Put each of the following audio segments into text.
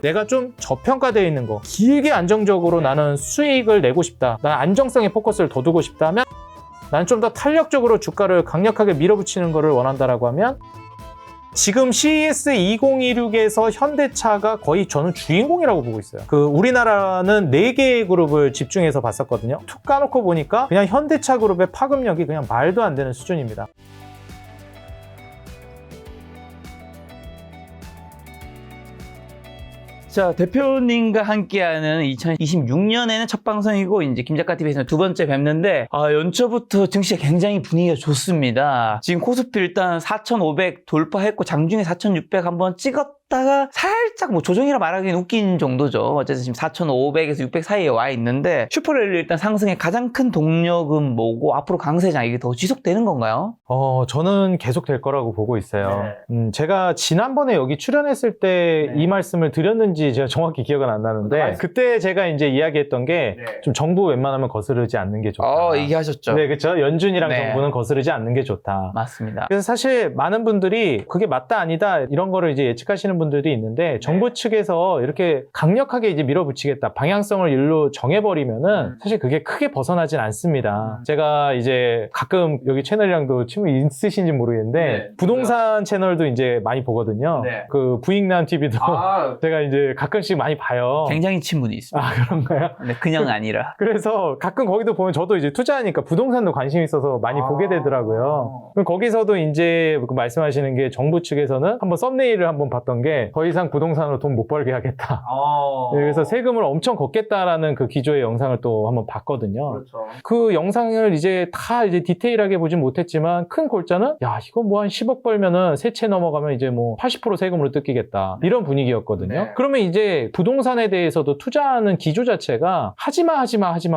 내가 좀 저평가되어 있는 거, 길게 안정적으로 나는 수익을 내고 싶다, 난 안정성에 포커스를 더 두고 싶다 하면, 난 좀 더 탄력적으로 주가를 강력하게 밀어붙이는 거를 원한다라고 하면, 지금 CES 2026에서 현대차가 거의 저는 주인공이라고 보고 있어요. 우리나라는 4개의 그룹을 집중해서 봤었거든요. 툭 까놓고 보니까 그냥 현대차 그룹의 파급력이 그냥 말도 안 되는 수준입니다. 자, 대표님과 함께하는 2026년에는 첫 방송이고 이제 김작가 TV에서는 두 번째 뵙는데 연초부터 증시가 굉장히 분위기가 좋습니다. 지금 코스피 일단 4,500 돌파했고 장중에 4,600 한번 찍었다가 살짝 뭐 조정이라 말하기는 웃긴 정도죠. 어쨌든 지금 4,500에서 600 사이에 와 있는데 슈퍼랠리 일단 상승의 가장 큰 동력은 뭐고 앞으로 강세장 이게 더 지속되는 건가요? 저는 계속 될 거라고 보고 있어요. 제가 지난번에 여기 출연했을 때 이 말씀을 드렸는지 제가 정확히 기억은 안 나는데 그때 제가 이제 이야기했던 게 좀 정부 웬만하면 거스르지 않는 게 좋다. 얘기하셨죠. 네, 그렇죠. 연준이랑 정부는 거스르지 않는 게 좋다. 맞습니다. 그래서 사실 많은 분들이 그게 맞다 아니다 이런 거를 이제 예측하시는 분들이 있는데 정부 측에서 이렇게 강력하게 이제 밀어붙이겠다, 방향성을 일로 정해버리면은 사실 그게 크게 벗어나진 않습니다. 제가 이제 가끔 여기 채널이랑도 친분이 있으신지 모르겠는데 부동산 채널도 이제 많이 보거든요. 부익남 TV도 제가 이제 가끔씩 많이 봐요. 굉장히 친분이 있습니다. 그런가요? 네, 그냥 아니라. 그래서 가끔 거기도 보면 저도 이제 투자하니까 부동산도 관심이 있어서 많이 보게 되더라고요. 그럼 거기서도 이제 말씀하시는 게 정부 측에서는 한번 썸네일을 한번 봤던 게 더 이상 부동산으로 돈 못 벌게 하겠다. 그래서 세금을 엄청 걷겠다라는 그 기조의 영상을 또 한번 봤거든요. 그 영상을 이제 다 이제 디테일하게 보진 못했지만 큰 골자는 야, 이거 뭐 한 10억 벌면은 세채 넘어가면 이제 뭐 80% 세금으로 뜯기겠다. 이런 분위기였거든요. 그러면 이제 부동산에 대해서도 투자하는 기조 자체가 하지마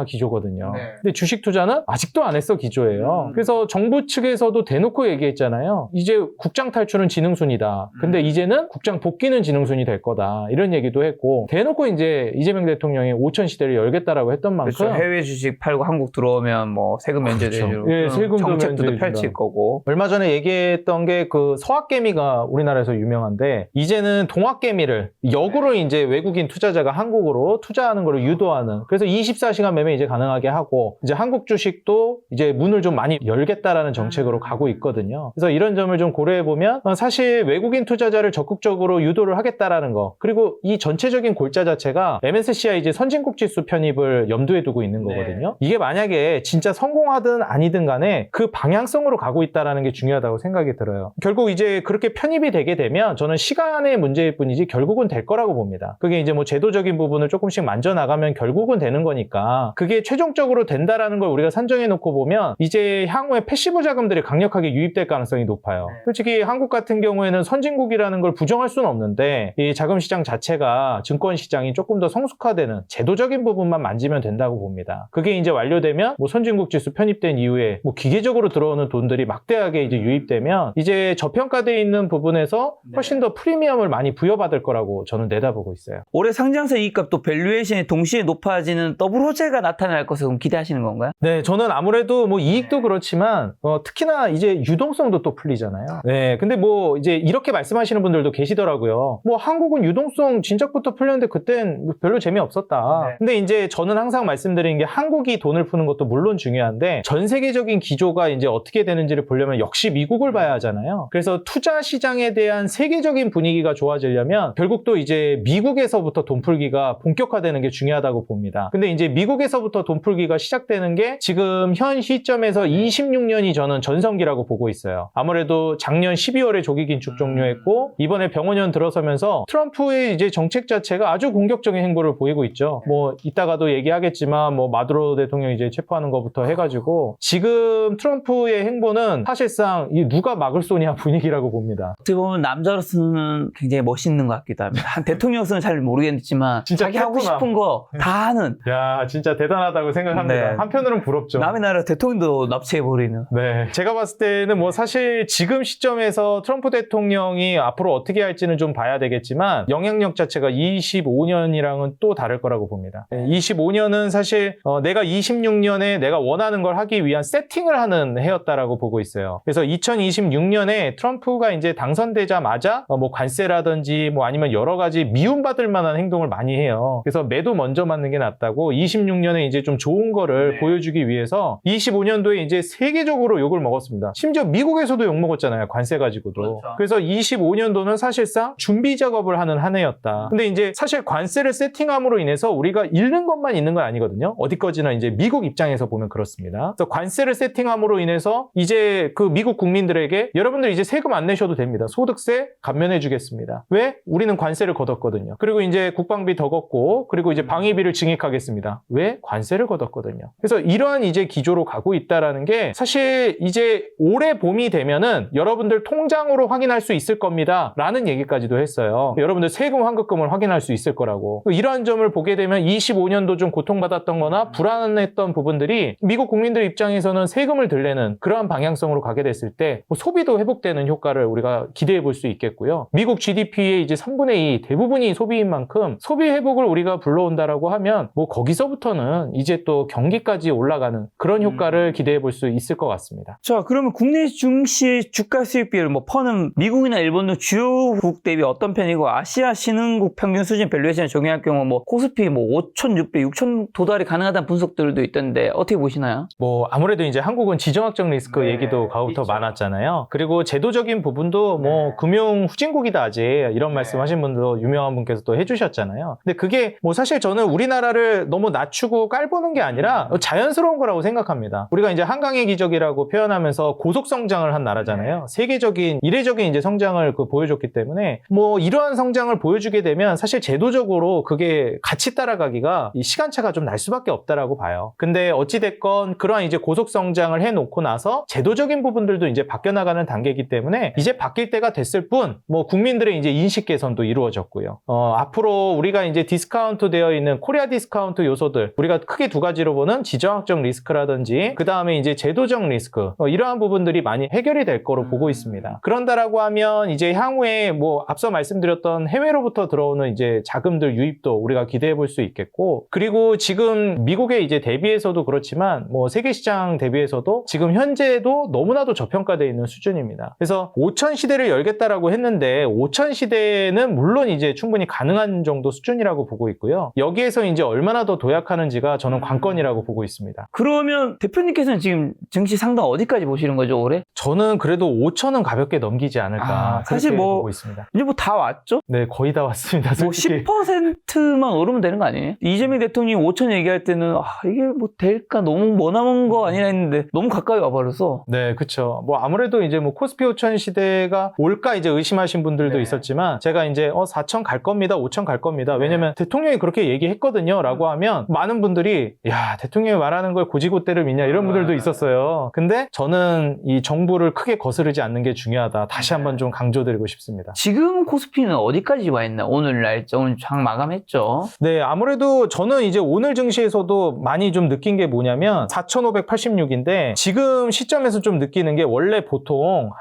기조거든요. 근데 주식 투자는 아직도 안 했어 기조예요. 그래서 정부 측에서도 대놓고 얘기했잖아요. 이제 국장 탈출은 지능순이다. 근데 이제는 국장 복귀는 지능순이 될 거다. 이런 얘기도 했고 대놓고 이제 이재명 대통령이 5천 시대를 열겠다라고 했던 만큼 그렇죠. 해외 주식 팔고 한국 들어오면 뭐 세금 면제되고 예, 세금도 정책도 펼칠 거고. 얼마 전에 얘기했던 게 그 서학개미가 우리나라에서 유명한데 이제는 동학개미를 역으로 이제 외국인 투자자가 한국으로 투자하는 걸 유도하는, 그래서 24시간 매매 이제 가능하게 하고 이제 한국 주식도 이제 문을 좀 많이 열겠다라는 정책으로 가고 있거든요. 그래서 이런 점을 좀 고려해 보면 사실 외국인 투자자를 적극적으로 유도를 하겠다라는 거, 그리고 이 전체적인 골자 자체가 MSCI 이제 선진국 지수 편입을 염두에 두고 있는 거거든요. 이게 만약에 진짜 성공하든 아니든 간에 그 방향성으로 가고 있다라는 게 중요하다고 생각이 들어요. 결국 이제 그렇게 편입이 되게 되면 저는 시간의 문제일 뿐이지 결국은 될 거라고 봅니다. 그게 이제 뭐 제도적인 부분을 조금씩 만져나가면 결국은 되는 거니까 그게 최종적으로 된다라는 걸 우리가 산정해 놓고 보면 이제 향후에 패시브 자금들이 강력하게 유입될 가능성이 높아요. 솔직히 한국 같은 경우에는 선진국이라는 걸 부정할 수는 없는데 이 자금 시장 자체가 증권 시장이 조금 더 성숙화되는 제도적인 부분만 만지면 된다고 봅니다. 그게 이제 완료되면 뭐 선진국 지수 편입된 이후에 뭐 기계적으로 들어오는 돈들이 막대하게 이제 유입되면 이제 저평가되어 있는 부분에서 훨씬 더 프리미엄을 많이 부여받을 거라고 저는 내다보고 있어요. 올해 상장세 이익값도 밸류에이션이 동시에 높아지는 더블 호재가 나타날 것을 기대하시는 건가요? 네, 저는 아무래도 뭐 이익도 그렇지만 특히나 이제 유동성도 또 풀리잖아요. 네, 근데 뭐 이제 이렇게 말씀하시는 분들도 계시더라고요. 뭐 한국은 유동성 진작부터 풀렸는데 그땐 뭐 별로 재미없었다. 근데 이제 저는 항상 말씀드리는 게 한국이 돈을 푸는 것도 물론 중요한데 전 세계적인 기조가 이제 어떻게 되는지를 보려면 역시 미국을 봐야 하잖아요. 그래서 투자 시장에 대한 세계적인 분위기가 좋아지려면 결국 또 이제 미국에서부터 돈 풀기가 본격화되는 게 중요하다고 봅니다. 근데 이제 미국에서부터 돈 풀기가 시작되는 게 지금 현 시점에서 26년이 저는 전성기라고 보고 있어요. 아무래도 작년 12월에 조기 긴축 종료했고 이번에 병원연 들어서면서 트럼프의 이제 정책 자체가 아주 공격적인 행보를 보이고 있죠. 뭐 이따가도 얘기하겠지만 뭐 마두로 대통령 이제 체포하는 것부터 해가지고 지금 트럼프의 행보는 사실상 이 누가 막을 소냐 분위기라고 봅니다. 어떻게 보면 남자로서는 굉장히 멋있는 것 같기도 합니다. 한 대통령으로서는 잘 모르겠지만 진짜 자기 하고 싶은 거 다 하는. 야, 진짜 대단하다고 생각합니다. 네. 한편으로는 부럽죠. 남의 나라 대통령도 납치해버리는. 네, 제가 봤을 때는 뭐 사실 지금 시점에서 트럼프 대통령이 앞으로 어떻게 할지는 될지는 좀 봐야 되겠지만 영향력 자체가 25년이랑은 또 다를 거라고 봅니다. 25년은 사실 내가 26년에 내가 원하는 걸 하기 위한 세팅을 하는 해였다라고 보고 있어요. 그래서 2026년에 트럼프가 이제 당선되자마자 뭐 관세라든지 뭐 아니면 여러 가지 미움받을 만한 행동을 많이 해요. 그래서 매도 먼저 맞는 게 낫다고 26년에 이제 좀 좋은 거를 보여주기 위해서 25년도에 이제 세계적으로 욕을 먹었습니다. 심지어 미국에서도 욕 먹었잖아요. 관세 가지고도. 그렇죠. 그래서 25년도는 사실상 준비 작업을 하는 한 해였다. 근데 이제 사실 관세를 세팅함으로 인해서 우리가 잃는 것만 있는 건 아니거든요. 어디까지나 이제 미국 입장에서 보면 그렇습니다. 그래서 관세를 세팅함으로 인해서 이제 그 미국 국민들에게 여러분들 이제 세금 안 내셔도 됩니다. 소득세 감면해 주겠습니다. 왜? 우리는 관세를 걷었거든요. 그리고 이제 국방비 더 걷고 그리고 이제 방위비를 증액하겠습니다. 왜? 관세를 걷었거든요. 그래서 이러한 이제 기조로 가고 있다라는 게 사실 이제 올해 봄이 되면은 여러분들 통장으로 확인할 수 있을 겁니다. 라는 얘기까지도 했어요. 여러분들 세금 환급금을 확인할 수 있을 거라고. 이러한 점을 보게 되면 25년도 좀 고통받았던 거나 불안했던 부분들이 미국 국민들 입장에서는 세금을 덜 내는 그러한 방향성으로 가게 됐을 때 소비도 회복되는 효과를 우리가 기대해 볼 수 있겠고요. 미국 GDP의 이제 3분의 2 대부분이 소비인 만큼 소비 회복을 우리가 불러온다라고 하면 뭐 거기서부터는 이제 또 경기까지 올라가는 그런 효과를 기대해 볼 수 있을 것 같습니다. 자, 그러면 국내 증시 주가 수익 비율, 뭐 퍼는 미국이나 일본 등 주요국 대비 어떤 편이고 아시아 신흥국 평균 수준 밸류에이션을 적용할 경우 뭐 코스피 뭐 5,600, 6,000 도달이 가능하다는 분석들도 있던데 어떻게 보시나요? 뭐 아무래도 이제 한국은 지정학적 리스크 네, 얘기도 가부터 있죠. 많았잖아요. 그리고 제도적인 부분도 뭐 금융 후진국이다 아직 이런 말씀하신 분도 유명한 분께서 또 해주셨잖아요. 근데 그게 뭐 사실 저는 우리나라를 너무 낮추고 깔보는 게 아니라 자연스러운 거라고 생각합니다. 우리가 이제 한강의 기적이라고 표현하면서 고속 성장을 한 나라잖아요. 세계적인 이례적인 이제 성장을 보여줬기 때문에 뭐 이러한 성장을 보여주게 되면 사실 제도적으로 그게 같이 따라가기가 이 시간차가 좀 날 수밖에 없다라고 봐요. 근데 어찌됐건 그러한 이제 고속 성장을 해놓고 나서 제도적인 부분들도 이제 바뀌어 나가는 단계이기 때문에 이제 바뀔 때가 됐을 뿐 뭐 국민들의 이제 인식 개선도 이루어졌고요. 앞으로 우리가 이제 디스카운트 되어 있는 코리아 디스카운트 요소들 우리가 크게 두 가지로 보는 지정학적 리스크라든지 그 다음에 이제 제도적 리스크 이러한 부분들이 많이 해결이 될 거로 보고 있습니다. 그런다라고 하면 이제 향후에 뭐 앞서 말씀드렸던 해외로부터 들어오는 이제 자금들 유입도 우리가 기대해 볼 수 있겠고 그리고 지금 미국에 이제 대비해서도 그렇지만 뭐 세계 시장 대비해서도 지금 현재도 너무나도 저평가되어 있는 수준입니다. 그래서 5천 시대를 열겠다라고 했는데 5천 시대는 물론 이제 충분히 가능한 정도 수준이라고 보고 있고요. 여기에서 이제 얼마나 더 도약하는지가 저는 관건이라고 보고 있습니다. 그러면 대표님께서는 지금 증시 상당 어디까지 보시는 거죠, 올해? 저는 그래도 5천은 가볍게 넘기지 않을까 사실 그렇게 뭐 보고 있습니다. 이제 뭐 다 왔죠? 네, 거의 다 왔습니다. 뭐 솔직히. 10%만 오르면 되는 거 아니에요? 이재명 대통령이 5천 얘기할 때는 이게 뭐 될까 너무 머나먼 거 아니라 했는데 너무 가까이 와버려서 네, 그쵸. 뭐 아무래도 이제 뭐 코스피 5천 시대가 올까 이제 의심하신 분들도 있었지만 제가 이제 4천 갈 겁니다, 5천 갈 겁니다. 왜냐면 대통령이 그렇게 얘기했거든요 라고 하면 많은 분들이 야, 대통령이 말하는 걸 고지고대를 믿냐 이런 분들도 있었어요. 근데 저는 이 정부를 크게 거스르지 않는 게 중요하다. 다시 한번 좀 강조드리고 싶습니다. 지금 코스피는 어디까지 와 있나? 오늘 날짜, 오늘 장 마감했죠. 네, 아무래도 저는 이제 오늘 증시에서도 많이 좀 느낀 게 뭐냐면 4,586인데 지금 시점에서 좀 느끼는 게 원래 보통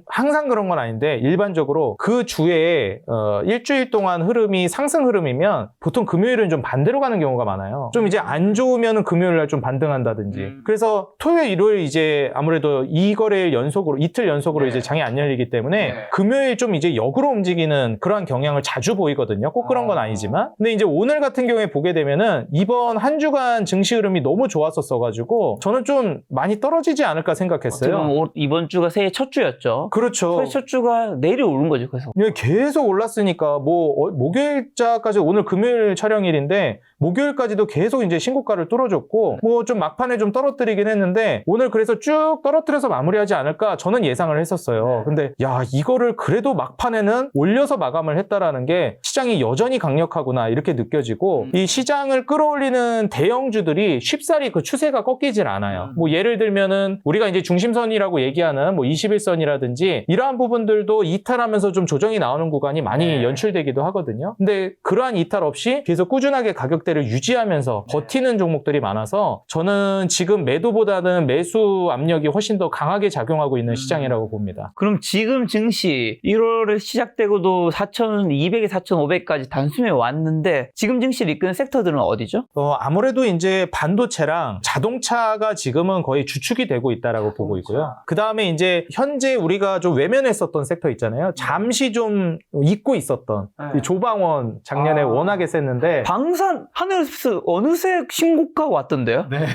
항상 그런 건 아닌데 일반적으로 그 주에 일주일 동안 흐름이 상승 흐름이면 보통 금요일은 좀 반대로 가는 경우가 많아요. 좀 이제 안 좋으면 금요일 날 좀 반등한다든지. 그래서 토요일, 일요일 이제 아무래도 이 거래일 연속으로 이틀 연속으로 이제 장이 안 열리기 때문에 금요일 좀 이제 역으로 움직이는 그러한 경향을 자주 보이거든요. 꼭 그런 건 아니지만. 근데 이제 오늘 같은 경우에 보게 되면은 이번 한 주간 증시 흐름이 너무 좋았었어가지고 저는 좀 많이 떨어지지 않을까 생각했어요. 이번 주가 새해 첫 주였죠. 그렇죠. 새해 첫 주가 내일이 오른 거죠. 그래서 계속 올랐으니까 뭐 목요일자까지 오늘 금요일 촬영일인데 목요일까지도 계속 이제 신고가를 뚫어줬고 뭐 좀 막판에 좀 떨어뜨리긴 했는데 오늘 그래서 쭉 떨어뜨려서 마무리하지 않을까 저는 예상을 했었어요. 근데 야, 이거를 그래도 막판에는 올려서 마감을 했다라는 게 시장이 여전히 강력하구나 이렇게 느껴지고 이 시장을 끌어올리는 대형주들이 쉽사리 그 추세가 꺾이질 않아요. 뭐 예를 들면은 우리가 이제 중심선이라고 얘기하는 뭐 21선이라든지 이러한 부분들도 이탈하면서 좀 조정이 나오는 구간이 많이 연출되기도 하거든요. 근데 그러한 이탈 없이 계속 꾸준하게 가격대를 유지하면서 버티는 종목들이 많아서 저는 지금 매도보다는 매수 압력이 훨씬 더 강하게 작용하고 있는 시장이라고 봅니다. 그럼 지금 증시 1월에 시작되고도 4,200에 4,500까지 단숨에 왔는데 지금 증시를 이끄는 섹터들은 어디죠? 아무래도 이제 반도체랑 자동차가 지금은 거의 주축이 되고 있다라고 보고 있고요. 그 다음에 이제 현재 우리가 좀 외면했었던 섹터 있잖아요. 잠시 좀 잊고 있었던 이 조방원 작년에 워낙에 셌는데 방산 하늘스 어느새 신고가 왔던데요? 네.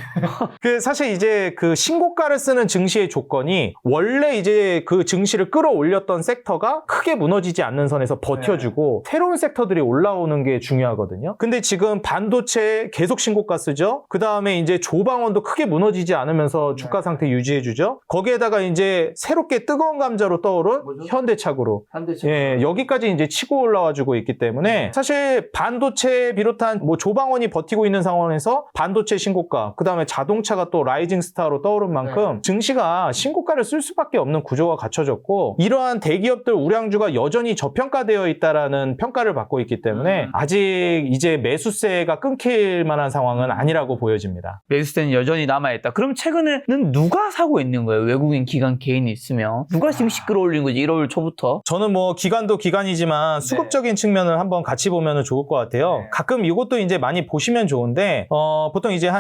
그 사실 이제 그 신고가를 쓰는 증시의 조건이 원래 이제 그 증시를 끌어올렸던 섹터가 크게 무너지지 않는 선에서 버텨주고 새로운 섹터들이 올라오는 게 중요하거든요. 근데 지금 반도체 계속 신고가 쓰죠. 그 다음에 이제 조방원도 크게 무너지지 않으면서 주가 상태 유지해주죠. 거기에다가 이제 새롭게 뜨거운 감자로 떠오른 현대차고로 예, 여기까지 이제 치고 올라와주고 있기 때문에 사실 반도체 비롯한 뭐 조방원이 버티고 있는 상황에서 반도체 신고가, 그 다음에 자동차가 또 라이징 스타로 떠오른 만큼 증시가 신고가를 쓸 수밖에 없는 구조가 갖춰졌고 이러한 대기업들 우량주가 여전히 저평가되어 있다라는 평가를 받고 있기 때문에 아직 이제 매수세가 끊길 만한 상황은 아니라고 보여집니다. 매수세는 여전히 남아있다. 그럼 최근에는 누가 사고 있는 거예요? 외국인 기관 개인이 있으면 누가 증시 끌어올린 거지 1월 초부터? 저는 뭐 기관도 기관이지만 수급적인 측면을 한번 같이 보면 좋을 것 같아요. 가끔 이것도 이제 많이 보시면 좋은데 보통 이제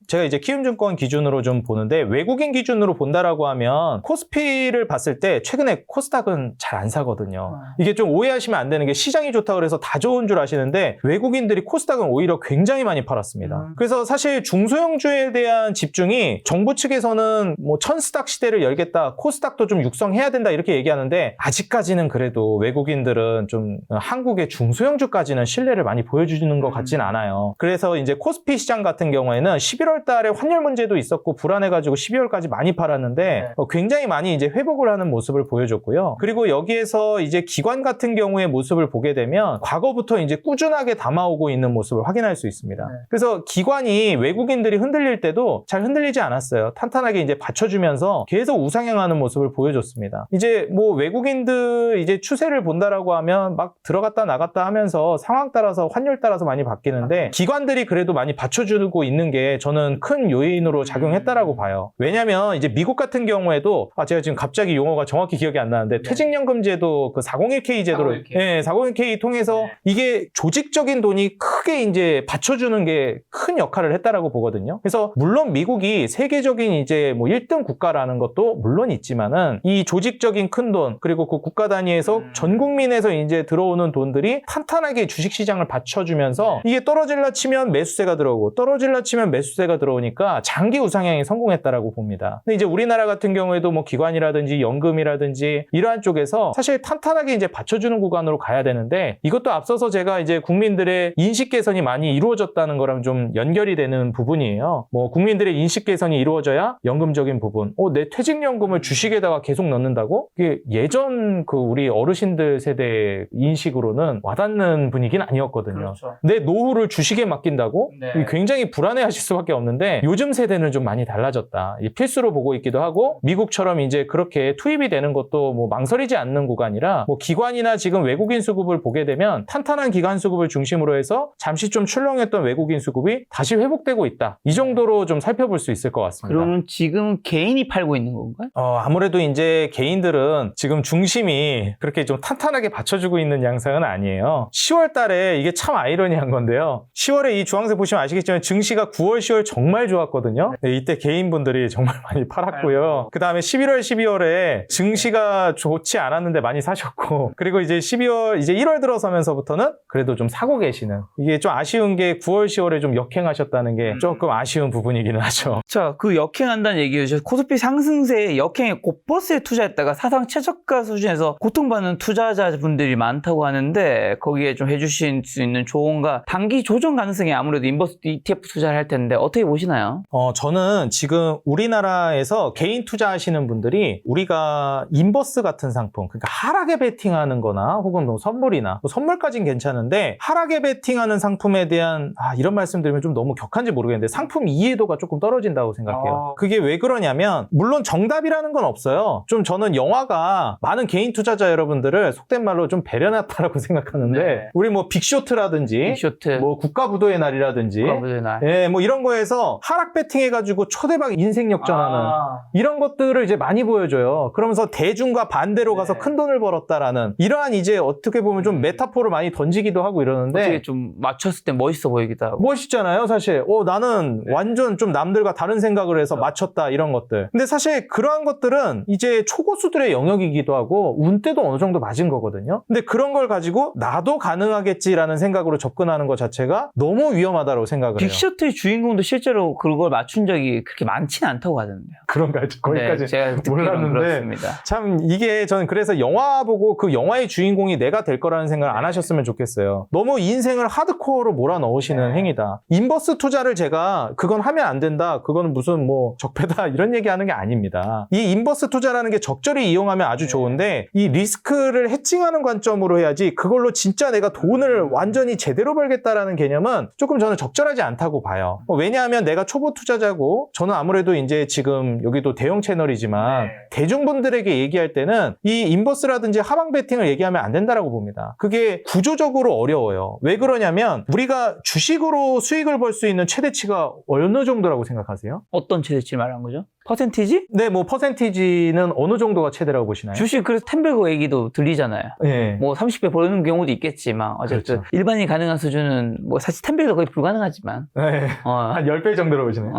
제가 이제 키움증권 기준으로 좀 보는데 외국인 기준으로 본다라고 하면 코스피를 봤을 때 최근에 코스닥은 잘 안 사거든요. 이게 좀 오해하시면 안 되는 게 시장이 좋다 그래서 다 좋은 줄 아시는데 외국인들이 코스닥은 오히려 굉장히 많이 팔았습니다. 그래서 사실 중소형주에 대한 집중이 정부 측에서는 뭐 천스닥 시대를 열겠다, 코스닥도 좀 육성해야 된다 이렇게 얘기하는데 아직까지는 그래도 외국인들은 좀 한국의 중소형주까지는 신뢰를 많이 보여주는 것 같진 않아요. 그래서 이제 코스피 시장 같은 경우에는 11월 달에 환율 문제도 있었고 불안해가지고 12월까지 많이 팔았는데 굉장히 많이 이제 회복을 하는 모습을 보여줬고요. 그리고 여기에서 이제 기관 같은 경우의 모습을 보게 되면 과거부터 이제 꾸준하게 담아오고 있는 모습을 확인할 수 있습니다. 그래서 기관이 외국인들이 흔들릴 때도 잘 흔들리지 않았어요. 탄탄하게 이제 받쳐주면서 계속 우상향하는 모습을 보여줬습니다. 이제 뭐 외국인들 이제 추세를 본다라고 하면 막 들어갔다 나갔다 하면서 상황 따라서 환율 따라서 많이 바뀌는데 기관들이 그래도 많이 받쳐주고 있는 게 저는 큰 요인으로 작용했다라고 봐요. 왜냐면 이제 미국 같은 경우에도 제가 지금 갑자기 용어가 정확히 기억이 안 나는데 퇴직연금제도 그 401k 제도로 401k 통해서 이게 조직적인 돈이 크게 이제 받쳐주는 게 큰 역할을 했다라고 보거든요. 그래서 물론 미국이 세계적인 이제 뭐 1등 국가라는 것도 물론 있지만은 이 조직적인 큰 돈 그리고 그 국가 단위에서 전 국민에서 이제 들어오는 돈들이 탄탄하게 주식시장을 받쳐주면서 이게 떨어질라 치면 매수세가 들어오고 떨어질라 치면 매수세가 들어오니까 장기 우상향에 성공했다라고 봅니다. 근데 이제 우리나라 같은 경우에도 뭐 기관이라든지 연금이라든지 이러한 쪽에서 사실 탄탄하게 이제 받쳐주는 구간으로 가야 되는데 이것도 앞서서 제가 이제 국민들의 인식 개선이 많이 이루어졌다는 거랑 좀 연결이 되는 부분이에요. 뭐 국민들의 인식 개선이 이루어져야 연금적인 부분. 내 퇴직연금을 주식에다가 계속 넣는다고? 이게 예전 그 우리 어르신들 세대의 인식으로는 와닿는 분위기는 아니었거든요. 그렇죠. 내 노후를 주식에 맡긴다고? 네. 굉장히 불안해하실 수밖에 없는데 요즘 세대는 좀 많이 달라졌다. 필수로 보고 있기도 하고 미국처럼 이제 그렇게 투입이 되는 것도 뭐 망설이지 않는 구간이라 뭐 기관이나 지금 외국인 수급을 보게 되면 탄탄한 기관 수급을 중심으로 해서 잠시 좀 출렁했던 외국인 수급이 다시 회복되고 있다. 이 정도로 좀 살펴볼 수 있을 것 같습니다. 그러면 지금 개인이 팔고 있는 건가요? 아무래도 이제 개인들은 지금 중심이 그렇게 좀 탄탄하게 받쳐주고 있는 양상은 아니에요. 10월 달에 이게 참 아이러니한 건데요. 10월에 이 주황색 보시면 아시겠지만 증시가 9월, 10월 정말 좋았거든요. 네, 이때 개인분들이 정말 많이 팔았고요. 그 다음에 11월, 12월에 증시가 좋지 않았는데 많이 사셨고 그리고 이제 12월, 이제 1월 들어서면서부터는 그래도 좀 사고 계시는 이게 좀 아쉬운 게 9월, 10월에 좀 역행하셨다는 게 조금 아쉬운 부분이기는 하죠. 자, 그 역행한다는 얘기죠. 코스피 상승세에 역행에 곧버스에 투자했다가 사상 최저가 수준에서 고통받는 투자자분들이 많다고 하는데 거기에 좀 해주실 수 있는 조언과 단기 조정 가능성이 아무래도 인버스 ETF 투자를 할 텐데 어떻게 보시나요? 저는 지금 우리나라에서 개인 투자하시는 분들이 우리가 인버스 같은 상품, 그러니까 하락에 베팅하는 거나 혹은 뭐 선물이나 뭐 선물까지는 괜찮은데 하락에 베팅하는 상품에 대한 이런 말씀 드리면 좀 너무 격한지 모르겠는데 상품 이해도가 조금 떨어진다고 생각해요. 그게 왜 그러냐면 물론 정답이라는 건 없어요. 좀 저는 영화가 많은 개인 투자자 여러분들을 속된 말로 좀 배려놨다라고 생각하는데 네. 우리 뭐 빅쇼트라든지 빅쇼트. 뭐 국가부도의 날이라든지 국가부도의 날. 예, 뭐 이런 거에서 하락 베팅해가지고 초대박 인생 역전하는 이런 것들을 이제 많이 보여줘요. 그러면서 대중과 반대로 가서 큰 돈을 벌었다. 맞췄다라는 이러한 이제 어떻게 보면 좀 메타포를 많이 던지기도 하고 이러는데 어떻게 좀 맞췄을 때 멋있어 보이기도 하고. 멋있잖아요, 사실. 나는 완전 좀 남들과 다른 생각을 해서 맞췄다, 이런 것들. 근데 사실 그러한 것들은 이제 초고수들의 영역이기도 하고, 운때도 어느 정도 맞은 거거든요. 근데 그런 걸 가지고 나도 가능하겠지라는 생각으로 접근하는 것 자체가 너무 위험하다고 생각을 해요. 빅셔틀 주인공도 실제로 그걸 맞춘 적이 그렇게 많지는 않다고 하던데요. 그런가요? 거기까지 네, 제가 듣기로는 몰랐는데. 그렇습니다. 참 이게 저는 그래서 영화 보고 그 영화의 주인공이 내가 될 거라는 생각을 안 하셨으면 좋겠어요. 너무 인생을 하드코어로 몰아넣으시는 행위다. 인버스 투자를 제가 그건 하면 안 된다, 그거는 무슨 뭐 적폐다 이런 얘기하는 게 아닙니다. 이 인버스 투자라는 게 적절히 이용하면 아주 좋은데 이 리스크를 해칭하는 관점으로 해야지 그걸로 진짜 내가 돈을 완전히 제대로 벌겠다라는 개념은 조금 저는 적절하지 않다고 봐요. 왜냐하면 내가 초보 투자자고 저는 아무래도 이제 지금 여기도 대형 채널이지만 대중분들에게 얘기할 때는 이 인버스라든지 하방 베팅을 얘기하면 안 된다라고 봅니다. 그게 구조적으로 어려워요. 왜 그러냐면 우리가 주식으로 수익을 벌 수 있는 최대치가 어느 정도라고 생각하세요? 어떤 최대치를 말한 거죠? 퍼센티지? 네, 뭐 퍼센티지는 어느 정도가 최대라고 보시나요? 주식 그래서 템베거 얘기도 들리잖아요. 네. 뭐 30배 버는 경우도 있겠지만 어쨌든 그렇죠. 일반이 가능한 수준은 뭐 사실 템베거도 거의 불가능하지만 네. 한 10배 정도로 보시네요.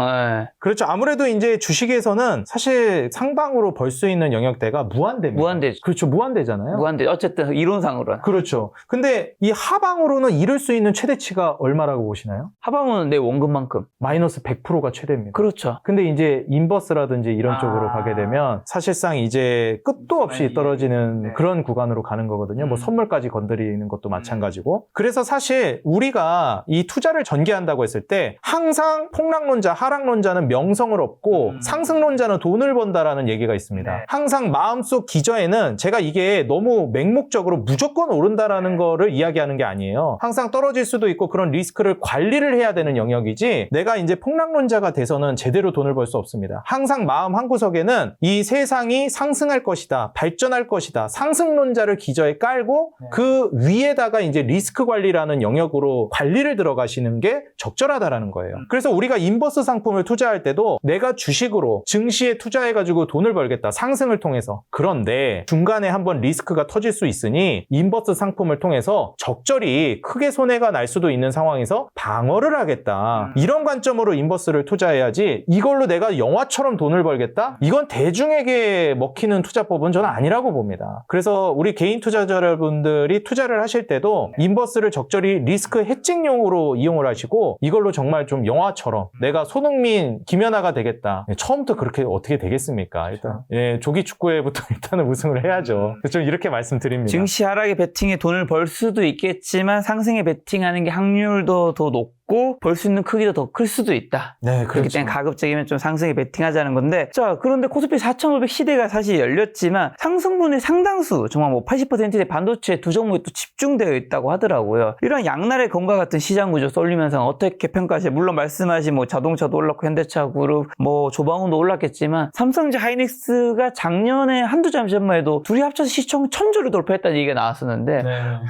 그렇죠. 아무래도 이제 주식에서는 사실 상방으로 벌 수 있는 영역대가 무한대입니다. 무한대죠. 그렇죠. 무한대잖아요. 무한대. 어쨌든 이론상으로는. 그렇죠. 근데 이 하방으로는 이룰 수 있는 최대치가 얼마라고 보시나요? 하방은 내 원금만큼. 마이너스 100%가 최대입니다. 그렇죠. 근데 이제 인버스라든지 이런 쪽으로 가게 되면 사실상 이제 끝도 없이 떨어지는 그런 구간으로 가는 거거든요. 뭐 선물까지 건드리는 것도 마찬가지고. 그래서 사실 우리가 이 투자를 전개한다고 했을 때 항상 폭락론자, 하락론자는 명성을 얻고 상승론자는 돈을 번다라는 얘기가 있습니다. 항상 마음속 기저에는 제가 이게 너무 맹목적으로 무조건 오른다라는 거를 이야기하는 게 아니에요. 항상 떨어질 수도 있고 그런 리스크를 관리를 해야 되는 영역이지 내가 이제 폭락론자가 돼서는 제대로 돈을 벌 수 없습니다. 항상 마음 한구석에는 이 세상이 상승할 것이다, 발전할 것이다, 상승론자를 기저에 깔고 그 위에다가 이제 리스크 관리라는 영역으로 관리를 들어가시는 게 적절하다라는 거예요. 그래서 우리가 인버스 상품을 투자할 때도 내가 주식으로 증시에 투자해가지고 돈을 벌겠다, 상승을 통해서. 그런데 중간에 한번 리스크가 터질 수 있으니 인버스 상품을 통해서 적절히 크게 손해가 날 수도 있는 상황에서 방어를 하겠다. 이런 관점으로 인버스를 투자해야지 이걸로 내가 영화처럼 돈을 벌겠다? 이건 대중에게 먹히는 투자법은 저는 아니라고 봅니다. 그래서 우리 개인 투자자 여러분들이 투자를 하실 때도 인버스를 적절히 리스크 해칭용으로 이용을 하시고 이걸로 정말 좀 영화처럼 내가 손흥민, 김연아가 되겠다. 처음부터 그렇게 어떻게 되겠습니까? 일단 조기 축구회부터 일단은 우승을 해야죠. 좀 이렇게 말씀드립니다. 증시 하락에 베팅에 돈을 벌 수도 있겠지만 상승에 베팅하는 게 확률도 더 높고 벌 수 있는 크기도 더 클 수도 있다. 네, 그렇기 그렇죠. 때문에 가급적이면 좀 상승에 베팅하자는 건데, 자, 그런데 코스피 4,500 시대가 사실 열렸지만 상승분의 상당수, 정말 뭐 80%의 반도체 두 종목이 또 집중되어 있다고 하더라고요. 이런 양날의 검과 같은 시장 구조 쏠림 현상 어떻게 평가하세요? 물론 말씀하신 뭐 자동차도 올랐고 현대차 그룹, 뭐 조방원도 올랐겠지만 삼성전자 하이닉스가 작년에 한두 달 전만 해도 둘이 합쳐서 시총 1,000조를 돌파했다는 얘기가 나왔었는데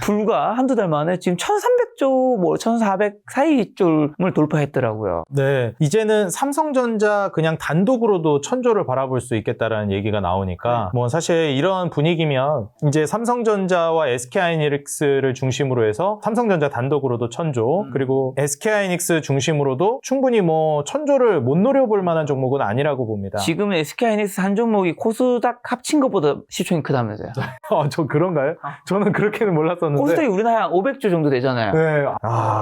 불과 한두 달 만에 지금 1,300조, 뭐 1,400 사이 쪽을 돌파했더라고요. 네, 이제는 삼성전자 그냥 단독으로도 1,000조를 바라볼 수 있겠다라는 얘기가 나오니까 뭐 사실 이런 분위기면 이제 삼성전자와 SK하이닉스를 중심으로 해서 삼성전자 단독으로도 1,000조 그리고 SK하이닉스 중심으로도 충분히 뭐 1,000조를 못 노려볼 만한 종목은 아니라고 봅니다. 지금 SK하이닉스 한 종목이 코스닥 합친 것보다 시총이 크다면서요. 저 그런가요? 저는 그렇게는 몰랐었는데. 코스닥이 우리나라 한 500조 정도 되잖아요. 네.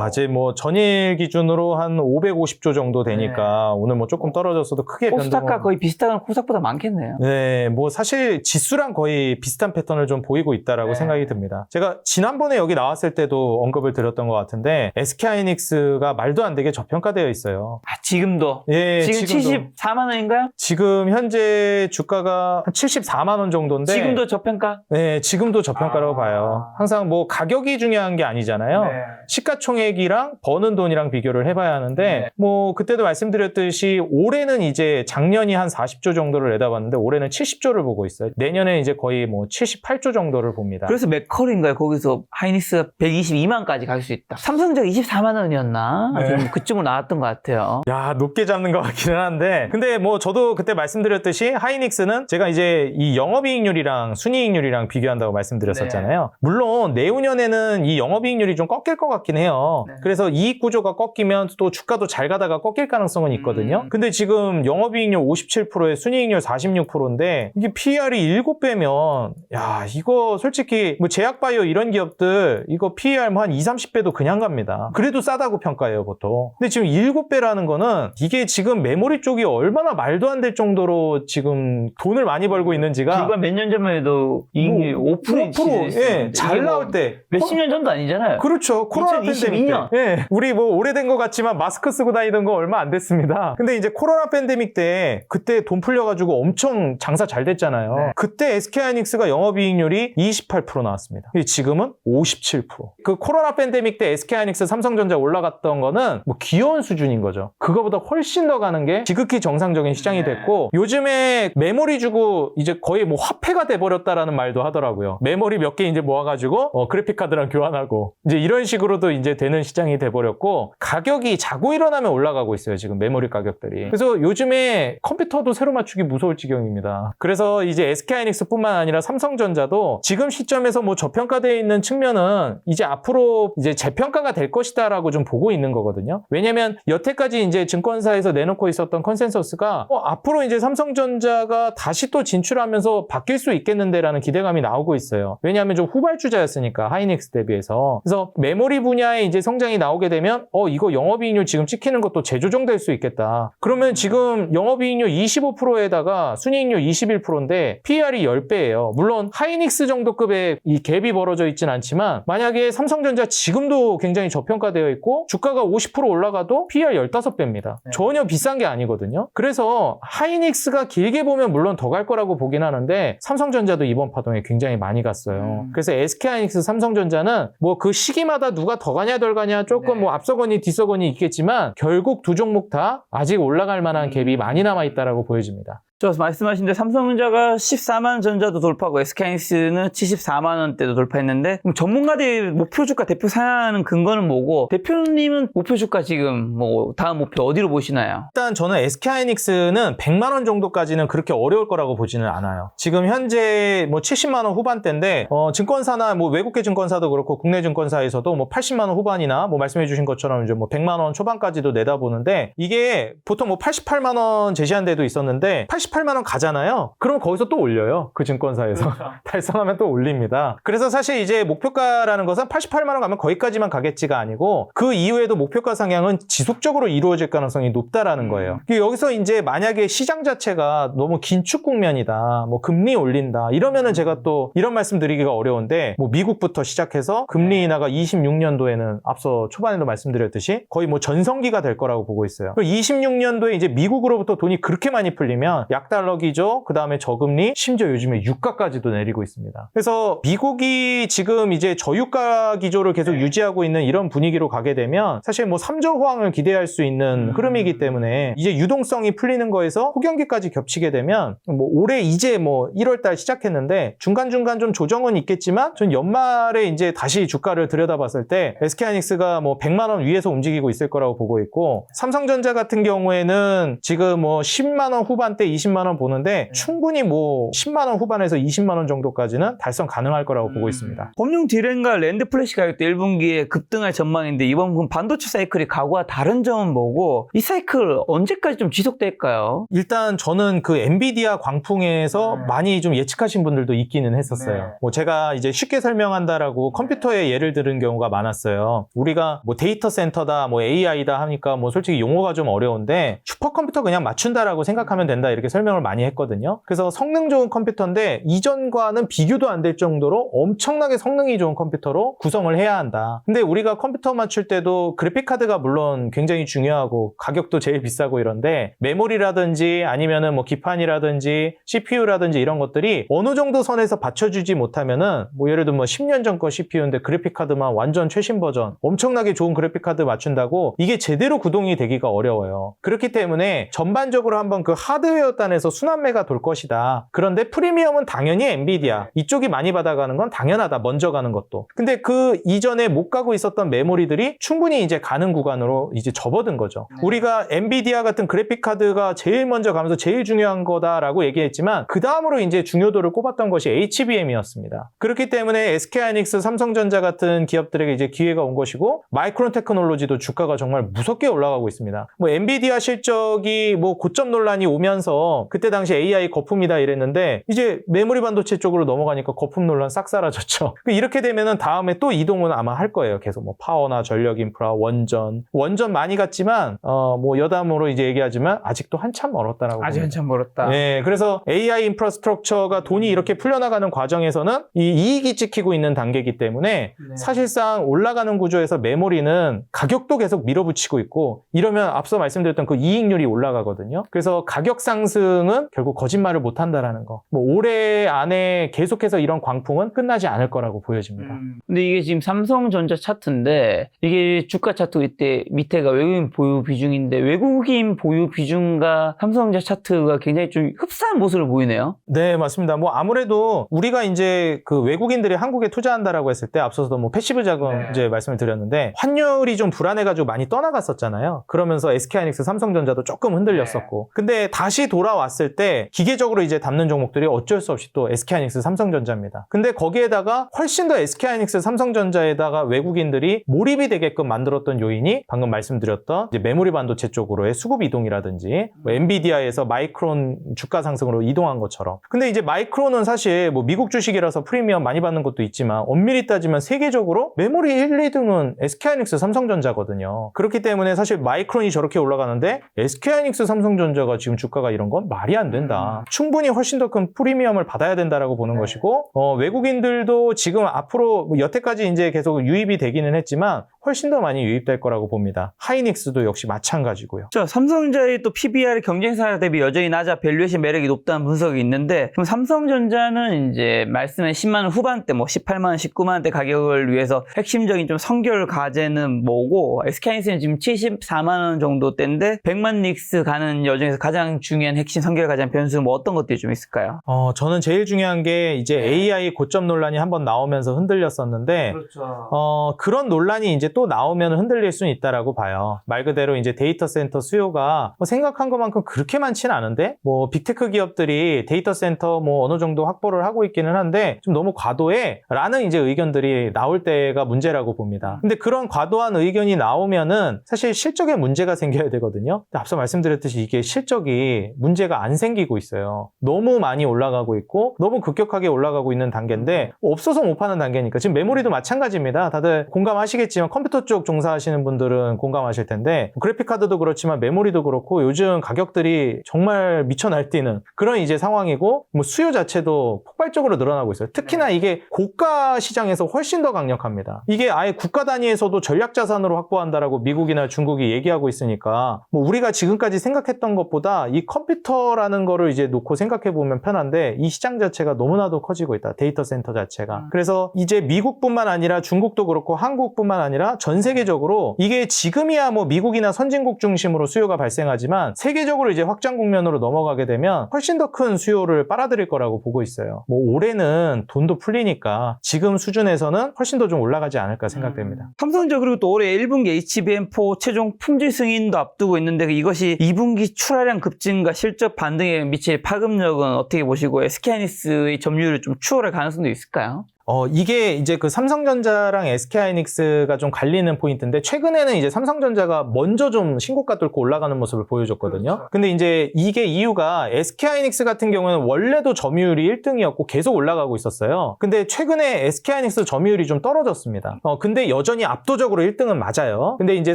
이제 뭐 전일 기준으로 한 550조 정도 되니까 오늘 뭐 조금 떨어졌어도 크게 코스닥과 거의 비슷한 코스닥보다 많겠네요. 네, 뭐 사실 지수랑 거의 비슷한 패턴을 좀 보이고 있다라고 생각이 듭니다. 제가 지난번에 여기 나왔을 때도 언급을 드렸던 것 같은데 SK하이닉스가 말도 안 되게 저평가되어 있어요. 지금도? 예, 지금 지금도. 74만 원인가요? 지금 현재 주가가 한 74만 원 정도인데 지금도 저평가? 네, 지금도 저평가라고 봐요. 항상 뭐 가격이 중요한 게 아니잖아요. 시가총액이랑 버는 돈 돈이랑 비교를 해봐야 하는데 네. 뭐 그때도 말씀드렸듯이 올해는 이제 작년이 한 40조 정도를 내다봤는데 올해는 70조를 보고 있어요. 내년에 이제 거의 뭐 78조 정도를 봅니다. 그래서 맥컬인가요? 거기서 하이닉스가 122만까지 갈 수 있다. 삼성전자 24만 원이었나? 네. 그쯤으로 나왔던 것 같아요. 야, 높게 잡는 것 같기는 한데 근데 뭐 저도 그때 말씀드렸듯이 하이닉스는 제가 이제 이 영업이익률이랑 순이익률이랑 비교한다고 말씀드렸었잖아요. 물론 내후년에는 이 영업이익률이 좀 꺾일 것 같긴 해요. 네. 그래서 이익 구조가 꺾이면 또 주가도 잘 가다가 꺾일 가능성은 있거든요. 근데 지금 영업이익률 57%에 순이익률 46%인데 이게 PER이 7배면 야, 이거 솔직히 뭐 제약바이오 이런 기업들 이거 PER 뭐 한 20, 30배도 그냥 갑니다. 그래도 싸다고 평가해요, 보통. 근데 지금 7배라는 거는 이게 지금 메모리 쪽이 얼마나 말도 안 될 정도로 지금 돈을 많이 벌고 있는지가 불과 몇 년 전만 해도 이익률 5%, 예, 잘 나올 때 몇십 년 전도 아니잖아요. 그렇죠. 코로나 2022년. 팬데믹 때. 예. 우리 뭐 오래된 것 같지만 마스크 쓰고 다니던 거 얼마 안 됐습니다. 근데 이제 코로나 팬데믹 때 그때 돈 풀려가지고 엄청 장사 잘 됐잖아요. 네. 그때 SK하이닉스가 영업이익률이 28% 나왔습니다. 지금은 57%. 그 코로나 팬데믹 때 SK하이닉스 삼성전자 올라갔던 거는 뭐 귀여운 수준인 거죠. 그거보다 훨씬 더 가는 게 지극히 정상적인 시장이 네. 됐고 요즘에 메모리 주고 이제 거의 뭐 화폐가 돼버렸다라는 말도 하더라고요. 메모리 몇 개 이제 모아가지고 그래픽 카드랑 교환하고 이제 이런 식으로도 이제 되는 시장이 돼버렸고 가격이 자고 일어나면 올라가고 있어요. 지금 메모리 가격들이. 그래서 요즘에 컴퓨터도 새로 맞추기 무서울 지경입니다. 그래서 이제 SK하이닉스뿐만 아니라 삼성전자도 지금 시점에서 뭐 저평가되어 있는 측면은 이제 앞으로 이제 재평가가 될 것이다라고 좀 보고 있는 거거든요. 왜냐면 여태까지 이제 증권사에서 내놓고 있었던 컨센서스가 앞으로 이제 삼성전자가 다시 또 진출하면서 바뀔 수 있겠는데라는 기대감이 나오고 있어요. 왜냐하면 좀 후발주자였으니까 하이닉스 대비해서. 그래서 메모리 분야에 이제 성장이 나오게 되면 이거 영업이익률 지금 찍히는 것도 재조정될 수 있겠다. 그러면 지금 영업이익률 25%에다가 순이익률 21%인데 PER이 10배예요. 물론 하이닉스 정도 급의 이 갭이 벌어져 있진 않지만 만약에 삼성전자 지금도 굉장히 저평가되어 있고 주가가 50% 올라가도 PER 15배입니다. 네. 전혀 비싼 게 아니거든요. 그래서 하이닉스가 길게 보면 물론 더 갈 거라고 보긴 하는데 삼성전자도 이번 파동에 굉장히 많이 갔어요. 그래서 SK하이닉스, 삼성전자는 뭐 그 시기마다 누가 더 가냐 덜 가냐 조금 네. 뭐 앞서거니 뒤서거니 있겠지만 결국 두 종목 다 아직 올라갈 만한 갭이 많이 남아 있다라고 보여집니다. 저 말씀하신 대로 삼성전자가 14만 전자도 돌파하고 SK하이닉스는 74만 원대도 돌파했는데 그럼 전문가들이 목표 주가 대표 상하는 근거는 뭐고 대표님은 목표 주가 지금 뭐 다음 목표 어디로 보시나요? 일단 저는 SK하이닉스는 100만 원 정도까지는 그렇게 어려울 거라고 보지는 않아요. 지금 현재 뭐 70만 원 후반대인데 증권사나 뭐 외국계 증권사도 그렇고 국내 증권사에서도 뭐 80만 원 후반이나 뭐 말씀해 주신 것처럼 이제 뭐 100만 원 초반까지도 내다보는데 이게 보통 뭐 88만 원 제시한 데도 있었는데 88만 원 가잖아요. 그럼 거기서 또 올려요. 그 증권사에서. 그렇죠. 달성하면 또 올립니다. 그래서 사실 이제 목표가라는 것은 88만 원 가면 거기까지만 가겠지가 아니고 그 이후에도 목표가 상향은 지속적으로 이루어질 가능성이 높다라는 거예요. 여기서 이제 만약에 시장 자체가 너무 긴축 국면이다. 뭐 금리 올린다. 이러면은 제가 또 이런 말씀 드리기가 어려운데 뭐 미국부터 시작해서 금리 인하가 26년도에는 앞서 초반에도 말씀드렸듯이 거의 뭐 전성기가 될 거라고 보고 있어요. 26년도에 이제 미국으로부터 돈이 그렇게 많이 풀리면 약달러 기조, 그 다음에 저금리, 심지어 요즘에 유가까지도 내리고 있습니다. 그래서 미국이 지금 이제 저유가 기조를 계속 유지하고 있는 이런 분위기로 가게 되면 사실 뭐 3조 호황을 기대할 수 있는 흐름이기 때문에 이제 유동성이 풀리는 거에서 후경기까지 겹치게 되면 뭐 올해 이제 뭐 1월달 시작했는데 중간중간 좀 조정은 있겠지만 전 연말에 이제 다시 주가를 들여다봤을 때 SK하이닉스가 뭐 100만 원 위에서 움직이고 있을 거라고 보고 있고 삼성전자 같은 경우에는 지금 뭐 10만 원 후반대 20만 원 보는데 충분히 뭐 10만 원 후반에서 20만 원 정도까지는 달성 가능할 거라고 보고 있습니다. 범용 디램과 랜드 플래시 가격도 1분기에 급등할 전망인데 이번 반도체 사이클이 과거와 다른 점은 뭐고 이 사이클 언제까지 좀 지속될까요? 일단 저는 그 엔비디아 광풍에서 많이 좀 예측하신 분들도 있기는 했었어요. 네. 뭐 제가 이제 쉽게 설명한다라고 컴퓨터에 예를 들은 경우가 많았어요. 우리가 뭐 데이터 센터다, 뭐 AI다 하니까 뭐 솔직히 용어가 좀 어려운데 슈퍼컴퓨터 그냥 맞춘다라고 생각하면 된다 이렇게 설명을 많이 했거든요. 그래서 성능 좋은 컴퓨터인데 이전과는 비교도 안 될 정도로 엄청나게 성능이 좋은 컴퓨터로 구성을 해야 한다. 근데 우리가 컴퓨터 맞출 때도 그래픽카드가 물론 굉장히 중요하고 가격도 제일 비싸고 이런데 메모리라든지 아니면은 뭐 기판이라든지 CPU라든지 이런 것들이 어느 정도 선에서 받쳐주지 못하면은 뭐 예를 들면 10년 전 거 CPU인데 그래픽카드만 완전 최신 버전 엄청나게 좋은 그래픽카드 맞춘다고 이게 제대로 구동이 되기가 어려워요. 그렇기 때문에 전반적으로 한번 그 하드웨어 단에서 순환매가 돌 것이다. 그런데 프리미엄은 당연히 엔비디아 이쪽이 많이 받아가는 건 당연하다. 먼저 가는 것도. 근데 그 이전에 못 가고 있었던 메모리들이 충분히 이제 가는 구간으로 이제 접어든 거죠. 우리가 엔비디아 같은 그래픽카드가 제일 먼저 가면서 제일 중요한 거다라고 얘기했지만 그 다음으로 이제 중요도를 꼽았던 것이 HBM이었습니다. 그렇기 때문에 SK하이닉스, 삼성전자 같은 기업들에게 이제 기회가 온 것이고 마이크론 테크놀로지도 주가가 정말 무섭게 올라가고 있습니다. 뭐 엔비디아 실적이 뭐 고점 논란이 오면서 그때 당시 AI 거품이다 이랬는데 이제 메모리 반도체 쪽으로 넘어가니까 거품 논란 싹 사라졌죠. 이렇게 되면은 다음에 또 이동은 아마 할 거예요. 계속 뭐 파워나 전력 인프라, 원전 많이 갔지만 뭐 여담으로 이제 얘기하지만 아직도 한참 멀었다라고 아직 봅니다. 한참 멀었다. 네, 그래서 AI 인프라스트럭처가 돈이 이렇게 풀려나가는 과정에서는 이 이익이 찍히고 있는 단계이기 때문에 사실상 올라가는 구조에서 메모리는 가격도 계속 밀어붙이고 있고 이러면 앞서 말씀드렸던 그 이익률이 올라가거든요. 그래서 가격 상승은 결국 거짓말을 못한다라는 거. 뭐 올해 안에 계속해서 이런 광풍은 끝나지 않을 거라고 보여집니다. 근데 이게 지금 삼성전자 차트인데 이게 주가 차트 이때 밑에가 외국인 보유 비중인데 외국인 보유 비중과 삼성전자 차트가 굉장히 좀 흡사한 모습을 보이네요. 네, 맞습니다. 뭐 아무래도 우리가 이제 그 외국인들이 한국에 투자한다라고 했을 때 앞서서도 뭐 패시브 자금 이제 말씀을 드렸는데 환율이 좀 불안해가지고 많이 떠나갔었잖아요. 그러면서 SK하이닉스, 삼성전자도 조금 흔들렸었고. 근데 다시 돌아왔을 때 기계적으로 이제 담는 종목들이 어쩔 수 없이 또 SK하이닉스, 삼성전자입니다. 근데 거기에다가 훨씬 더 SK하이닉스, 삼성전자에다가 외국인들이 몰입이 되게끔 만들었던 요인이 방금 말씀드렸던 이제 메모리 반도체 쪽으로의 수급 이동이라든지 뭐 엔비디아에서 마이크론 주가 상승으로 이동한 것처럼. 근데 이제 마이크론은 사실 뭐 미국 주식이라서 프리미엄 많이 받는 것도 있지만 엄밀히 따지면 세계적으로 메모리 1, 2등은 SK하이닉스, 삼성전자거든요. 그렇기 때문에 사실 마이크론이 저렇게 올라가는데 SK하이닉스, 삼성전자가 지금 주가가 이런 건 말이 안 된다. 충분히 훨씬 더 큰 프리미엄을 받아야 된다라고 보는 것이고 외국인들도 지금 앞으로 뭐 여태까지 이제 계속 유입이 되기는 했지만 훨씬 더 많이 유입될 거라고 봅니다. 하이닉스도 역시 마찬가지고요. 자, 삼성전자의 또 PBR 경쟁사 대비 여전히 낮아 밸류에이션 매력이 높다는 분석이 있는데 그럼 삼성전자는 이제 말씀한 10만 원 후반대 뭐 18만 원, 19만 원대 가격을 위해서 핵심적인 좀 선결 과제는 뭐고 SK하이닉스는 지금 74만 원 정도 대인데 100만 닉스 가는 여정에서 가장 중요한 핵심 선결 과제 변수는 뭐 어떤 것들이 좀 있을까요? 저는 제일 중요한 게 이제 AI 고점 논란이 한번 나오면서 흔들렸었는데 그렇죠. 그런 논란이 이제 또 나오면 흔들릴 수는 있다라고 봐요. 말 그대로 이제 데이터 센터 수요가 뭐 생각한 것만큼 그렇게 많지는 않은데 뭐 빅테크 기업들이 데이터 센터 뭐 어느 정도 확보를 하고 있기는 한데 좀 너무 과도해 라는 이제 의견들이 나올 때가 문제라고 봅니다. 근데 그런 과도한 의견이 나오면은 사실 실적에 문제가 생겨야 되거든요. 앞서 말씀드렸듯이 이게 실적이 문제가 안 생기고 있어요. 너무 많이 올라가고 있고 너무 급격하게 올라가고 있는 단계인데 없어서 못 파는 단계니까 지금 메모리도 마찬가지입니다. 다들 공감하시겠지만 컴퓨터 쪽 종사하시는 분들은 공감하실 텐데 그래픽카드도 그렇지만 메모리도 그렇고 요즘 가격들이 정말 미쳐 날뛰는 그런 이제 상황이고 뭐 수요 자체도 폭발적으로 늘어나고 있어요. 특히나 이게 고가 시장에서 훨씬 더 강력합니다. 이게 아예 국가 단위에서도 전략 자산으로 확보한다라고 미국이나 중국이 얘기하고 있으니까 뭐 우리가 지금까지 생각했던 것보다 이 컴퓨터라는 거를 이제 놓고 생각해 보면 편한데 이 시장 자체가 너무나도 커지고 있다. 데이터 센터 자체가. 그래서 이제 미국뿐만 아니라 중국도 그렇고 한국뿐만 아니라 전 세계적으로 이게 지금이야 뭐 미국이나 선진국 중심으로 수요가 발생하지만 세계적으로 이제 확장 국면으로 넘어가게 되면 훨씬 더 큰 수요를 빨아들일 거라고 보고 있어요. 뭐 올해는 돈도 풀리니까 지금 수준에서는 훨씬 더 좀 올라가지 않을까 생각됩니다. 삼성전자 그리고 또 올해 1분기 HBM4 최종 품질 승인도 앞두고 있는데 이것이 2분기 출하량 급증과 실적 반등에 미칠 파급력은 어떻게 보시고 SK하이닉스의 점유율을 좀 추월할 가능성도 있을까요? 이게 이제 그 삼성전자랑 SK하이닉스가 좀 갈리는 포인트인데 최근에는 이제 삼성전자가 먼저 좀 신고가 뚫고 올라가는 모습을 보여줬거든요. 그렇죠. 근데 이제 이게 이유가 SK하이닉스 같은 경우는 원래도 점유율이 1등이었고 계속 올라가고 있었어요. 근데 최근에 SK하이닉스 점유율이 좀 떨어졌습니다. 근데 여전히 압도적으로 1등은 맞아요. 근데 이제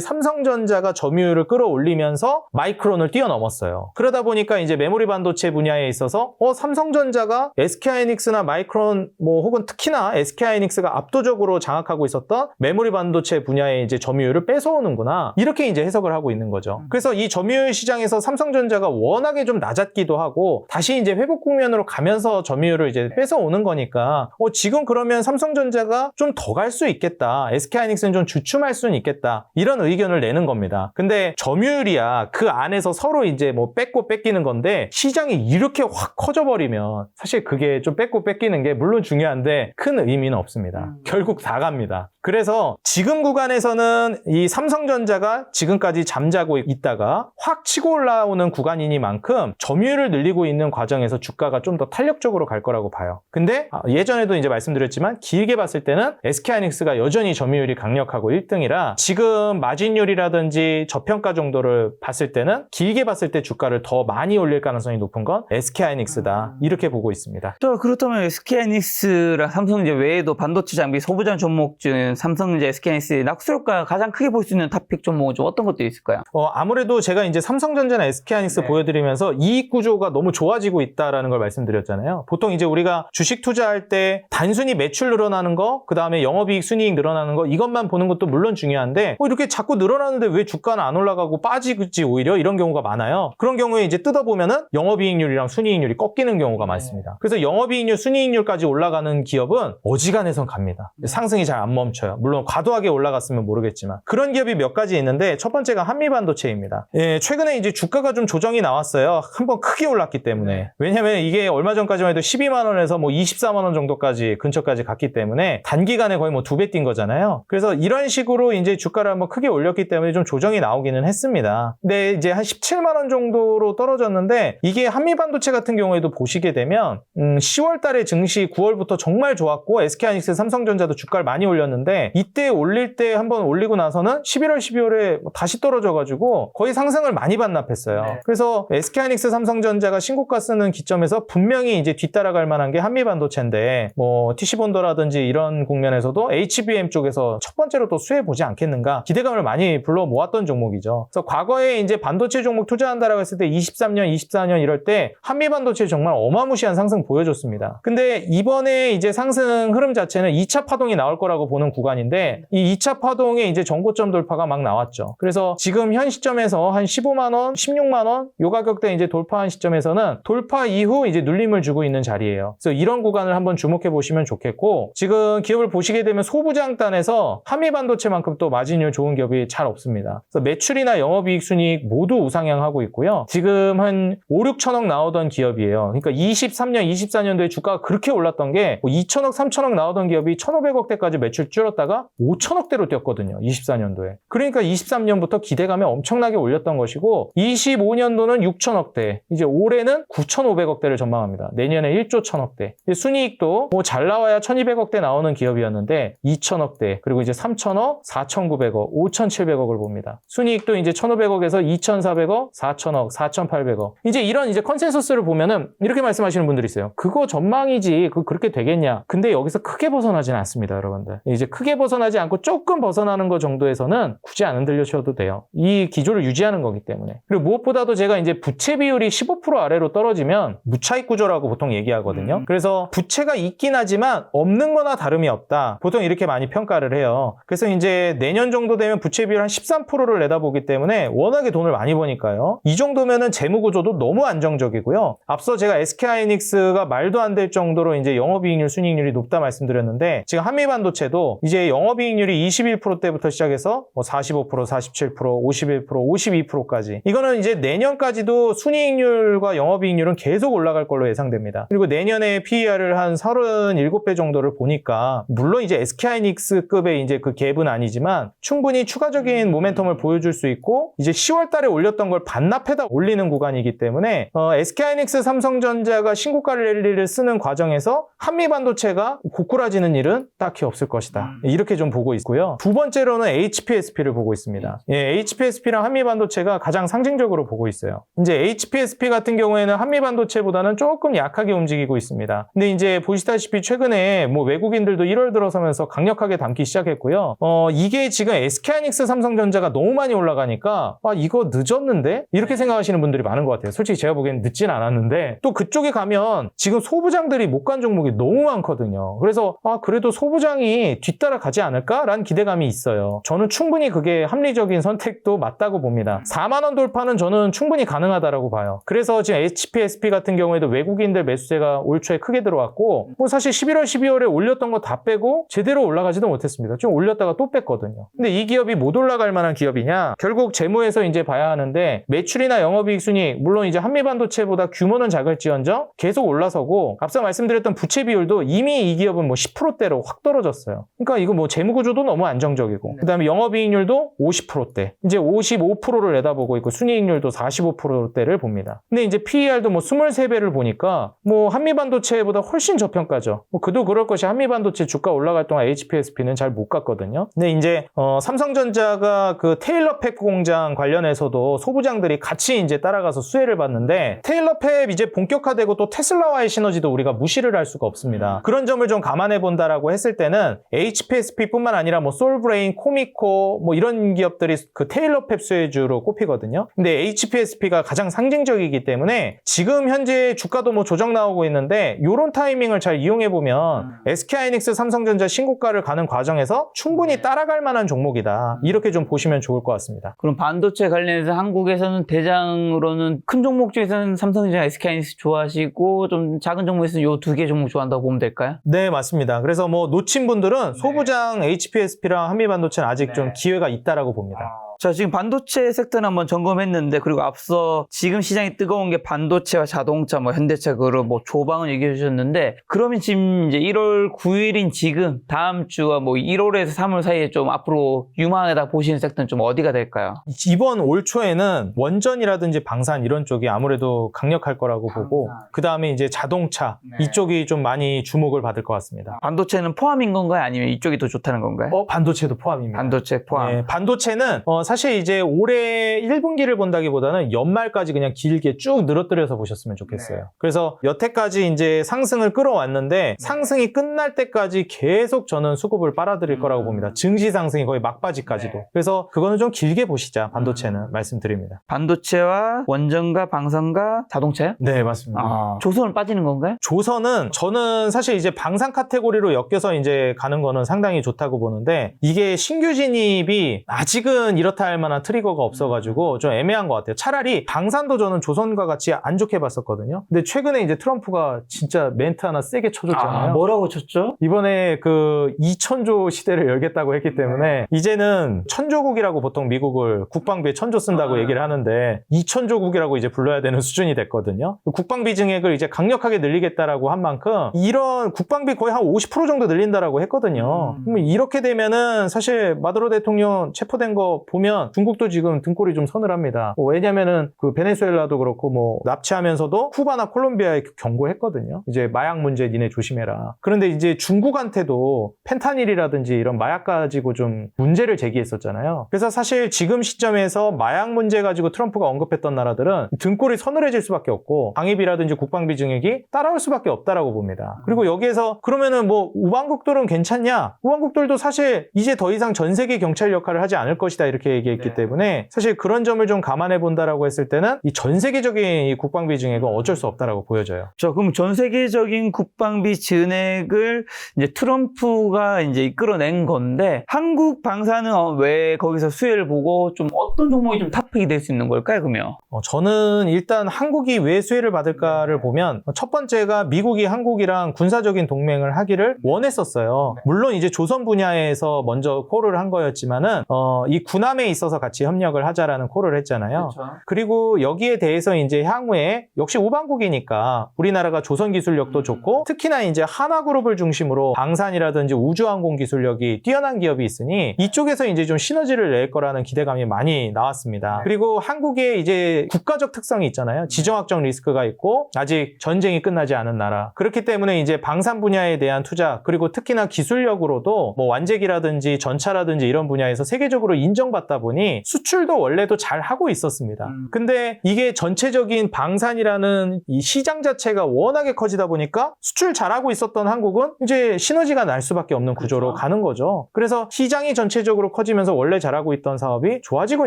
삼성전자가 점유율을 끌어올리면서 마이크론을 뛰어넘었어요. 그러다 보니까 이제 메모리 반도체 분야에 있어서 삼성전자가 SK하이닉스나 마이크론 혹은 특히나 SK하이닉스가 압도적으로 장악하고 있었던 메모리 반도체 분야의 이제 점유율을 뺏어오는구나. 이렇게 이제 해석을 하고 있는 거죠. 그래서 이 점유율 시장에서 삼성전자가 워낙에 좀 낮았기도 하고 다시 이제 회복 국면으로 가면서 점유율을 이제 뺏어오는 거니까 지금 그러면 삼성전자가 좀 더 갈 수 있겠다. SK하이닉스는 좀 주춤할 수는 있겠다. 이런 의견을 내는 겁니다. 근데 점유율이야 그 안에서 서로 이제 뺏고 뺏기는 건데 시장이 이렇게 확 커져버리면 사실 그게 좀 뺏고 뺏기는 게 물론 중요한데 큰 의미는 없습니다. 결국 다 갑니다. 그래서 지금 구간에서는 이 삼성전자가 지금까지 잠자고 있다가 확 치고 올라오는 구간이니만큼 점유율을 늘리고 있는 과정에서 주가가 좀 더 탄력적으로 갈 거라고 봐요. 근데 예전에도 이제 말씀드렸지만 길게 봤을 때는 SK하이닉스가 여전히 점유율이 강력하고 1등이라 지금 마진율이라든지 저평가 정도를 봤을 때는 길게 봤을 때 주가를 더 많이 올릴 가능성이 높은 건 SK하이닉스다. 이렇게 보고 있습니다. 또 그렇다면 SK하이닉스랑 삼성전자 외에도 반도체 장비 소부장 종목 중 삼성전자, SK하이닉스의 낙수효과가 가장 크게 볼 수 있는 탑픽 종목은 좀 어떤 것들이 있을까요? 아무래도 제가 이제 삼성전자나 SK하이닉스 보여드리면서 이익 구조가 너무 좋아지고 있다라는 걸 말씀드렸잖아요. 보통 이제 우리가 주식 투자할 때 단순히 매출 늘어나는 거, 그 다음에 영업이익, 순이익 늘어나는 거 이것만 보는 것도 물론 중요한데 이렇게 자꾸 늘어나는데 왜 주가는 안 올라가고 빠지지 오히려 이런 경우가 많아요. 그런 경우에 이제 뜯어보면은 영업이익률이랑 순이익률이 꺾이는 경우가 많습니다. 그래서 영업이익률, 순이익률까지 올라가는 기업은 어지간해선 갑니다. 상승이 잘 안 멈춰요. 물론 과도하게 올라갔으면 모르겠지만 그런 기업이 몇 가지 있는데 첫 번째가 한미반도체입니다. 최근에 이제 주가가 좀 조정이 나왔어요. 한번 크게 올랐기 때문에. 왜냐면 이게 얼마 전까지만 해도 12만 원에서 24만 원 정도까지 근처까지 갔기 때문에 단기간에 거의 2배 뛴 거잖아요. 그래서 이런 식으로 이제 주가를 한번 크게 올렸기 때문에 좀 조정이 나오기는 했습니다. 근데 이제 한 17만 원 정도로 떨어졌는데 이게 한미반도체 같은 경우에도 보시게 되면 10월 달에 증시 9월부터 정말 좋았고 SK하이닉스, 삼성전자도 주가를 많이 올렸는데 이때 올릴 때 한번 올리고 나서는 11월, 12월에 다시 떨어져가지고 거의 상승을 많이 반납했어요. 그래서 SK하이닉스, 삼성전자가 신고가 쓰는 기점에서 분명히 이제 뒤따라갈 만한 게 한미반도체인데 TC본더라든지 이런 국면에서도 HBM 쪽에서 첫 번째로 또 수혜보지 않겠는가 기대감을 많이 불러 모았던 종목이죠. 그래서 과거에 이제 반도체 종목 투자한다라고 했을 때 23년, 24년 이럴 때 한미반도체 정말 어마무시한 상승 보여줬습니다. 근데 이번에 이제 상승 흐름 자체는 2차 파동이 나올 거라고 보는 구간인데 이 2차 파동에 이제 전고점 돌파가 막 나왔죠. 그래서 지금 현 시점에서 한 15만 원, 16만 원 요 가격대 이제 돌파한 시점에서는 돌파 이후 이제 눌림을 주고 있는 자리예요. 그래서 이런 구간을 한번 주목해 보시면 좋겠고 지금 기업을 보시게 되면 소부장단에서 한미반도체만큼 또 마진율 좋은 기업이 잘 없습니다. 그래서 매출이나 영업이익, 순이익 모두 우상향하고 있고요. 지금 한 5, 6천억 나오던 기업이에요. 그러니까 23년, 24년도에 주가가 그렇게 올랐던 게 2천억, 3천억 나오던 기업이 1,500억대까지 매출 줄었다가 5천억대로 뛰었거든요. 24년도에. 그러니까 23년부터 기대감에 엄청나게 올렸던 것이고 25년도는 6천억대, 이제 올해는 9,500억대를 전망합니다. 내년에 1조 1,000억대. 순이익도 잘 나와야 1,200억대 나오는 기업이었는데 2천억대, 그리고 이제 3천억, 4,900억, 5,700억을 봅니다. 순이익도 이제 1,500억에서 2,400억, 4,000억, 4,800억. 이제 이런 이제 컨센서스를 보면은 이렇게 말씀하시는 분들이 있어요. 그거 전망이지. 그렇게 되겠냐. 근데 여기서 크게 벗어나지는 않습니다, 여러분들. 이제 크게 벗어나지 않고 조금 벗어나는 것 정도에서는 굳이 안 흔들려셔도 돼요. 이 기조를 유지하는 거기 때문에. 그리고 무엇보다도 제가 이제 부채 비율이 15% 아래로 떨어지면 무차익 구조라고 보통 얘기하거든요. 그래서 부채가 있긴 하지만 없는 거나 다름이 없다. 보통 이렇게 많이 평가를 해요. 그래서 이제 내년 정도 되면 부채 비율 한 13%를 내다보기 때문에 워낙에 돈을 많이 버니까요. 이 정도면은 재무 구조도 너무 안정적이고요. 앞서 제가 SK하이닉스가 말도 안 될 정도로 이제 영업이익률, 순이익률이 높다 말씀드렸는데 지금 한미반도체도 이제 영업이익률이 21%대부터 시작해서 45%, 47%, 51%, 52%까지. 이거는 이제 내년까지도 순이익률과 영업이익률은 계속 올라갈 걸로 예상됩니다. 그리고 내년에 PER을 한 37배 정도를 보니까 물론 이제 SK하이닉스급의 이제 그 갭은 아니지만 충분히 추가적인 모멘텀을 보여줄 수 있고 이제 10월 달에 올렸던 걸 반납해다 올리는 구간이기 때문에 SK하이닉스, 삼성전자가 신고가 랠리를 쓰는 과정에서 한미반도체가 반도체가 고꾸라지는 일은 딱히 없을 것이다. 이렇게 좀 보고 있고요. 두 번째로는 HPSP를 보고 있습니다. 예, HPSP랑 한미반도체가 가장 상징적으로 보고 있어요. 이제 HPSP 같은 경우에는 한미반도체보다는 조금 약하게 움직이고 있습니다. 근데 이제 보시다시피 최근에 뭐 외국인들도 1월 들어서면서 강력하게 담기 시작했고요. 이게 지금 SK하이닉스 삼성전자가 너무 많이 올라가니까 이거 늦었는데? 이렇게 생각하시는 분들이 많은 것 같아요. 솔직히 제가 보기엔 늦진 않았는데 또 그쪽에 가면 지금 소부장들이 못 간 종목이 너무 많거든요. 그래서 그래도 소부장이 뒤따라 가지 않을까라는 기대감이 있어요. 저는 충분히 그게 합리적인 선택도 맞다고 봅니다. 4만 원 돌파는 저는 충분히 가능하다라고 봐요. 그래서 지금 HPSP 같은 경우에도 외국인들 매수세가 올 초에 크게 들어왔고 뭐 사실 11월, 12월에 올렸던 거 다 빼고 제대로 올라가지도 못했습니다. 좀 올렸다가 또 뺐거든요. 근데 이 기업이 못 올라갈 만한 기업이냐? 결국 재무에서 이제 봐야 하는데 매출이나 영업이익 순이익 물론 이제 한미반도체보다 규모는 작을지언정 계속 올라서고 앞서 말씀드렸던 부채 비율도 이미 이 기업은 뭐 10%대로 확 떨어졌어요. 그러니까 이거 뭐 재무 구조도 너무 안정적이고 그다음에 영업이익률도 50%대 이제 55%를 내다보고 있고 순이익률도 45%대를 봅니다. 근데 이제 PER도 뭐 23배를 보니까 뭐 한미반도체보다 훨씬 저평가죠. 뭐 그도 그럴 것이 한미반도체 주가 올라갈 동안 HPSP는 잘 못 갔거든요. 근데 이제 삼성전자가 그 테일러팹 공장 관련해서도 소부장들이 같이 이제 따라가서 수혜를 받는데 테일러팹 이제 본격화되고 또 테슬라와의 시너지도 우리가 무시를 할 수가 없습니다. 그런 점을 좀 감안해 본다라고 했을 때는 HPSP뿐만 아니라 뭐 솔브레인, 코미코 뭐 이런 기업들이 그 테일러팹 수혜주로 꼽히거든요. 근데 HPSP가 가장 상징적이기 때문에 지금 현재 주가도 뭐 조정 나오고 있는데 이런 타이밍을 잘 이용해 보면 SK하이닉스 삼성전자 신고가를 가는 과정에서 충분히 따라갈 만한 종목이다. 이렇게 좀 보시면 좋을 것 같습니다. 그럼 반도체 관련해서 한국에서는 대장으로는 큰 종목 중에서는 삼성전자, SK하이닉스 좋아하시고 좀 작은 종목에서는 요 두 개 종목 좋아한다고 보면 될까요? 네, 맞습니다. 그래서 뭐 놓친 분들은 소부장 HPSP랑 한미반도체는 아직 좀 기회가 있다라고 봅니다. 자, 지금 반도체 섹터는 한번 점검했는데, 그리고 앞서 지금 시장이 뜨거운 게 반도체와 자동차, 뭐 현대차 그룹, 뭐 조방은 얘기해 주셨는데, 그러면 지금 이제 1월 9일인 지금 다음 주와 뭐 1월에서 3월 사이에 좀 앞으로 유망하다 보시는 섹터는 좀 어디가 될까요? 이번 올 초에는 원전이라든지 방산 이런 쪽이 아무래도 강력할 거라고 보고, 그 다음에 이제 자동차 이쪽이 좀 많이 주목을 받을 것 같습니다. 반도체는 포함인 건가요? 아니면 이쪽이 더 좋다는 건가요? 반도체도 포함입니다. 반도체 포함. 네, 반도체는 사실 이제 올해 1분기를 본다기보다는 연말까지 그냥 길게 쭉 늘어뜨려서 보셨으면 좋겠어요. 그래서 여태까지 이제 상승을 끌어왔는데 상승이 끝날 때까지 계속 저는 수급을 빨아들일 거라고 봅니다. 증시 상승이 거의 막바지까지도. 그래서 그거는 좀 길게 보시자, 반도체는 말씀드립니다. 반도체와 원전과 방산과 자동차요? 네, 맞습니다. 조선은 빠지는 건가요? 조선은 저는 사실 이제 방산 카테고리로 엮여서 이제 가는 거는 상당히 좋다고 보는데 이게 신규 진입이 아직은 이렇다 할 만한 트리거가 없어가지고 좀 애매한 것 같아요. 차라리 방산도 저는 조선과 같이 안 좋게 봤었거든요. 근데 최근에 이제 트럼프가 진짜 멘트 하나 세게 쳐줬잖아요. 뭐라고 쳤죠? 이번에 그 2000조 시대를 열겠다고 했기 때문에 이제는 천조국이라고 보통 미국을 국방비에 천조 쓴다고 얘기를 하는데 2000조국이라고 이제 불러야 되는 수준이 됐거든요. 국방비 증액을 이제 강력하게 늘리겠다라고 한 만큼 이런 국방비 거의 한 50% 정도 늘린다라고 했거든요. 그러면 이렇게 되면은 사실 마두로 대통령 체포된 거 보면 중국도 지금 등골이 좀 서늘합니다. 왜냐면은 그 베네수엘라도 그렇고 뭐 납치하면서도 쿠바나 콜롬비아에 경고했거든요. 이제 마약 문제 니네 조심해라. 그런데 이제 중국한테도 펜타닐이라든지 이런 마약 가지고 좀 문제를 제기했었잖아요. 그래서 사실 지금 시점에서 마약 문제 가지고 트럼프가 언급했던 나라들은 등골이 서늘해질 수밖에 없고 방위비라든지 국방비 증액이 따라올 수밖에 없다라고 봅니다. 그리고 여기에서 그러면은 뭐 우방국들은 괜찮냐? 우방국들도 사실 이제 더 이상 전 세계 경찰 역할을 하지 않을 것이다 이렇게 얘기했기 때문에 사실 그런 점을 좀 감안해 본다라고 했을 때는 이 전 세계적인 이 국방비 증액은 어쩔 수 없다라고 보여져요. 자, 그럼 전 세계적인 국방비 증액을 이제 트럼프가 이제 이끌어낸 건데 한국 방사는 왜 거기서 수혜를 보고 좀 어떤 종목이 좀 탑픽이 될 수 있는 걸까요, 그러면? 저는 일단 한국이 왜 수혜를 받을까를 보면 첫 번째가 미국이 한국이랑 군사적인 동맹을 하기를 원했었어요. 물론 이제 조선 분야에서 먼저 콜을 한 거였지만은 이 군함에 있어서 같이 협력을 하자라는 콜을 했잖아요. 그렇죠. 그리고 여기에 대해서 이제 향후에 역시 우방국이니까 우리나라가 조선 기술력도 좋고 특히나 이제 하나그룹을 중심으로 방산이라든지 우주항공 기술력이 뛰어난 기업이 있으니 이쪽에서 이제 좀 시너지를 낼 거라는 기대감이 많이 나왔습니다. 그리고 한국의 이제 국가적 특성이 있잖아요. 지정학적 리스크가 있고 아직 전쟁이 끝나지 않은 나라. 그렇기 때문에 이제 방산 분야에 대한 투자 그리고 특히나 기술력으로도 뭐 완제기라든지 전차라든지 이런 분야에서 세계적으로 인정받다 보니 수출도 원래도 잘 하고 있었습니다. 근데 이게 전체적인 방산이라는 이 시장 자체가 워낙에 커지다 보니까 수출 잘하고 있었던 한국은 이제 시너지가 날 수밖에 없는 구조로 가는 거죠. 그래서 시장이 전체적으로 커지면서 원래 잘하고 있던 사업이 좋아지고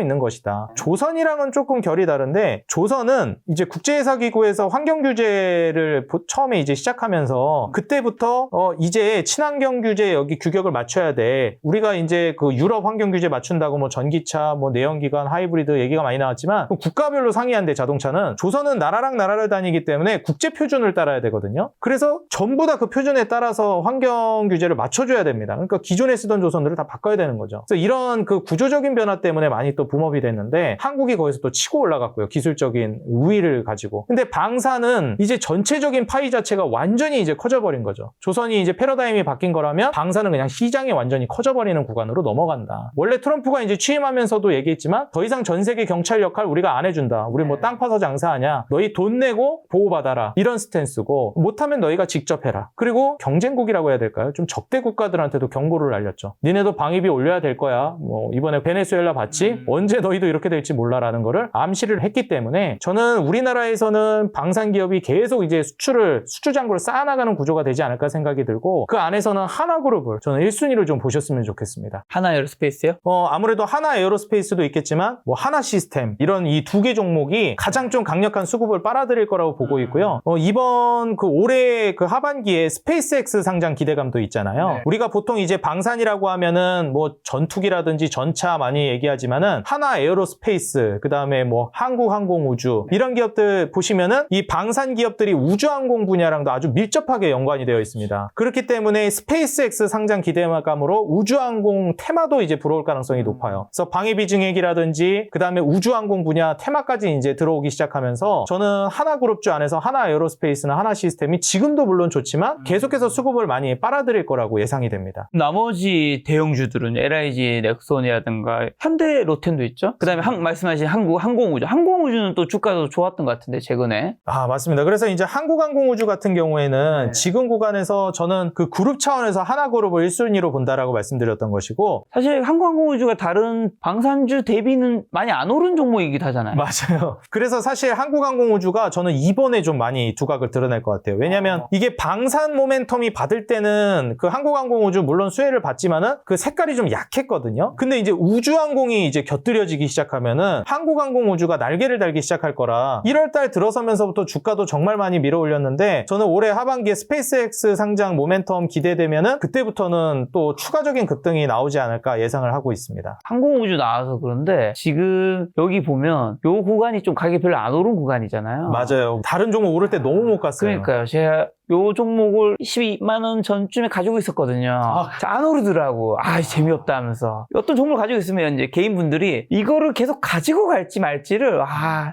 있는 것이다. 조선이랑은 조금 결이 다른데 조선은 이제 국제회사기구에서 환경규제를 처음에 이제 시작하면서 그때부터 이제 친환경 규제 여기 규격을 맞춰야 돼. 우리가 이제 그 유럽 환경 규제 맞춘다고 뭐 전기차, 뭐 내연기관, 하이브리드 얘기가 많이 나왔지만 국가별로 상이한데 자동차는 조선은 나라랑 나라를 다니기 때문에 국제 표준을 따라야 되거든요. 그래서 전부 다 그 표준에 따라서 환경 규제를 맞춰줘야 됩니다. 그러니까 기존에 쓰던 조선들을 다 바꿔야 되는 거죠. 그래서 이런 그 구조적인 변화 때문에 많이 또 붐업이 됐는데 한국이 거기서 또 치고 올라갔고요. 기술적인 우위를 가지고. 근데 방산은 이제 전체적인 파이 자체가 완전히 이제 커져버린 거죠. 조선이 이제 패러다임이 바뀐 거라면 방산은 그냥 시장이 완전히 커져버리는 구간으로 넘어간다. 원래 트럼프가 이제 취임하면서도 얘기했지만 더 이상 전 세계 경찰 역할 우리가 안 해준다. 우리 뭐 땅 파서 장사하냐. 너희 돈 내고 보호받아라. 이런 스탠스고 못하면 너희가 직접 해라. 그리고 경쟁국이라고 해야 될까요? 좀 적대 국가들한테도 경고를 날렸죠. 니네도 방위비 올려야 될 거야. 뭐 이번에 베네수엘라 봤지? 언제 너희도 이렇게 될지 몰라라는 거를 암시를 했기 때문에 저는 우리나라에서는 방산 기업이 계속 이제 수출장구를 쌓아나가는 구조가 되지 않을까 생각이 들고 그 안에서는 하나그룹을 저는 1순위로 좀 보셨으면 좋겠습니다. 하나 에어로스페이스요? 아무래도 하나 에어로스페이스도 있겠지만 뭐 하나 시스템 이런 이 두 개 종목이 가장 좀 강력한 수급을 빨아들일 거라고 보고 있고요. 이번 그 올해 그 하반기에 스페이스X 상장 기대감도 있잖아요. 네. 우리가 보통 이제 방산이라고 하면은 뭐 전투기라든지 전차 많이 얘기하지만은 하나 에어로스페이스 그다음에 뭐 한국항공우주 이런 기업들 보시면은 이 방산 기업들이 우주항공 분야랑도 아주 밀접하게 연관이 되어 있습니다. 그렇기 때문에 스페이스X 상장 기대감으로 우주항공 테마도 이제 불어올 가능성이 높아요. 그래서 방위비 증액이라든지 그다음에 우주항공 분야 테마까지 이제 들어오기 시작하면서 저는 하나그룹주 안에서 하나 에어로스페이스나 하나 시스템이 지금도 물론 좋지만 계속해서 수급을 많이 빨아들일 거라고 예상이 됩니다. 나머지 대형주들은 LIG, 넥손이라든가 현대, 로텐도 있죠. 그다음에 말씀하신 항공우주. 항공우주는 또 주가도 좋았던 것 같은데 최근에. 아 맞습니다. 그래서 이제 한국항공우주 같은 경우에는 지금 구간에서 저는 그 그룹 차원에서 하나그룹을 1순위로 본다라고 말씀드렸던 것이고 사실 한국항공우주가 다른 방산주 대비는 많이 안 오른 종목이기도 하잖아요. 맞아요. 그래서 사실 한국항공우주가 저는 이번에 좀 많이 두각을 드러낼 것 같아요. 왜냐하면 이게 방산 모멘텀이 받을 때는 그 한국항공우주 물론 수혜를 받지만은 그 색깔이 좀 약했거든요. 근데 이제 우주항공이 이제 곁들여지기 시작하면은 한국항공우주가 날개를 달기 시작할 거라 1월달 들어서면서부터 주가도 정말 많이 밀어 올렸는데 저는 올해 하반기에 스페이스X 상장 모멘텀 기대되면은 그때부터는 또 추가적인 급등이 나오지 않을까 예상을 하고 있습니다. 항공우주 나와서 그런데 지금 여기 보면 요 구간이 좀 가격이 별로 안 오른 구간이잖아요. 맞아요. 다른 종목 오를 때 너무 못 갔어요. 그러니까요. 제가 요 종목을 12만 원 전쯤에 가지고 있었거든요. 안 오르더라고. 재미없다 하면서. 어떤 종목을 가지고 있으면 이제 개인분들이 이거를 계속 가지고 갈지 말지를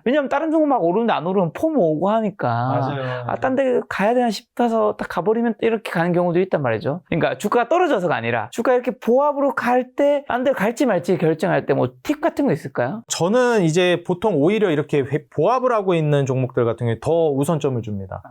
왜냐면 다른 종목 막 오르는데 안 오르면 포모 오고 하니까. 맞아요. 딴 데 가야 되나 싶어서 딱 가버리면 이렇게 가는 경우도 있단 말이죠. 그러니까 주가가 떨어져서가 아니라 주가 이렇게 보합으로 갈 때 딴 데 갈지 말지 결정할 때 뭐 팁 같은 거 있을까요? 저는 이제 보통 오히려 이렇게 보합을 하고 있는 종목들 같은 경우에 더 우선점을 줍니다.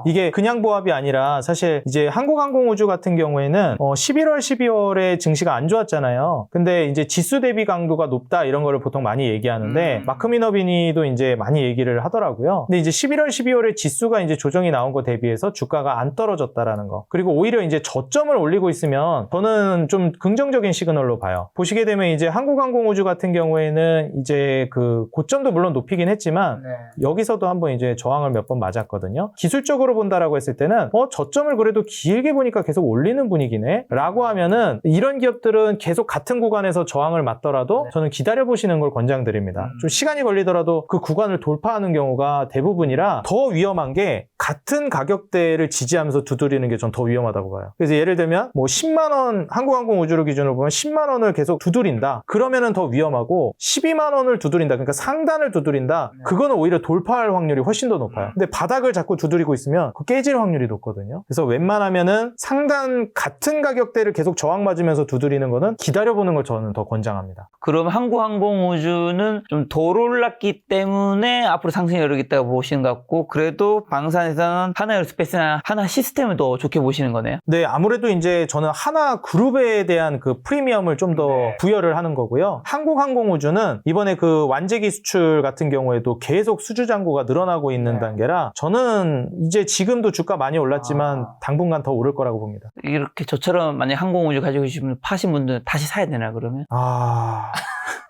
이게 그냥 보합이 아니라 사실 이제 한국항공우주 같은 경우에는 11월, 12월에 증시가 안 좋았잖아요. 근데 이제 지수 대비 강도가 높다 이런 거를 보통 많이 얘기하는데 마크 미너비니도 이제 많이 얘기를 하더라고요. 근데 이제 11월, 12월에 지수가 이제 조정이 나온 거 대비해서 주가가 안 떨어졌다라는 거. 그리고 오히려 이제 저점을 올리고 있으면 저는 좀 긍정적인 시그널로 봐요. 보시게 되면 이제 한국항공우주 같은 경우에는 이제 그 고점도 물론 높이긴 했지만 여기서도 한번 이제 저항을 몇 번 맞았거든요. 기술적으로 본다라고 했을 때는 저점을 그래도 길게 보니까 계속 올리는 분위기네 라고 하면은 이런 기업들은 계속 같은 구간에서 저항을 맞더라도 저는 기다려보시는 걸 권장드립니다. 좀 시간이 걸리더라도 그 구간을 돌파하는 경우가 대부분이라 더 위험한 게 같은 가격대를 지지하면서 두드리는 게 전 더 위험하다고 봐요. 그래서 예를 들면 뭐 10만 원 한국항공우주를 기준으로 보면 10만 원을 계속 두드린다. 그러면은 더 위험하고 12만 원을 두드린다. 그러니까 상단을 두드린다. 그거는 오히려 돌파할 확률이 훨씬 더 높아요. 근데 바닥을 자꾸 두드리고 있으면 그 깨질 확률이 높거든요. 그래서 웬만하면은 상단 같은 가격대를 계속 저항 맞으면서 두드리는 거는 기다려보는 걸 저는 더 권장합니다. 그럼 한국항공우주는 좀 덜 올랐기 때문에 앞으로 상승이 이르겠다고 보시는 것 같고, 그래도 방산에서는 하나에어로스페이스나 하나 시스템을 더 좋게 보시는 거네요. 네, 아무래도 이제 저는 하나 그룹에 대한 그 프리미엄을 좀 더 부여를 하는 거고요. 한국항공우주는 이번에 그 완제기 수출 같은 경우에도 계속 수주 잔고가 늘어나고 있는 단계라 저는 이제 지금도 주가 많이 올랐지만 당분간 더 오를 거라고 봅니다. 이렇게 저처럼 만약 항공우주 가지고 계시면 파신 분들은 다시 사야 되나 그러면?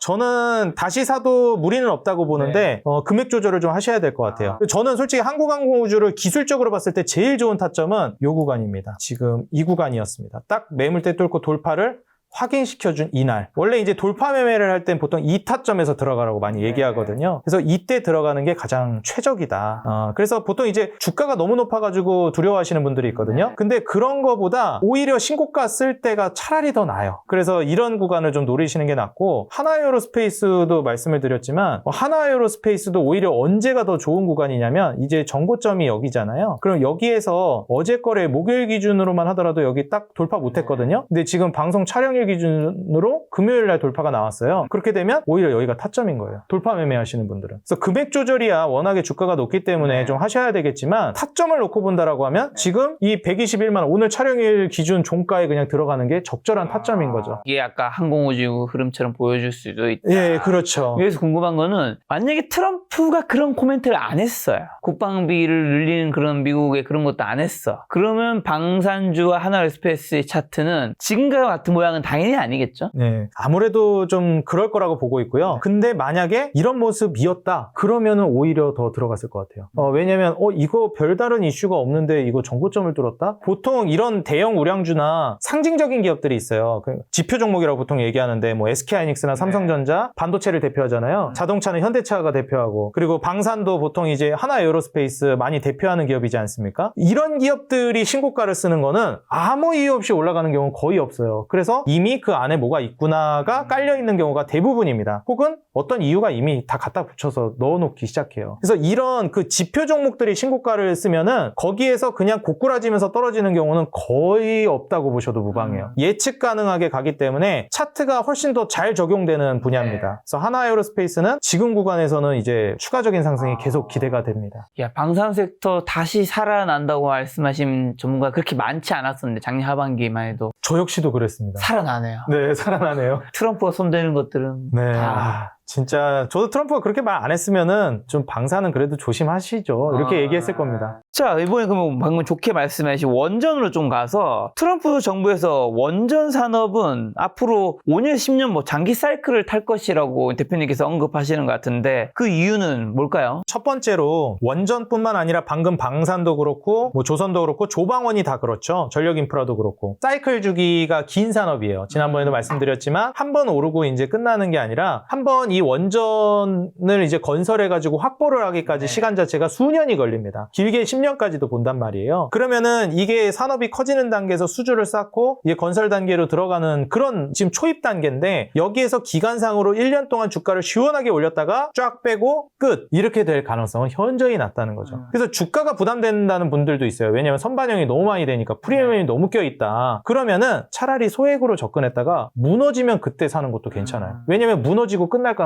저는 다시 사도 무리는 없다고 보는데 금액 조절을 좀 하셔야 될 것 같아요. 저는 솔직히 한국항공우주를 기술적으로 봤을 때 제일 좋은 타점은 이 구간입니다. 지금 이 구간이었습니다. 딱 매물대 뚫고 돌파를 확인시켜준 이날. 원래 이제 돌파 매매를 할 땐 보통 이 타점에서 들어가라고 많이 얘기하거든요. 그래서 이때 들어가는 게 가장 최적이다. 그래서 보통 이제 주가가 너무 높아가지고 두려워하시는 분들이 있거든요. 근데 그런 거보다 오히려 신고가 쓸 때가 차라리 더 나아요. 그래서 이런 구간을 좀 노리시는 게 낫고, 하나에어로스페이스도 말씀을 드렸지만 하나에어로스페이스도 오히려 언제가 더 좋은 구간이냐면 이제 정고점이 여기잖아요. 그럼 여기에서 어제 거래 목요일 기준으로만 하더라도 여기 딱 돌파 못했거든요. 근데 지금 방송 촬영일 기준으로 금요일 날 돌파가 나왔어요. 그렇게 되면 오히려 여기가 타점인 거예요. 돌파 매매하시는 분들은. 그래서 금액 조절이야 워낙에 주가가 높기 때문에 좀 하셔야 되겠지만, 타점을 놓고 본다라고 하면 지금 이 121만 원 오늘 촬영일 기준 종가에 그냥 들어가는 게 적절한 타점인 거죠. 이게 아까 항공우주 흐름처럼 보여줄 수도 있다. 예, 그렇죠. 여기서 궁금한 거는, 만약에 트럼프가 그런 코멘트를 안 했어요. 국방비를 늘리는 그런 미국의 그런 것도 안 했어. 그러면 방산주와 하나에어로스페이스의 차트는 지금과 같은 모양은 당연히 아니겠죠? 네, 아무래도 좀 그럴 거라고 보고 있고요. 근데 만약에 이런 모습이었다 그러면은 오히려 더 들어갔을 것 같아요. 왜냐면 이거 별다른 이슈가 없는데 이거 정고점을 뚫었다? 보통 이런 대형 우량주나 상징적인 기업들이 있어요. 그 지표 종목이라고 보통 얘기하는데 뭐 SK하이닉스나 삼성전자 반도체를 대표하잖아요. 자동차는 현대차가 대표하고, 그리고 방산도 보통 이제 하나에어로스페이스 많이 대표하는 기업이지 않습니까? 이런 기업들이 신고가를 쓰는 거는 아무 이유 없이 올라가는 경우는 거의 없어요. 그래서 이미 그 안에 뭐가 있구나가 깔려있는 경우가 대부분입니다. 혹은 어떤 이유가 이미 다 갖다 붙여서 넣어놓기 시작해요. 그래서 이런 그 지표 종목들이 신고가를 쓰면은 거기에서 그냥 고꾸라지면서 떨어지는 경우는 거의 없다고 보셔도 무방해요. 예측 가능하게 가기 때문에 차트가 훨씬 더 잘 적용되는 분야입니다. 그래서 하나에어로스페이스는 지금 구간에서는 이제 추가적인 상승이 계속 기대가 됩니다. 야, 방산 섹터 다시 살아난다고 말씀하신 전문가가 그렇게 많지 않았었는데, 작년 하반기만 해도. 저 역시도 그랬습니다. 살아나네요. 네, 살아나네요. 트럼프가 손대는 것들은 네. 다 진짜 저도 트럼프가 그렇게 말 안 했으면은 좀 방사는 그래도 조심하시죠. 이렇게 얘기했을 겁니다. 자, 이번에 그러면 방금 좋게 말씀하신 원전으로 좀 가서, 트럼프 정부에서 원전 산업은 앞으로 5년, 10년 뭐 장기 사이클을 탈 것이라고 대표님께서 언급하시는 것 같은데, 그 이유는 뭘까요? 첫 번째로 원전뿐만 아니라 방금 방산도 그렇고 뭐 조선도 그렇고 조방원이 다 그렇죠. 전력 인프라도 그렇고 사이클 주기가 긴 산업이에요. 지난번에도 말씀드렸지만 한 번 오르고 이제 끝나는 게 아니라 한 번 이 원전을 이제 건설해가지고 확보를 하기까지 시간 자체가 수년이 걸립니다. 길게 10년까지도 본단 말이에요. 그러면은 이게 산업이 커지는 단계에서 수주를 쌓고 이게 건설 단계로 들어가는 그런 지금 초입 단계인데, 여기에서 기간상으로 1년 동안 주가를 시원하게 올렸다가 쫙 빼고 끝! 이렇게 될 가능성은 현저히 낮다는 거죠. 그래서 주가가 부담된다는 분들도 있어요. 왜냐면 선반영이 너무 많이 되니까 프리미엄이 너무 껴있다. 그러면은 차라리 소액으로 접근했다가 무너지면 그때 사는 것도 괜찮아요. 왜냐면 무너지고 끝날 가능성은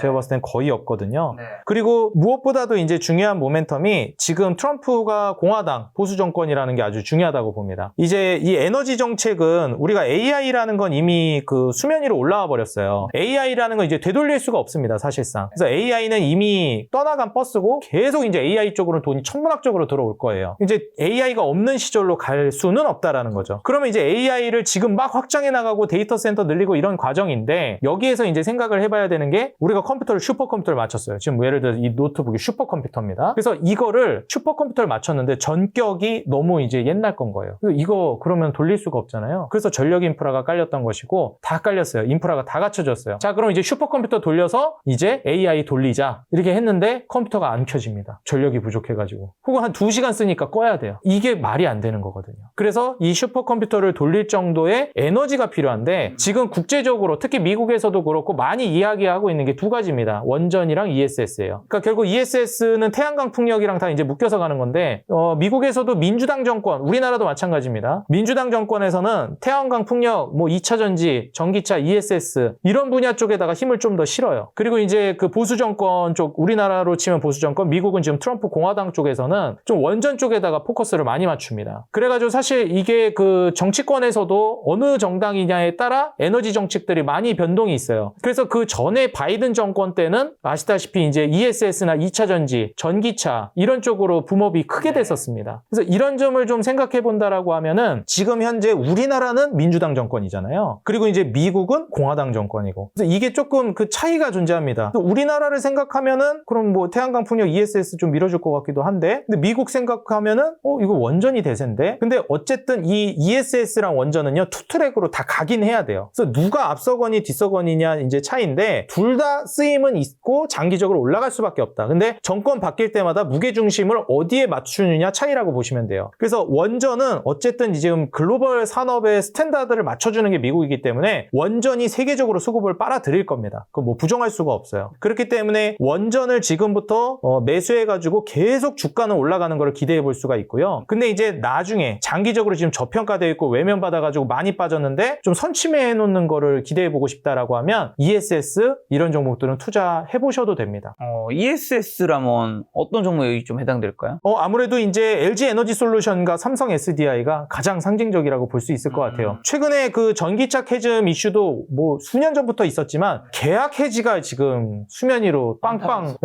제가 봤을 땐 거의 없거든요. 그리고 무엇보다도 이제 중요한 모멘텀이 지금 트럼프가 공화당 보수 정권이라는 게 아주 중요하다고 봅니다. 이제 이 에너지 정책은 우리가 AI라는 건 이미 그 수면 위로 올라와 버렸어요. AI라는 건 이제 되돌릴 수가 없습니다, 사실상. 그래서 AI는 이미 떠나간 버스고 계속 이제 AI 쪽으로 돈이 천문학적으로 들어올 거예요. 이제 AI가 없는 시절로 갈 수는 없다라는 거죠. 그러면 이제 AI를 지금 막 확장해 나가고 데이터 센터 늘리고 이런 과정인데, 여기에서 이제 생각을 해봐야 되는 게, 우리가 슈퍼컴퓨터를 맞췄어요. 지금 예를 들어 이 노트북이 슈퍼컴퓨터입니다. 그래서 이거를 슈퍼컴퓨터 컴퓨터를 맞췄는데 전격이 너무 이제 옛날 건 거예요. 이거 그러면 돌릴 수가 없잖아요. 그래서 전력 인프라가 깔렸던 것이고 다 깔렸어요. 인프라가 다 갖춰졌어요. 자, 그럼 이제 슈퍼컴퓨터 돌려서 이제 AI 돌리자 이렇게 했는데 컴퓨터가 안 켜집니다. 전력이 부족해가지고. 혹은 한 2시간 쓰니까 꺼야 돼요. 이게 말이 안 되는 거거든요. 그래서 이 슈퍼컴퓨터를 돌릴 정도의 에너지가 필요한데 지금 국제적으로 특히 미국에서도 그렇고 많이 이야기하고 있는 게 두 가지입니다. 원전이랑 ESS예요. 그러니까 결국 ESS는 태양광 풍력이랑 다 이제 묶여서 가는 건데 미국에서도 민주당 정권, 우리나라도 마찬가지입니다. 민주당 정권에서는 태양광 풍력, 뭐 2차 전지, 전기차, ESS 이런 분야 쪽에다가 힘을 좀 더 실어요. 그리고 이제 그 보수 정권 쪽, 우리나라로 치면 보수 정권, 미국은 지금 트럼프 공화당 쪽에서는 좀 원전 쪽에다가 포커스를 많이 맞춥니다. 그래가지고 사실 이게 그 정치권에서도 어느 정당이냐에 따라 에너지 정책들이 많이 변동이 있어요. 그래서 그 전에 바이든 정권 때는 아시다시피 이제 ESS나 2차 전지, 전기차 이런 쪽으로 붐업이 크게 됐었습니다. 그래서 이런 점을 좀 생각해 본다라고 하면은 지금 현재 우리나라는 민주당 정권이잖아요. 그리고 이제 미국은 공화당 정권이고. 그래서 이게 조금 그 차이가 존재합니다. 우리나라를 생각하면은 그럼 뭐 태양광 풍력 ESS 좀 밀어줄 것 같기도 한데, 근데 미국 생각하면은 이거 원전이 대세인데. 근데 어쨌든 이 ESS랑 원전은요 투 트랙으로 다 가긴 해야 돼요. 그래서 누가 앞서거니 뒤서거니냐 이제 차이인데 둘 다 쓰임은 있고 장기적으로 올라갈 수밖에 없다. 근데 정권 바뀔 때마다 무게 중심을 어디에 맞추느냐 차이라고 보시면 돼요. 그래서 원전은 어쨌든 지금 글로벌 산업의 스탠다드를 맞춰주는 게 미국이기 때문에 원전이 세계적으로 수급을 빨아들일 겁니다. 그거 뭐 부정할 수가 없어요. 그렇기 때문에 원전을 지금부터 매수해가지고 계속 주가는 올라가는 걸 기대해 볼 수가 있고요. 근데 이제 나중에 장기적으로 지금 저평가되어 있고 외면받아가지고 많이 빠졌는데 좀 선취해 놓는 거를 기대해 보고 싶다라고 하면 ESS 이런 종목들은 투자해 보셔도 됩니다. ESS라면 어떤 종목이 좀 해당될까요? 아무래도 이제 LG 에너지 솔루션과 삼성 SDI가 가장 상징적이라고 볼 수 있을 것 같아요. 최근에 그 전기차 캐즘 이슈도 뭐 수년 전부터 있었지만 계약 해지가 지금 수면 위로 빵빵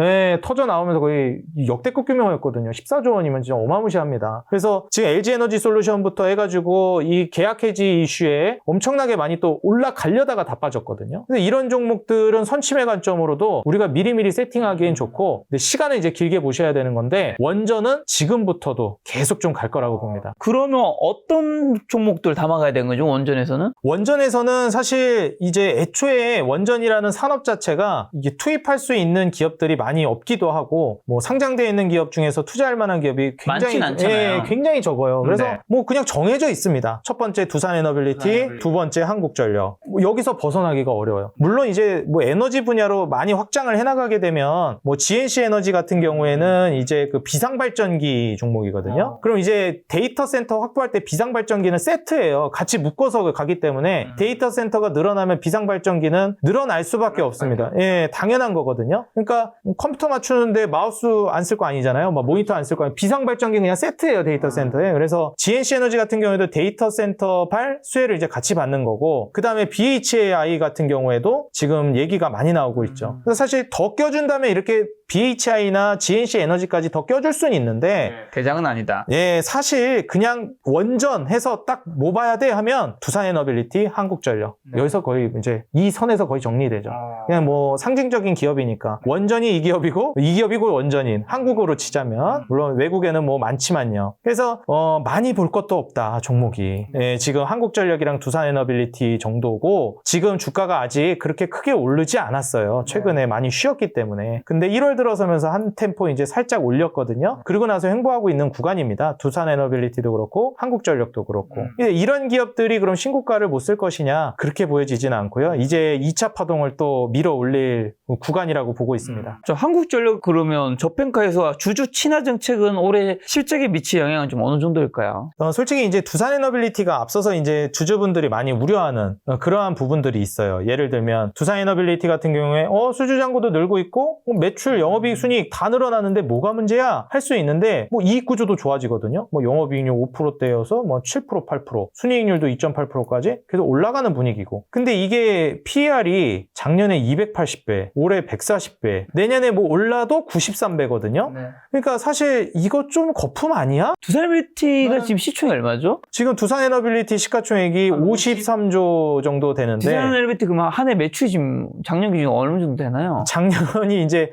터져 나오면서 거의 역대급 규모였거든요. 14조 원이면 진짜 어마무시합니다. 그래서 지금 LG 에너지 솔루션부터 해가지고 이 계약 해지 이슈에 엄청나게 많이 또 올라가려다가 다 빠졌거든요. 근데 이런 종목들은 선침의 관점으로도 우리가 미리미리 세팅하기엔 좋고, 근데 시간을 이제 길게 보셔야 되는 건데 원전은 지금부터도 계속 좀 갈 거라고 봅니다. 그러면 어떤 종목들 담아가야 되는 거죠, 원전에서는? 원전에서는 사실 이제 애초에 원전이라는 산업 자체가 이게 투입할 수 있는 기업들이 많이 없기도 하고, 뭐 상장되어 있는 기업 중에서 투자할 만한 기업이 굉장히 많진 않잖아요. 굉장히 적어요. 그래서 네. 뭐 그냥 정해져 있습니다. 첫 번째 두산에너빌리티, 두 번째 한국전력. 뭐 여기서 벗어나기가 어려워요. 물론 이제 뭐 에너지 분야로 많이 확장을 해나가게 되면 뭐 GNC 에너지 같은 경우에는 이제 그 비상발전기 종목이거든요. 그럼 이제 데이터 센터 확보할 때 비상발전기는 세트예요. 같이 묶어서 가기 때문에 데이터 센터가 늘어나면 비상발전기는 늘어날 수밖에 없습니다. 예, 당연한 거거든요. 그러니까 컴퓨터 맞추는데 마우스 안 쓸 거 아니잖아요. 막 모니터 안 쓸 거 아니에요. 비상발전기 그냥 세트예요, 데이터 센터에. 그래서 GNC 에너지 같은 경우에도 데이터 센터 팔 수혜를 이제 같이 받는 거고, 그 다음에 BHI 같은 경우에도 지금 얘기가 많이 나오고 있죠. 그래서 사실 더 껴준다면 이렇게 BHI나 GNC 에너지까지 더 껴줄 수는 있는데 대장은 아니다. 예, 사실 그냥 원전 해서 딱 뭐 봐야 돼 하면 두산에너빌리티, 한국전력 여기서 거의 이제 이 선에서 거의 정리되죠. 그냥 뭐 상징적인 기업이니까 원전이 이 기업이고 원전인 한국으로 치자면, 물론 외국에는 뭐 많지만요. 그래서 많이 볼 것도 없다 종목이. 예, 지금 한국전력이랑 두산에너빌리티 정도고 지금 주가가 아직 그렇게 크게 오르지 않았어요. 최근에 많이 쉬었기 때문에. 근데 1월 들어서면서 한 템포 이제 살짝 올렸거든요. 그리고 나서 횡보하고 있는 구간입니다. 두산에너빌리티도 그렇고 한국전력도 그렇고. 이런 기업들이 그럼 신고가를 못 쓸 것이냐, 그렇게 보여지지는 않고요. 이제 2차 파동을 또 밀어 올릴 구간이라고 보고 있습니다. 저 한국전력 그러면 저평가에서 주주 친화 정책은 올해 실적에 미칠 영향은 좀 어느 정도일까요? 솔직히 이제 두산에너빌리티가 앞서서 이제 주주분들이 많이 우려하는 그러한 부분들이 있어요. 예를 들면 두산에너빌리티 같은 경우에 수주 잔고도 늘고 있고 매출, 영업이익, 순이익 다 늘어나는데 뭐가 문제야? 할 수 있는데 뭐 이익 구조도 좋아지거든요. 뭐 영업이익률 5%대여서 뭐 7%, 8%, 순이익률도 2.8%까지 계속 올라가는 분위기고. 근데 이게 PER이 작년에 280배, 올해 140배, 내년에 뭐 올라도 93배거든요. 그러니까 사실 이거 좀 거품 아니야? 두산에너빌리티가 지금 시총이 얼마죠? 지금 두산에너빌리티 시가총액이 53조 정도 되는데, 두산에너빌리티 그러면 한 해 매출이 지금 작년 기준 어느 정도 되나요? 작년이 이제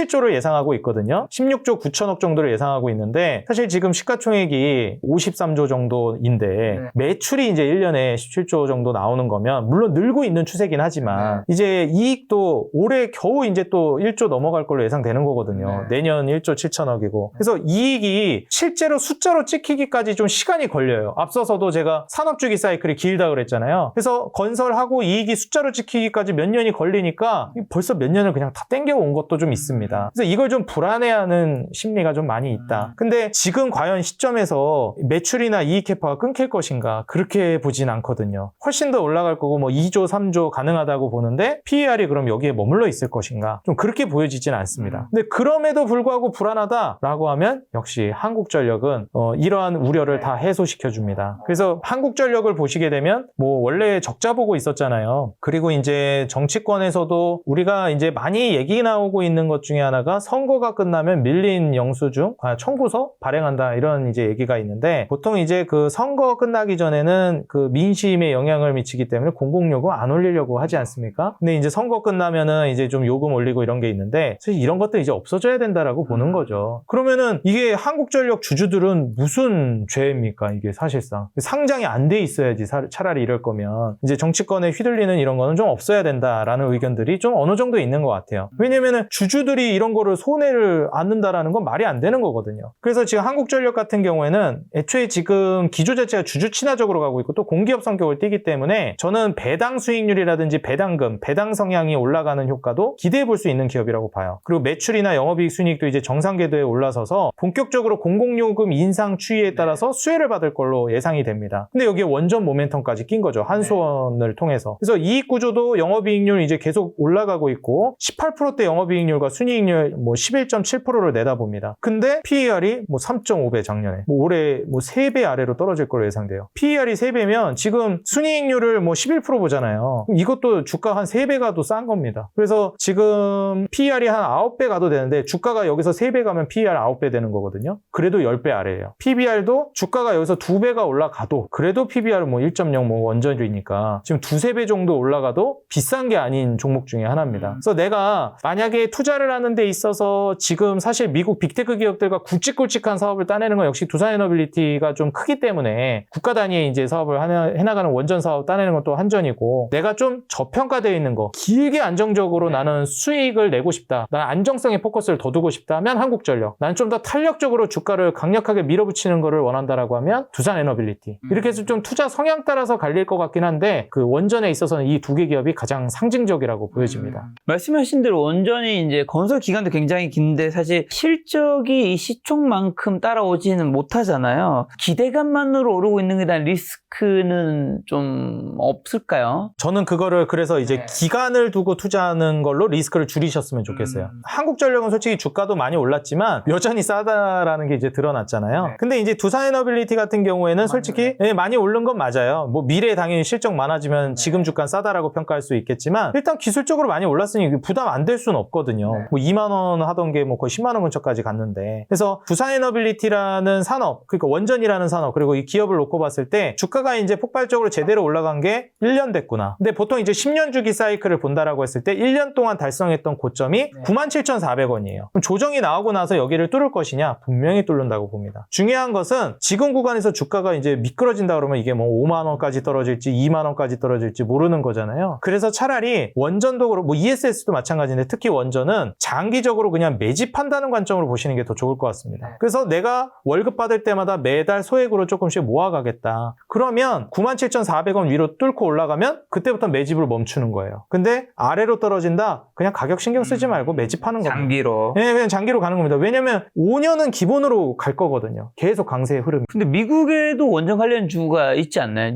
17조를 예상하고 있거든요. 16조 9천억 정도를 예상하고 있는데 사실 지금 시가총액이 53조 정도인데 매출이 이제 1년에 17조 정도 나오는 거면 물론 늘고 있는 추세긴 하지만 이제 이익도 올해 겨우 이제 또 1조 넘어갈 걸로 예상되는 거거든요. 내년 1조 7천억이고. 그래서 이익이 실제로 숫자로 찍히기까지 좀 시간이 걸려요. 앞서서도 제가 산업주기 사이클이 길다 그랬잖아요. 그래서 건설하고 이익이 숫자로 찍히기까지 몇 년이 걸리니까 벌써 몇 년을 그냥 다 땡겨온 것도 좀 있습니다. 그래서 이걸 좀 불안해하는 심리가 좀 많이 있다. 근데 지금 과연 시점에서 매출이나 이익 캐파가 끊길 것인가? 그렇게 보진 않거든요. 훨씬 더 올라갈 거고 뭐 2조, 3조 가능하다고 보는데 PER이 그럼 여기에 머물러 있을 것인가? 좀 그렇게 보여지진 않습니다. 근데 그럼에도 불구하고 불안하다라고 하면 역시 한국전력은 이러한 우려를 다 해소시켜 줍니다. 그래서 한국전력을 보시게 되면 뭐 원래 적자 보고 있었잖아요. 그리고 이제 정치권에서도 우리가 이제 많이 얘기 나오고 있는 것 중에 하나가 선거가 끝나면 밀린 영수증, 청구서 발행한다 이런 이제 얘기가 있는데 보통 이제 그 선거 끝나기 전에는 그 민심에 영향을 미치기 때문에 공공요금 안 올리려고 하지 않습니까? 근데 이제 선거 끝나면은 이제 좀 요금 올리고 이런 게 있는데 사실 이런 것들 이제 없어져야 된다라고 보는 거죠. 그러면은 이게 한국전력 주주들은 무슨 죄입니까? 이게 사실상 상장이 안 돼 있어야지 차라리 이럴 거면 이제 정치권에 휘둘리는 이런 거는 좀 없어야 된다라는 의견들이 좀 어느 정도 있는 것 같아요. 왜냐면은 주주들이 이런 거를 손해를 안는다라는 건 말이 안 되는 거거든요. 그래서 지금 한국전력 같은 경우에는 애초에 지금 기조 자체가 주주 친화적으로 가고 있고 또 공기업 성격을 띠기 때문에 저는 배당 수익률이라든지 배당금, 배당 성향이 올라가는 효과도 기대해 볼 수 있는 기업이라고 봐요. 그리고 매출이나 영업이익 순이익도 이제 정상 궤도에 올라서서 본격적으로 공공요금 인상 추이에 따라서 수혜를 받을 걸로 예상이 됩니다. 근데 여기에 원전 모멘텀까지 낀 거죠. 한수원을 통해서. 그래서 이익 구조도 영업이익률 이제 계속 올라가고 있고 18%대 영업이익률과 순이익률 뭐 11.7%를 내다봅니다. 근데 PER이 뭐 3.5배 작년에 뭐 올해 뭐 3배 아래로 떨어질 걸로 예상돼요. PER이 3배면 지금 순이익률을 뭐 11% 보잖아요. 이것도 주가 한 3배 가도 싼 겁니다. 그래서 지금 PER이 한 9배 가도 되는데 주가가 여기서 3배 가면 PER 9배 되는 거거든요. 그래도 10배 아래예요. PBR도 주가가 여기서 2배가 올라가도 그래도 PBR은 뭐 1.0 뭐 원전이니까 지금 2-3배 정도 올라가도 비싼 게 아닌 종목 중에 하나입니다. 그래서 내가 만약에 투자를 하는 데 있어서 지금 사실 미국 빅테크 기업들과 굵직굵직한 사업을 따내는 건 역시 두산에너빌리티가 좀 크기 때문에 국가 단위의 이제 사업을 해나가는 원전 사업 따내는 건 또 한전이고 내가 좀 저평가되어 있는 거 길게 안정적으로 나는 수익을 내고 싶다. 난 안정성에 포커스를 더 두고 싶다면 한국전력. 난 좀 더 탄력적으로 주가를 강력하게 밀어붙이는 거를 원한다라고 하면 두산에너빌리티. 이렇게 해서 좀 투자 성향 따라서 갈릴 것 같긴 한데 그 원전에 있어서는 이 두 개 기업이 가장 상징적이라고 보여집니다. 말씀하신 대로 원전이 이제 건설 기간도 굉장히 긴데 사실 실적이 이 시총만큼 따라오지는 못하잖아요. 기대감만으로 오르고 있는 게 대한 리스크는 좀 없을까요? 저는 그거를 그래서 이제 기간을 두고 투자하는 걸로 리스크를 줄이셨으면 좋겠어요. 한국전력은 솔직히 주가도 많이 올랐지만 여전히 싸다라는 게 이제 드러났잖아요. 근데 이제 두산에너빌리티 같은 경우에는 솔직히 많이 오른 건 맞아요. 뭐 미래에 당연히 실적 많아지면 지금 주가는 싸다라고 평가할 수 있겠지만 일단 기술적으로 많이 올랐으니 부담 안 될 수는 없거든요. 뭐 2만 원 하던 게 뭐 거의 10만 원 근처까지 갔는데 그래서 두산에너빌리티라는 산업 그러니까 원전이라는 산업 그리고 이 기업을 놓고 봤을 때 주가가 이제 폭발적으로 제대로 올라간 게 1년 됐구나. 근데 보통 이제 10년 주기 사이클을 본다라고 했을 때 1년 동안 달성했던 고점이 97,400원이에요. 그럼 조정이 나오고 나서 여기를 뚫을 것이냐? 분명히 뚫는다고 봅니다. 중요한 것은 지금 구간에서 주가가 이제 미끄러진다 그러면 이게 뭐 5만 원까지 떨어질지 2만 원까지 떨어질지 모르는 거잖아요. 그래서 차라리 원전도 그렇고 뭐 ESS도 마찬가지인데 특히 원전은 장기적으로 그냥 매집한다는 관점으로 보시는 게 더 좋을 것 같습니다. 그래서 내가 월급 받을 때마다 매달 소액으로 조금씩 모아가겠다. 그러면 97,400원 위로 뚫고 올라가면 그때부터 매집을 멈추는 거예요. 근데 아래로 떨어진다? 그냥 가격 신경 쓰지 말고 매집하는 겁니다. 장기로. 네, 그냥 장기로 가는 겁니다. 왜냐면 5년은 기본으로 갈 거거든요. 계속 강세의 흐름. 근데 미국에도 원전 관련 주가 있지 않나요?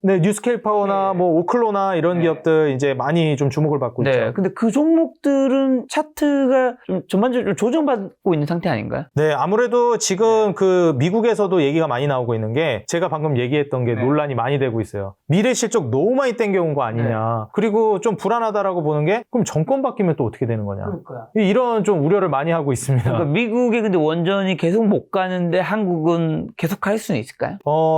네, 뉴스케일 파워나 뭐 오클로나 이런 기업들 이제 많이 좀 주목을 받고 네. 있죠. 근데 그 종목들은 차트가 좀 전반적으로 조정받고 있는 상태 아닌가요? 네, 아무래도 지금 그 미국에서도 얘기가 많이 나오고 있는 게 제가 방금 얘기했던 게 논란이 많이 되고 있어요. 미래 실적 너무 많이 땡겨온 거 아니냐. 그리고 좀 불안하다라고 보는 게 그럼 정권 바뀌면 또 어떻게 되는 거냐. 그러니까요. 이런 좀 우려를 많이 하고 있습니다. 그러니까 미국에 근데 원전이 계속 못 가는데 한국은 계속 갈 수는 있을까요?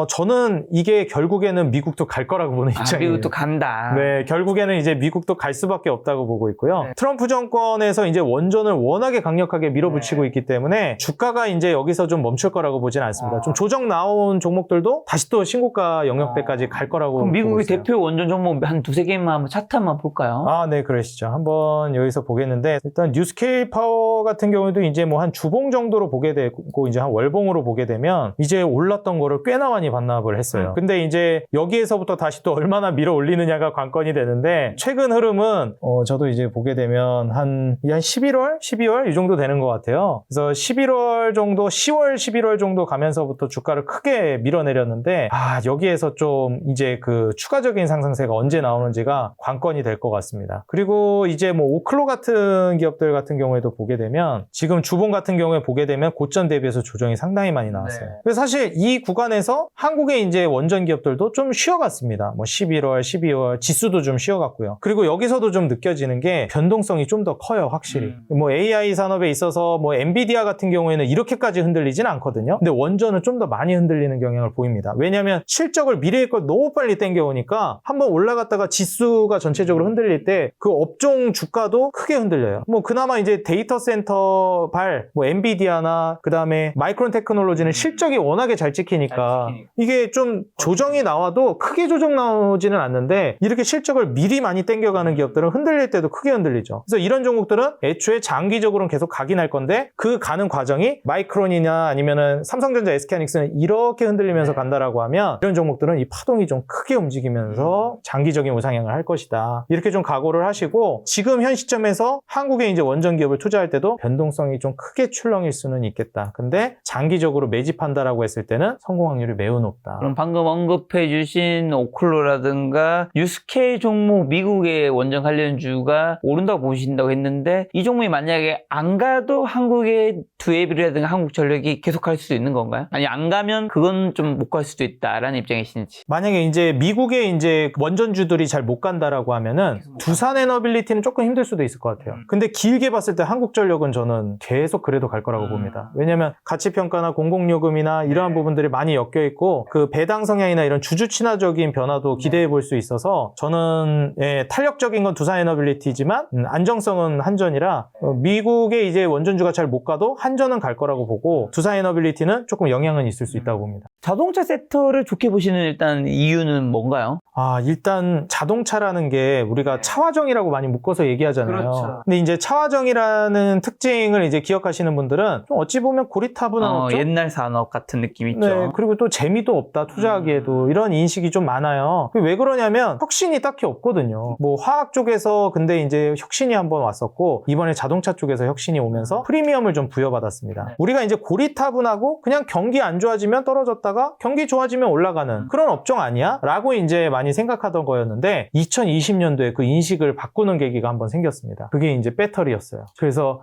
저는 이게 결국에는 미국도 갈 거라고 보는 입장이에요. 미국도 간다. 네, 결국에는 이제 미국도 갈 수밖에 없다고 보고 있고요. 트럼프 정권의 구간에서 이제 원전을 워낙에 강력하게 밀어붙이고 있기 때문에 주가가 이제 여기서 좀 멈출 거라고 보진 않습니다. 좀 조정 나온 종목들도 다시 또 신고가 영역대까지 갈 거라고 그럼 미국의 보고 있어요. 대표 원전 종목 한 두세 개만 한번 차트 한번 볼까요? 네, 그러시죠. 한번 여기서 보겠는데, 일단 뉴스케일 파워 같은 경우에도 이제 뭐 한 주봉 정도로 보게 되고, 이제 한 월봉으로 보게 되면, 이제 올랐던 거를 꽤나 많이 반납을 했어요. 근데 이제 여기에서부터 다시 또 얼마나 밀어 올리느냐가 관건이 되는데, 최근 흐름은, 저도 이제 보게 되면 한 11월? 12월? 이 정도 되는 것 같아요. 그래서 11월 정도, 10월, 11월 정도 가면서부터 주가를 크게 밀어내렸는데, 여기에서 좀 이제 그 추가적인 상승세가 언제 나오는지가 관건이 될 것 같습니다. 그리고 이제 뭐 오클로 같은 기업들 같은 경우에도 보게 되면 지금 주봉 같은 경우에 보게 되면 고점 대비해서 조정이 상당히 많이 나왔어요. 네. 그래서 사실 이 구간에서 한국의 이제 원전 기업들도 좀 쉬어갔습니다. 뭐 11월, 12월 지수도 좀 쉬어갔고요. 그리고 여기서도 좀 느껴지는 게 변동성이 좀 더 커요, 확실히. 뭐 AI 산업에 있어서 뭐 엔비디아 같은 경우에는 이렇게까지 흔들리진 않거든요. 근데 원전은 좀 더 많이 흔들리는 경향을 보입니다. 왜냐하면 실적을 미래의 걸 너무 빨리 땡겨오니까 한번 올라갔다가 지수가 전체적으로 흔들릴 때 그 업종 주가도 크게 흔들려요. 뭐 그나마 이제 데이터 센터 뭐 엔비디아나 그 다음에 마이크론 테크놀로지는 실적이 워낙에 잘 찍히니까 이게 좀 조정이 나와도 크게 조정 나오지는 않는데 이렇게 실적을 미리 많이 땡겨가는 기업들은 흔들릴 때도 크게 흔들리죠. 그래서 이런 종목들은 애초에 장기적으로는 계속 가긴 할 건데 그 가는 과정이 마이크론이나 아니면은 삼성전자, SK하이닉스는 이렇게 흔들리면서 간다라고 하면 이런 종목들은 이 파동이 좀 크게 움직이면서 장기적인 우상향을 할 것이다. 이렇게 좀 각오를 하시고 지금 현 시점에서 한국의 이제 원전 기업을 투자할 때도 변동성이 좀 크게 출렁일 수는 있겠다. 근데 장기적으로 매집한다라고 했을 때는 성공 확률이 매우 높다. 그럼 방금 언급해 주신 오클로라든가 뉴스케일 종목 미국의 원전 관련주가 오른다고 보신다고 했는데 이 종목이 만약에 안 가도 한국의 두에비라든가 한국전력이 계속 갈 수도 있는 건가요? 아니 안 가면 그건 좀 못 갈 수도 있다라는 입장이신지. 만약에 이제 미국의 이제 원전주들이 잘 못 간다라고 하면은 두산 에너빌리티는 조금 힘들 수도 있을 것 같아요. 근데 길게 봤을 때 한국전력은 저는 계속 그래도 갈 거라고 봅니다. 왜냐면 가치평가나 공공요금이나 이러한 부분들이 많이 엮여 있고 그 배당 성향이나 이런 주주 친화적인 변화도 기대해 볼 수 있어서 저는 탄력적인 건 두산 에너빌리티지만 안정성은 한전이라 미국의 이제 원전주가 잘 못 가도 한전은 갈 거라고 보고 두산 에너빌리티는 조금 영향은 있을 수 있다고 봅니다. 자동차 섹터를 좋게 보시는 일단 이유는 뭔가요? 일단 자동차라는 게 우리가 차화정이라고 많이 묶어서 얘기하잖아요. 그렇죠. 근데 이제 차화정이라는 특징을 이제 기억하시는 분들은 좀 어찌 보면 고리타분한 업종? 옛날 산업 같은 느낌이 있죠. 네, 그리고 또 재미도 없다, 투자하기에도. 이런 인식이 좀 많아요. 왜 그러냐면 혁신이 딱히 없거든요. 뭐 화학 쪽에서 근데 이제 혁신이 한번 왔었고 이번에 자동차 쪽에서 혁신이 오면서 프리미엄을 좀 부여받았습니다. 네. 우리가 이제 고리타분하고 그냥 경기 안 좋아지면 떨어졌다가 경기 좋아지면 올라가는 그런 업종 아니야? 라고 이제 많이 생각하던 거였는데 2020년도에 그 인식을 바꾸는 계기가 한번 생겼습니다. 그게 이제 배터리였어요. 그래서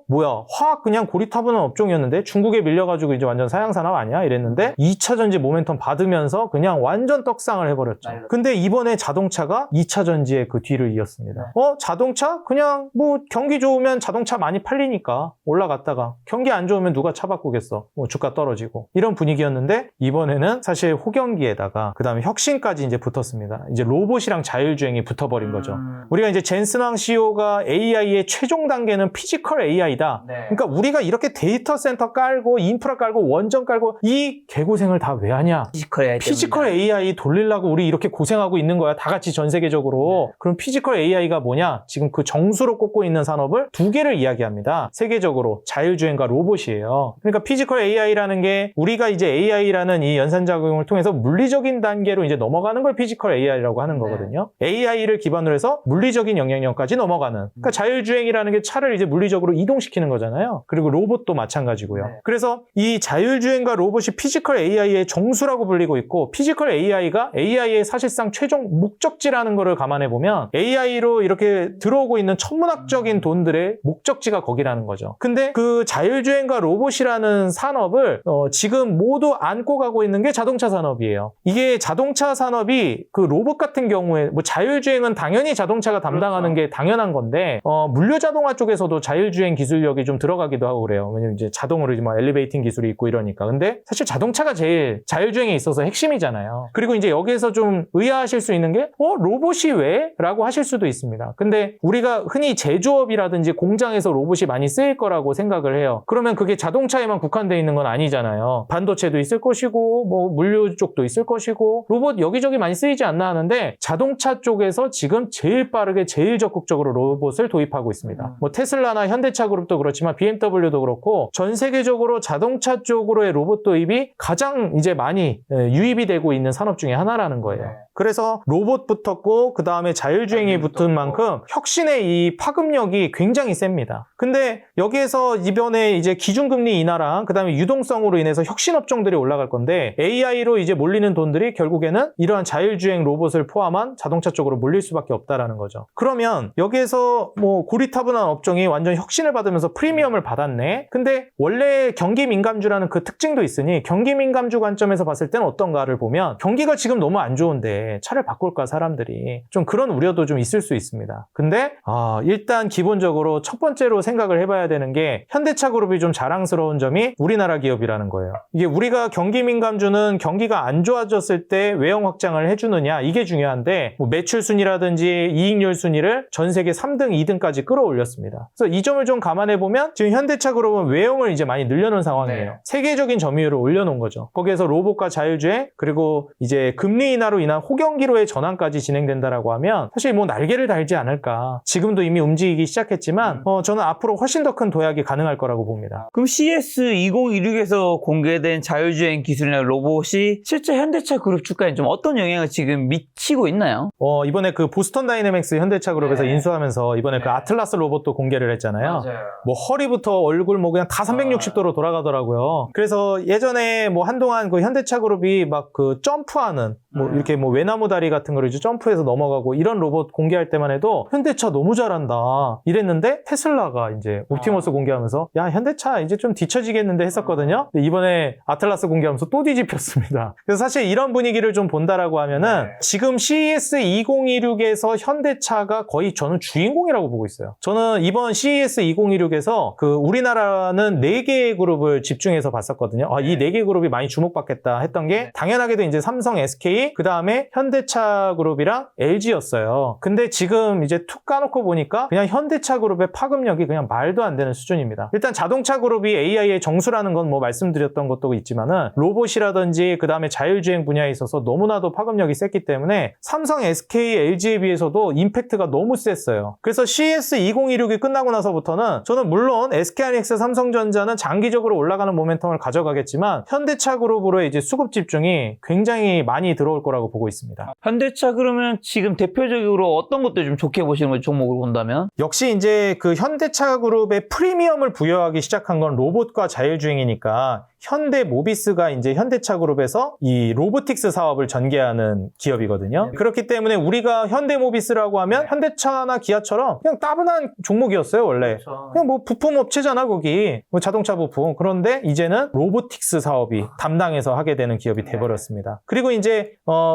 뭐야 화학 그냥 고리타분한 업종이었는데 중국에 밀려가지고 이제 완전 사양산업 아니야? 이랬는데 2차전지 모멘텀 받으면서 그냥 완전 떡상을 해버렸죠. 근데 이번에 자동차가 2차전지의 그 뒤를 이었습니다. 자동차? 그냥 뭐 경기 좋으면 자동차 많이 팔리니까 올라갔다가 경기 안 좋으면 누가 차 바꾸겠어. 뭐 주가 떨어지고 이런 분위기였는데 이번에는 사실 호경기에다가 그 다음에 혁신까지 이제 붙었습니다. 이제 로봇이랑 자율주행이 붙어버린 거죠. 우리가 이제 젠슨왕 CEO가 AI의 최종 단계는 피지컬 AI다. 네. 그러니까 우리가 이렇게 데이터 센터 깔고 인프라 깔고 원전 깔고 이 개고생을 다 왜 하냐? 피지컬 AI 돌리려고 우리 이렇게 고생하고 있는 거야. 다 같이 전 세계적으로. 그럼 피지컬 AI가 뭐냐? 지금 그 정수로 꽂고 있는 산업을 두 개를 이야기합니다. 세계적으로 자율주행과 로봇이에요. 그러니까 피지컬 AI라는 게 우리가 이제 AI라는 이 연산작용을 통해서 물리적인 단계로 이제 넘어가는 걸 피지컬 AI라고 하는 거거든요. AI를 기반으로 해서 물리적인 영향력까지 넘어가는. 그러니까 자율주행이라는 게 차를 이제 물리적으로 이동시키는 거잖아요. 그리고 로봇도 마찬가지고요. 그래서 이 자율주행과 로봇이 피지컬 AI의 정수라고 불리고 있고 피지컬 AI가 AI의 사실상 최종 목적지라는 거를 감안해 보면 AI로 이렇게 들어오고 있는 천문학적인 돈들의 목적지가 거기라는 거죠. 근데 그 자율주행과 로봇이라는 산업을 지금 모두 안고 가고 있는 게 자동차 산업이에요. 이게 자동차 산업이 그 로봇 같은 경우에 뭐 자율주행은 당연히 자동차가 담당하는 게 당연한 건데 물류 자동화 쪽에서도 자율주행 기술력이 좀 들어가기도 하고 그래요. 왜냐면 이제 자동으로 뭐 엘리베이팅 기술이 있고 이러니까. 근데 사실 자동차가 제일 자율주행에 있어서 핵심이잖아요. 그리고 이제 여기에서 좀 의아하실 수 있는 게 로봇이 왜? 라고 하실 수도 있습니다. 근데 우리가 흔히 제조업이라든지 공장에서 로봇이 많이 쓰일 거라고 생각을 해요. 그러면 그게 자동차에만 국한되어 있는 건 아니잖아요. 반도체도 있을 것이고 뭐 물류 쪽도 있을 것이고 로봇 여기저기 많이 쓰이지 않나 하는데 자동차 쪽에서 지금 제일 빠르게 제일 적극적으로 로봇을 도입하고 있습니다. 뭐 테슬라나 현대차 그룹도 그렇지만 BMW도 그렇고 전 세계적으로 자동차 쪽으로의 로봇 도입이 가장 이제 많이 유입이 되고 있는 산업 중에 하나라는 거예요. 그래서 로봇 붙었고 그 다음에 자율주행이 붙은 만큼 혁신의 이 파급력이 굉장히 셉니다. 근데 여기에서 이번에 이제 기준금리 인하랑 그 다음에 유동성으로 인해서 혁신 업종들이 올라갈 건데 AI로 이제 몰리는 돈들이 결국에는 이러한 자율주행 로봇을 포함한 자동차 쪽으로 몰릴 수밖에 없다라는 거죠. 그러면 여기에서 뭐 고리타분한 업종이 완전 혁신을 받으면서 프리미엄을 받았네. 근데 원래 경기 민감주라는 그 특징도 있으니 경기 민감주 관점에서 봤을 때는 어떤가를 보면 경기가 지금 너무 안 좋은데 차를 바꿀까 사람들이 좀 그런 우려도 좀 있을 수 있습니다. 근데 일단 기본적으로 첫 번째로 생각을 해봐야 되는 게 현대차 그룹이 좀 자랑스러운 점이 우리나라 기업이라는 거예요. 이게 우리가 경기 민감주는 경기가 안 좋아졌을 때 외형 확장을 해주느냐 이게 중요한데 뭐 매출 순위라든지 이익률 순위를 전 세계 3등, 2등까지 끌어올렸습니다. 그래서 이 점을 좀 감안해 보면 지금 현대차 그룹은 외형을 이제 많이 늘려놓은 상황이에요. 네. 세계적인 점유율을 올려놓은 거죠. 거기에서 로봇과 자율주행 그리고 이제 금리 인하로 인한 호경기로의 전환까지 진행된다라고 하면 사실 뭐 날개를 달지 않을까. 지금도 이미 움직이기 시작했지만 저는 앞으로 훨씬 더 큰 도약이 가능할 거라고 봅니다. 그럼 CS2016에서 공개된 자율주행 기술이나 로봇이 실제 현대차 그룹 주가에 좀 어떤 영향을 지금 미치고 있나요? 이번에 그 보스턴 다이내믹스 현대차 그룹에서 네. 인수하면서 이번에 그 아틀라스 로봇도 공개를 했잖아요. 뭐 허리부터 얼굴 뭐 그냥 다 360도로 돌아가더라고요. 그래서 예전에 뭐 한동안 그 현대차 그룹이 막 그 점프하는 뭐 이렇게 뭐 외나무 다리 같은 거를 이제 점프해서 넘어가고 이런 로봇 공개할 때만 해도 현대차 너무 잘한다 이랬는데 테슬라가 이제 옵티머스 공개하면서 야 현대차 이제 좀 뒤처지겠는데 했었거든요. 근데 이번에 아틀라스 공개하면서 또 뒤집혔습니다. 그래서 사실 이런 분위기를 좀 본다라고 하면은 지금 CES 2016에서 현대차가 거의 저는 주인공이라고 보고 있어요. 저는 이번 CES 2016에서 그 우리나라는 4개의 그룹을 집중해서 봤었거든요. 이 4개 그룹이 많이 주목받겠다 했던 게 당연하게도 이제 삼성, SK 그 다음에 현대차 그룹이랑 LG였어요. 근데 지금 이제 툭 까놓고 보니까 그냥 현대차 그룹의 파급력이 그냥 말도 안 되는 수준입니다. 일단 자동차 그룹이 AI의 정수라는 건 뭐 말씀드렸던 것도 있지만은 로봇이라든지 그 다음에 자율주행 분야에 있어서 너무나도 파급력이 셌기 때문에 삼성, SK, LG에 비해서도 임팩트가 너무 셌어요. 그래서 CES 2016이 끝나고 나서부터는 저는 물론 SK하이닉스, 삼성전자는 장기적으로 올라가는 모멘텀을 가져가겠지만 현대차 그룹으로의 이제 수급 집중이 굉장히 많이 들어올 거라고 보고 있습니다. 현대차 그러면 지금 대표적으로 어떤 것들 좀 좋게 보시는 거예요? 종목을 본다면? 역시 이제 그 현대차 그룹의 프리미엄을 부여하기 시작한 건 로봇과 자율주행이니까 현대 모비스가 이제 현대차 그룹에서 이 로보틱스 사업을 전개하는 기업이거든요. 그렇기 때문에 우리가 현대 모비스라고 하면 현대차나 기아처럼 그냥 따분한 종목이었어요, 원래. 그냥 뭐 부품 업체잖아, 거기. 뭐 자동차 부품. 그런데 이제는 로보틱스 사업이 담당해서 하게 되는 기업이 돼버렸습니다. 그리고 이제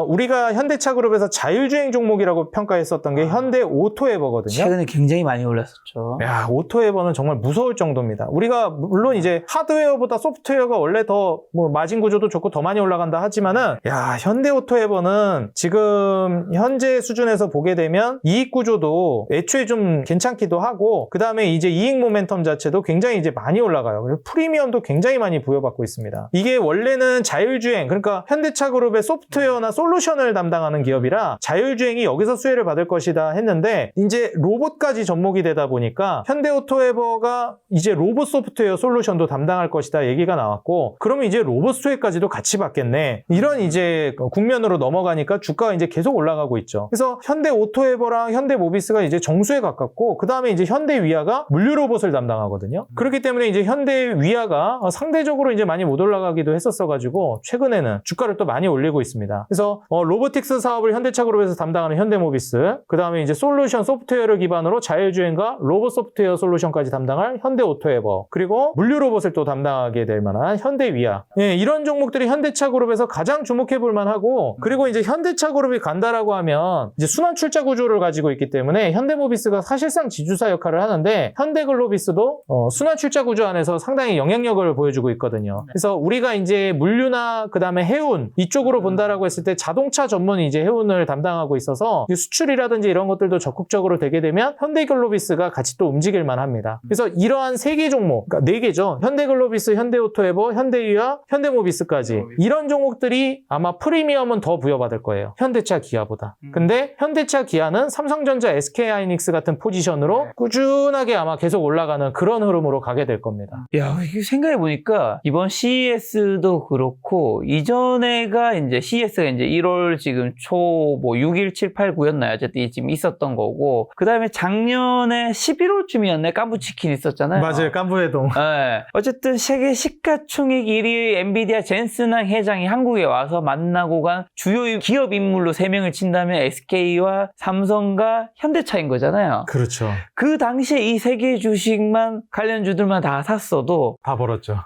우리가 현대차 그룹에서 자율주행 종목이라고 평가했었던 게 현대 오토에버거든요. 최근에 굉장히 많이 올랐었죠. 야, 오토에버는 정말 무서울 정도입니다. 우리가 물론 이제 하드웨어보다 소프트웨어가 원래 더 뭐 마진 구조도 좋고 더 많이 올라간다 하지만은 야, 현대 오토에버는 지금 현재 수준에서 보게 되면 이익 구조도 애초에 좀 괜찮기도 하고 그다음에 이제 이익 모멘텀 자체도 굉장히 이제 많이 올라가요. 그리고 프리미엄도 굉장히 많이 부여받고 있습니다. 이게 원래는 자율주행, 그러니까 현대차 그룹의 소프트웨어나 솔루션을 담당하는 기업이라 자율주행이 여기서 수혜를 받을 것이다 했는데 이제 로봇까지 접목이 되다 보니까 현대 오토에버가 이제 로봇 소프트웨어 솔루션도 담당할 것이다 얘기가 나왔고 받고 그러면 이제 로봇 수혜까지도 같이 받겠네. 이런 이제 국면으로 넘어가니까 주가가 이제 계속 올라가고 있죠. 그래서 현대 오토에버랑 현대 모비스가 이제 정수에 가깝고 그 다음에 이제 현대 위아가 물류 로봇을 담당하거든요. 그렇기 때문에 이제 현대 위아가 상대적으로 이제 많이 못 올라가기도 했었어가지고 최근에는 주가를 또 많이 올리고 있습니다. 그래서 로보틱스 사업을 현대차 그룹에서 담당하는 현대모비스, 그 다음에 이제 솔루션 소프트웨어를 기반으로 자율주행과 로봇 소프트웨어 솔루션까지 담당할 현대 오토에버, 그리고 물류 로봇을 또 담당하게 될 만한 현대 위아. 예, 이런 종목들이 현대차 그룹에서 가장 주목해 볼 만하고, 그리고 이제 현대차 그룹이 간다라고 하면 이제 순환 출자 구조를 가지고 있기 때문에 현대모비스가 사실상 지주사 역할을 하는데 현대글로비스도 순환 출자 구조 안에서 상당히 영향력을 보여주고 있거든요. 그래서 우리가 이제 물류나 그 다음에 해운 이쪽으로 본다라고 했을 때 자동차 전문 이제 해운을 담당하고 있어서 수출이라든지 이런 것들도 적극적으로 되게 되면 현대글로비스가 같이 또 움직일 만합니다. 그래서 이러한 3개 종목, 그러니까 4개죠. 현대글로비스, 현대오토에버, 현대위아, 현대모비스까지 이런 종목들이 아마 프리미엄은 더 부여받을 거예요. 현대차 기아보다. 근데 현대차 기아는 삼성전자, SK하이닉스 같은 포지션으로 꾸준하게 아마 계속 올라가는 그런 흐름으로 가게 될 겁니다. 야, 이게 생각해보니까 이번 CES도 그렇고 이전에가 이제 CES가 이제 1월 지금 초 뭐 6일, 7, 8, 9였나요? 어쨌든 지금 있었던 거고 그 다음에 작년에 11월쯤이었네? 깐부치킨 있었잖아요. 맞아요. 깐부회동. 네. 어쨌든 세계 시가총액 1위 엔비디아 젠슨항 회장이 한국에 와서 만나고 간 주요 기업 인물로 3명을 친다면 SK와 삼성과 현대차인 거잖아요. 그렇죠. 그 당시에 이 3개 주식만 관련주들만 다 샀어도 다 벌었죠.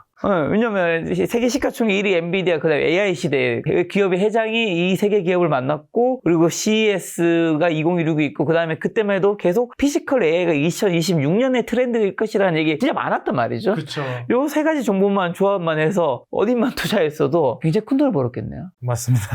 왜냐면 세계 시가총액 1위 엔비디아 그다음에 AI 시대 기업의 회장이 이 3개 기업을 만났고 그리고 CES가 2016이 있고 그다음에 그때만 해도 계속 피지컬 AI가 2026년의 트렌드일 것이라는 얘기 진짜 많았단 말이죠. 그렇죠. 요 3가지 정보만 조합만 해서 어딘만 투자했어도 굉장히 큰 돈을 벌었겠네요. 맞습니다.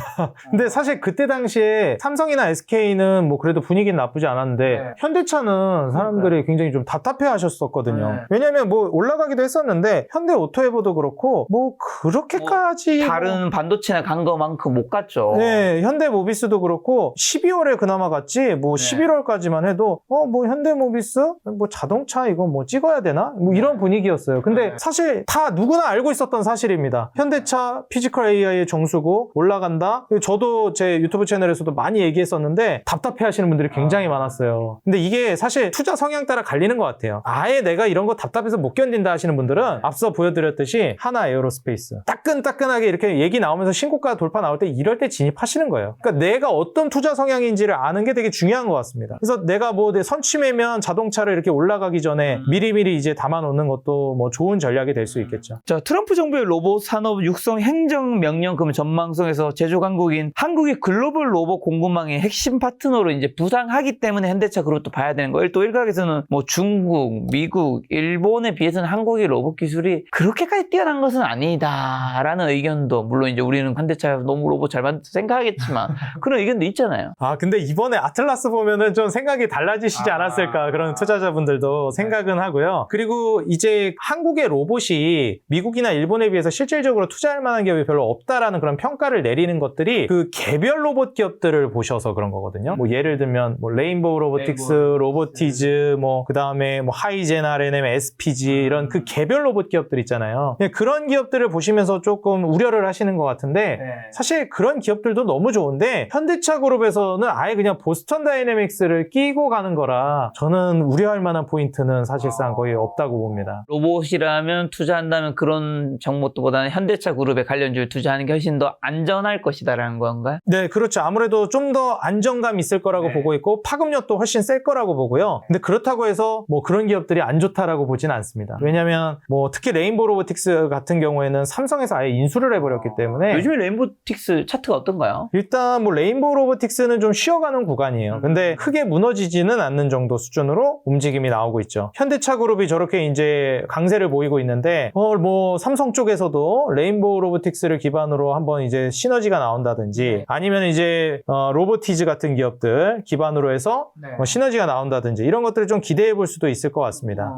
근데 사실 그때 당시에 삼성이나 SK는 뭐 그래도 분위기는 나쁘지 않았는데 현대차는 사람들이 굉장히 좀 답답해 하셨었거든요. 왜냐면 뭐 올라가기도 했었는데 현대 오토에버도 그렇고 뭐 그렇게까지 다른 반도체나 간 거만큼 못 갔죠. 네, 현대모비스도 그렇고 12월에 그나마 갔지 뭐 11월까지만 해도 뭐 현대모비스 뭐 자동차 이거 뭐 찍어야 되나? 뭐 이런 분위기였어요. 근데 사실 다 누구나 알고 있었던 사실입니다. 현대차 피지컬 AI의 정수고 올라간다. 저도 제 유튜브 채널에서도 많이 얘기했었는데 답답해 하시는 분들이 굉장히 많았어요. 근데 이게 사실 투자 성향 따라 갈리는 것 같아요. 아예 내가 이런 거 답답해서 못 견딘다 하시는 분들은 앞서 보여드렸듯이 하나 에어로스페이스 따끈따끈하게 이렇게 얘기 나오면서 신고가 돌파 나올 때 이럴 때 진입하시는 거예요. 그러니까 내가 어떤 투자 성향인지를 아는 게 되게 중요한 것 같습니다. 그래서 내가 뭐 내 선취매면 자동차를 이렇게 올라가기 전에 미리미리 이제 담아놓는 것도 뭐 좋은 전략이 될 수 있겠죠. 자, 트럼프 정부의 로봇 산업 육성 행정명령금 전망성에서 제조강국인 한국의 글로벌 로봇 공급망의 핵심 파트너로 이제 부상하기 때문에 현대차 그룹도 봐야 되는 거예요. 또 일각에서는 뭐 중국, 미국, 일본에 비해서는 한국의 로봇 기술이 그렇게까지 뛰어난 것은 아니다라는 의견도 물론 이제 우리는 현대차 너무 로봇 잘 만들어서 생각하겠지만 그런 의견도 있잖아요. 근데 이번에 아틀라스 보면은 좀 생각이 달라지시지 않았을까 그런 투자자분들도 생각은 하고요. 그리고 이제 한국의 로봇이 미국이나 일본에 비해서 실질적으로 투자할 만한 기업이 별로 없다라는 그런 평가를 내리는 것들이 그 개별 로봇 기업들을 보셔서 그런 거거든요. 뭐 예를 들면 뭐 레인보우 로보틱스, 로보티즈, 뭐 그다음에 뭐 하이젠 RNM, SPG 이런 그 개별 로봇 기업들 있잖아요. 그런 기업들을 보시면서 조금 우려를 하시는 것 같은데 사실 그런 기업들도 너무 좋은데 현대차 그룹에서는 아예 그냥 보스턴 다이내믹스를 끼고 가는 거라 저는 우려할 만한 포인트는 사실상 거의 없다고 봅니다. 로봇이라면 투자한다면 그런 정보보다는 현대차 그룹에 관련주를 투자하는 게 훨씬 더 안전할 것이다라는 건가요? 네, 그렇죠. 아무래도 좀 더 안정감 있을 거라고 보고 있고 파급력도 훨씬 셀 거라고 보고요. 근데 그렇다고 해서 뭐 그런 기업들이 안 좋다라고 보진 않습니다. 왜냐면 뭐 특히 레인보우 로보틱스 같은 경우에는 삼성에서 아예 인수를 해버렸기 때문에 요즘에 레인보틱스 차트가 어떤가요? 일단 뭐 레인보우 로보틱스는 좀 쉬어가는 구간이에요. 근데 크게 무너지지는 않는 정도 수준으로 움직임이 나오고 있죠. 현대차 그룹이 저렇게 이제 강세를 보이고 있는데 뭐 삼성 쪽에서도 레인보우 로보틱스를 기반으로 한번 이제 시너지가 나온다든지 아니면 이제 로보티즈 같은 기업들 기반으로 해서 뭐 시너지가 나온다든지 이런 것들을 좀 기대해 볼 수도 있을 것 같습니다.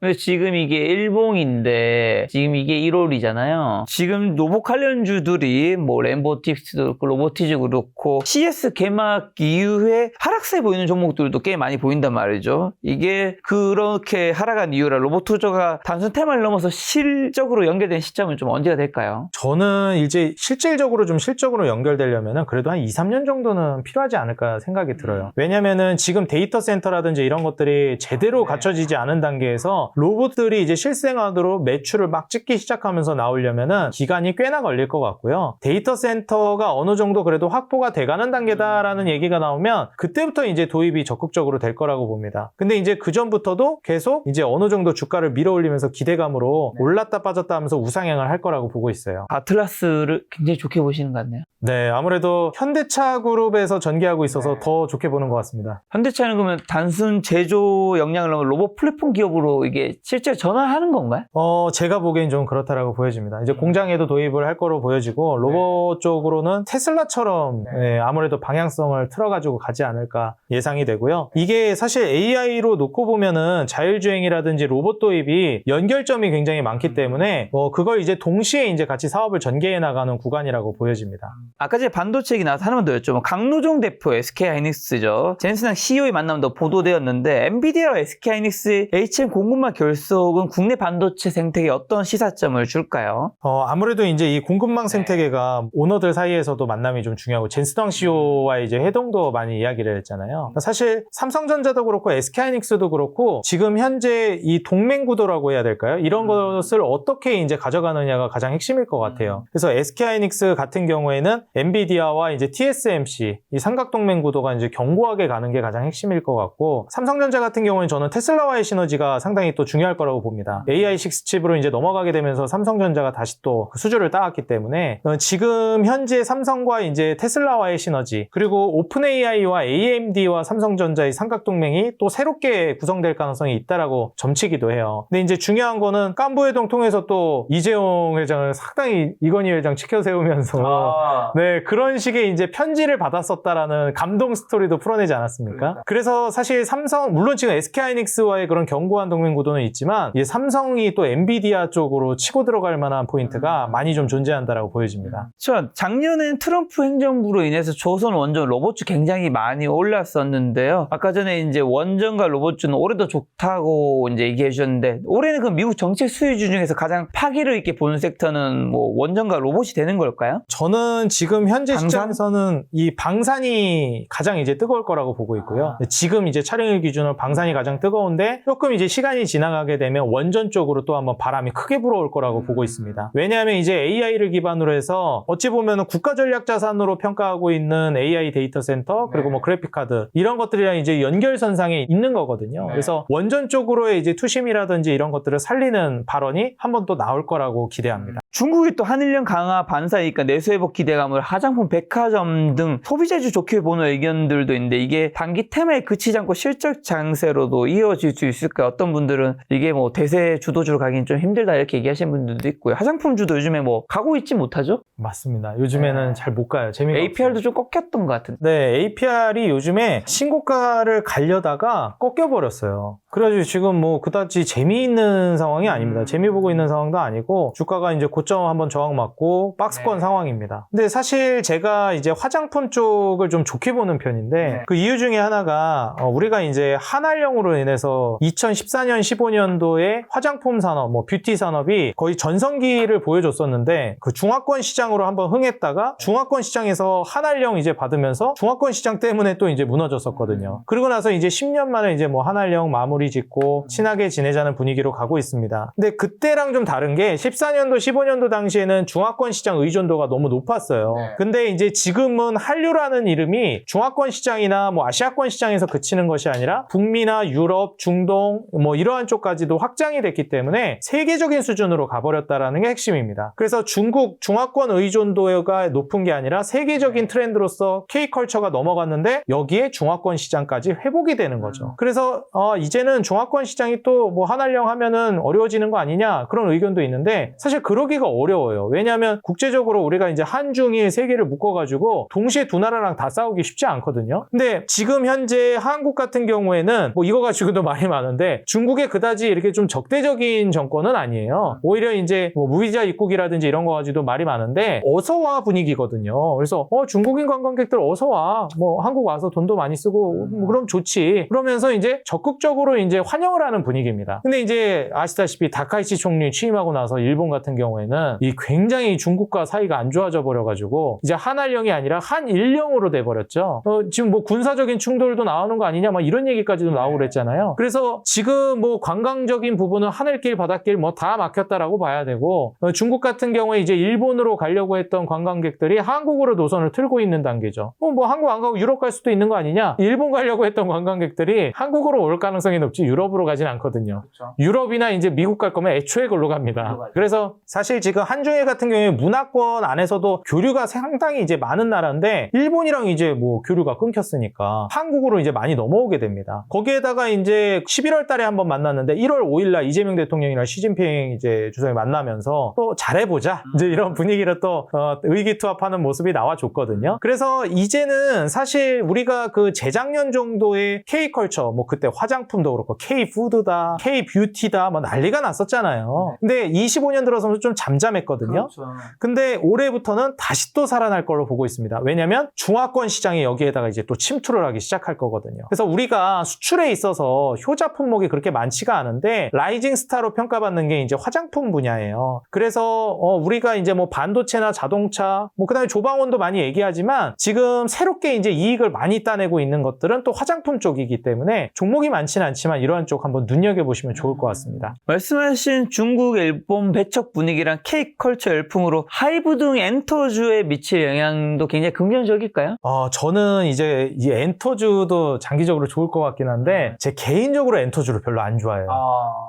근데 지금 이게 일봉인데 지금 이게 1월이잖아요. 지금 로봇 관련주들이 뭐 램보틱스도 그렇고 로보티즈 그렇고 CS 개막 이후에 하락세 보이는 종목들도 꽤 많이 보인단 말이죠. 이게 그렇게 하락한 이유라 로봇 투자가 단순 테마를 넘어서 실적으로 연결된 시점은 좀 언제가 될까요? 저는 이제 실질적으로 좀 실적으로 연결되려면은 그래도 한 2, 3년 정도는 필요하지 않을까 생각이 들어요. 왜냐면은 지금 데이터 센터라든지 이런 것들이 제대로 갖춰지지 않은 단계에서 로봇들이 이제 실생활으로 매출을 막 찍기 시작하면서 나오려면은 기간이 꽤나 걸릴 것 같고요. 데이터 센터가 어느 정도 그래도 확보가 돼가는 단계다라는 얘기가 나오면 그때부터 이제 도입이 적극적으로 될 거라고 봅니다. 근데 이제 그 전부터도 계속 이제 어느 정도 주가를 밀어 올리면서 기대감으로 올랐다 빠졌다 하면서 우상향을 할 거라고 보고 있어요. 아틀라스를 굉장히 좋게 보시는 것 같네요. 네, 아무래도 현대차 그룹에서 전개하고 있어서 더 좋게 보는 것 같습니다. 현대차는 그러면 단순 제조 역량을 넘어 로봇 플랫폼 기업으로 이게 실제 전환하는 건가요? 제가 보기엔 좀 그렇다라고 보여집니다. 이제 공장에도 도입을 할 거로 보여지고 로봇 쪽으로는 테슬라처럼 아무래도 방향성을 틀어가지고 가지 않을까 예상이 되고요. 이게 사실 AI로 놓고 보면은 자율주행이라든지 로봇 도입이 연결점이 굉장히 많기 때문에 그걸 이제 동시에 이제 같이 사업을 전개해 나가는 구간이라고 보여집니다. 아까 전에 반도체 얘기 나와서 하나만 더 여쭤보면 강노종 대표 SK하이닉스죠. 젠슨랑 CEO의 만남도 보도되었는데 엔비디아와 SK하이닉스 HM 공급망 결속은 국내 반도체 생태계에 어떤 시사점을 줄까요? 아무래도 이제 이 공급망 생태계가 오너들 사이에서도 만남이 좀 중요하고 젠슨왕 CEO와의 이제 회동도 많이 이야기를 했잖아요. 사실 삼성전자도 그렇고 SK하이닉스도 그렇고 지금 현재 이 동맹 구도라고 해야 될까요? 이런 것을 어떻게 이제 가져가느냐가 가장 핵심일 것 같아요. 그래서 SK하이닉스 같은 경우에는 엔비디아와 이제 TSMC 이 삼각동맹 구도가 이제 견고하게 가는 게 가장 핵심일 것 같고 삼성전자 같은 경우는 저는 테슬라와의 시너지가 상당히 또 중요할 거라고 봅니다. AI6 칩으로 이제 넘어가게 되면서 삼성전자가 다시 또 그 수주를 따왔기 때문에 지금 현재 삼성과 이제 테슬라와의 시너지 그리고 오픈 AI와 AMD와 삼성전자의 삼각동맹이 또 새롭게 구성될 가능성이 있다라고 점치기도 해요. 근데 이제 중요한 거는 깐부회동 통해서 또 이재용 회장을 상당히 이건희 회장 치켜 세우면서 네, 그런 식의 이제 편지를 받았었다라는 감동 스토리도 풀어내지 않았습니까? 그래서 사실 삼성, 물론 지금 SK하이닉스와의 그런 견고한 동맹 구도는 있지만, 이 삼성이 또 엔비디아 쪽으로 치고 들어갈 만한 포인트가 많이 좀 존재한다라고 보여집니다. 작년엔 트럼프 행정부로 인해서 조선 원전 로봇주 굉장히 많이 올랐었는데요. 아까 전에 이제 원전과 로봇주는 올해도 좋다고 이제 얘기해 주셨는데, 올해는 그 미국 정책 수혜주 중에서 가장 파기를 있게 보는 섹터는 뭐 원전과 로봇이 되는 걸까요? 저는 지금 현재 방산? 시점에서는 이 방산이 가장 이제 뜨거울 거라고 보고 있고요. 지금 이제 촬영일 기준으로 방산이 가장 뜨거운데 조금 이제 시간이 지나가게 되면 원전 쪽으로 또 한번 바람이 크게 불어올 거라고 보고 있습니다. 왜냐하면 이제 AI를 기반으로 해서 어찌 보면 국가 전략 자산으로 평가하고 있는 AI 데이터 센터 그리고 뭐 그래픽 카드 이런 것들이랑 이제 연결선상에 있는 거거든요. 그래서 원전 쪽으로의 이제 투심이라든지 이런 것들을 살리는 발언이 한번 또 나올 거라고 기대합니다. 중국이 또 한일령 강화 반사이니까 내수회복 기대감을 화장품, 백화점 등 소비자주 좋게 보는 의견들도 있는데 이게 단기 테마에 그치지 않고 실적 장세로도 이어질 수 있을까요? 어떤 분들은 이게 뭐 대세 주도주로 가긴 좀 힘들다 이렇게 얘기하시는 분들도 있고요. 화장품주도 요즘에 뭐 가고 있지 못하죠? 맞습니다. 요즘에는 잘 못 가요. 재미가 APR도 없어요. 좀 꺾였던 것 같은데. 네, APR이 요즘에 신고가를 가려다가 꺾여버렸어요. 그래가지고 지금 뭐 그다지 재미있는 상황이 아닙니다. 재미 보고 있는 상황도 아니고 주가가 이제 고점 한번 저항 맞고 박스권 상황입니다. 근데 사실 제가 이제 화장품 쪽을 좀 좋게 보는 편인데 그 이유 중에 하나가 우리가 이제 한알령으로 인해서 2014년, 15년도에 화장품 산업, 뭐 뷰티 산업이 거의 전성기를 보여줬었는데 그 중화권 시장으로 한번 흥했다가 중화권 시장에서 한알령 이제 받으면서 중화권 시장 때문에 또 이제 무너졌었거든요. 그리고 나서 이제 10년 만에 이제 뭐 한알령 마무리 짓고 친하게 지내자는 분위기로 가고 있습니다. 근데 그때랑 좀 다른 게 14년도, 15년도 당시에는 중화권 시장 의존도가 너무 높았어요. 근데 이제 지금은 한류라는 이름이 중화권 시장이나 뭐 아시아권 시장에서 그치는 것이 아니라 북미나 유럽, 중동 뭐 이러한 쪽까지도 확장이 됐기 때문에 세계적인 수준으로 가버렸다라는 게 핵심입니다. 그래서 중국 중화권 의존도가 높은 게 아니라 세계적인 트렌드로서 K컬처가 넘어갔는데 여기에 중화권 시장까지 회복이 되는 거죠. 그래서 이제는 중화권 시장이 또 뭐 한알령 하면은 어려워지는 거 아니냐 그런 의견도 있는데 사실 그러기가 어려워요. 왜냐하면 국제적으로 우리가 이제 한중 광둥이의 세 개를 묶어가지고 동시에 두 나라랑 다 싸우기 쉽지 않거든요. 근데 지금 현재 한국 같은 경우에는 뭐 이거 가지고도 말이 많은데 중국에 그다지 이렇게 좀 적대적인 정권은 아니에요. 오히려 이제 뭐 무비자 입국이라든지 이런 거 가지고도 말이 많은데 어서와 분위기거든요. 그래서 중국인 관광객들 어서와 뭐 한국 와서 돈도 많이 쓰고 뭐 그럼 좋지. 그러면서 이제 적극적으로 이제 환영을 하는 분위기입니다. 근데 이제 아시다시피 다카이치 총리 취임하고 나서 일본 같은 경우에는 이 굉장히 중국과 사이가 안 좋아져 버려가지고 이제 한한령이 아니라 한일령으로 돼버렸죠. 지금 뭐 군사적인 충돌도 나오는 거 아니냐 막 이런 얘기까지도 나오고 그랬잖아요. 그래서 지금 뭐 관광적인 부분은 하늘길 바닷길 뭐 다 막혔다라고 봐야 되고 중국 같은 경우에 이제 일본으로 가려고 했던 관광객들이 한국으로 노선을 틀고 있는 단계죠. 뭐 한국 안 가고 유럽 갈 수도 있는 거 아니냐? 일본 가려고 했던 관광객들이 한국으로 올 가능성이 높지 유럽으로 가진 않거든요. 그렇죠. 유럽이나 이제 미국 갈 거면 애초에 걸로 갑니다. 그래서 사실 지금 한중일 같은 경우에 문화권 안에서도 교류가 상당히 이제 많은 나라인데 일본이랑 이제 뭐 교류가 끊겼으니까 한국으로 이제 많이 넘어오게 됩니다. 거기에다가 이제 11월 달에 한번 만났는데 1월 5일 날 이재명 대통령이랑 시진핑 이제 주석이 만나면서 또 잘해보자. 이제 이런 분위기로 또 의기투합하는 모습이 나와줬거든요. 그래서 이제는 사실 우리가 그 재작년 정도의 K컬처, 뭐 그때 화장품도 그렇고 K푸드다, K뷰티다 뭐 난리가 났었잖아요. 근데 25년 들어서는 좀 잠잠했거든요. 그렇죠. 근데 올해부터는 다시 또 살아날 걸로 보고 있습니다. 왜냐면 중화권 시장이 여기에다가 이제 또 침투를 하기 시작할 거거든요. 그래서 우리가 수출에 있어서 효자 품목이 그렇게 많지가 않은데 라이징 스타로 평가받는 게 이제 화장품 분야예요. 그래서 우리가 이제 뭐 반도체나 자동차, 뭐 그다음에 조방원도 많이 얘기하지만 지금 새롭게 이제 이익을 많이 따내고 있는 것들은 또 화장품 쪽이기 때문에 종목이 많지는 않지만 이러한 쪽 한번 눈여겨보시면 좋을 것 같습니다. 말씀하신 중국, 일본 배척 분위기랑 K컬처 열풍으로 하이브 등 엔터주에 미칠 영향도 굉장히 긍정적일까요? 저는 이제 이 엔터주도 장기적으로 좋을 것 같긴 한데 제 개인적으로 엔터주를 별로 안 좋아해요.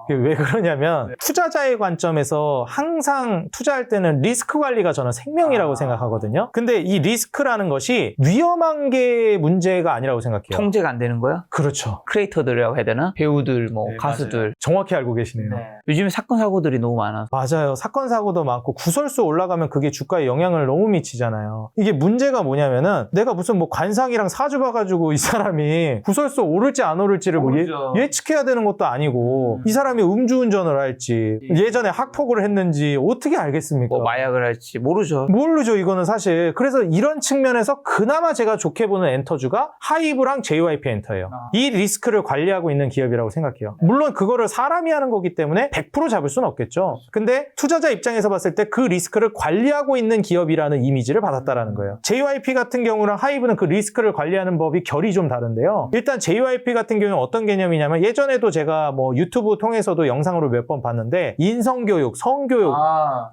왜 그러냐면 투자자의 관점에서 항상 투자할 때는 리스크 관리가 저는 생명이라고 생각하거든요. 근데 이 리스크라는 것이 위험한 게 문제가 아니라고 생각해요. 통제가 안 되는 거야? 그렇죠. 크리에이터들이라고 해야 되나? 배우들, 뭐 네, 가수들. 맞아요. 정확히 알고 계시네요. 네. 요즘에 사건 사고들이 너무 많아서. 맞아요. 사건 사고도 많고 구설수 올라가면 그게 주가에 영향을 너무 미치잖아요. 이게 문제가 뭐냐면은 내가 무슨 뭐 관상이랑 사주 봐가지고 이 사람이 구설수 오를지 안 오를지를 뭐 예측해야 되는 것도 아니고 이 사람이 음주운전을 할지 예전에 학폭을 했는지 어떻게 알겠습니까? 뭐 마약을 할지 모르죠. 모르죠, 이거는 사실. 그래서 이런 측면에서 그나마 제가 좋게 보는 엔터주가 하이브랑 JYP 엔터예요. 이 리스크를 관리하고 있는 기업이라고 생각해요. 물론 그거를 사람이 하는 거기 때문에 100% 잡을 수는 없겠죠. 근데 투자자 입장에서 봤을 때 그 리스크를 관리하고 있는 기업이라는 이미지를 받았다라는 거예요. JYP 같은 경우랑 하이브는 그 리스크를 관리하는 법이 결이 좀 다른데요. 일단 JYP 같은 경우는 어떤 개념이냐면 예전에도 제가 뭐 유튜브 통해서도 영상으로 몇 번 봤는데 인성교육, 성교육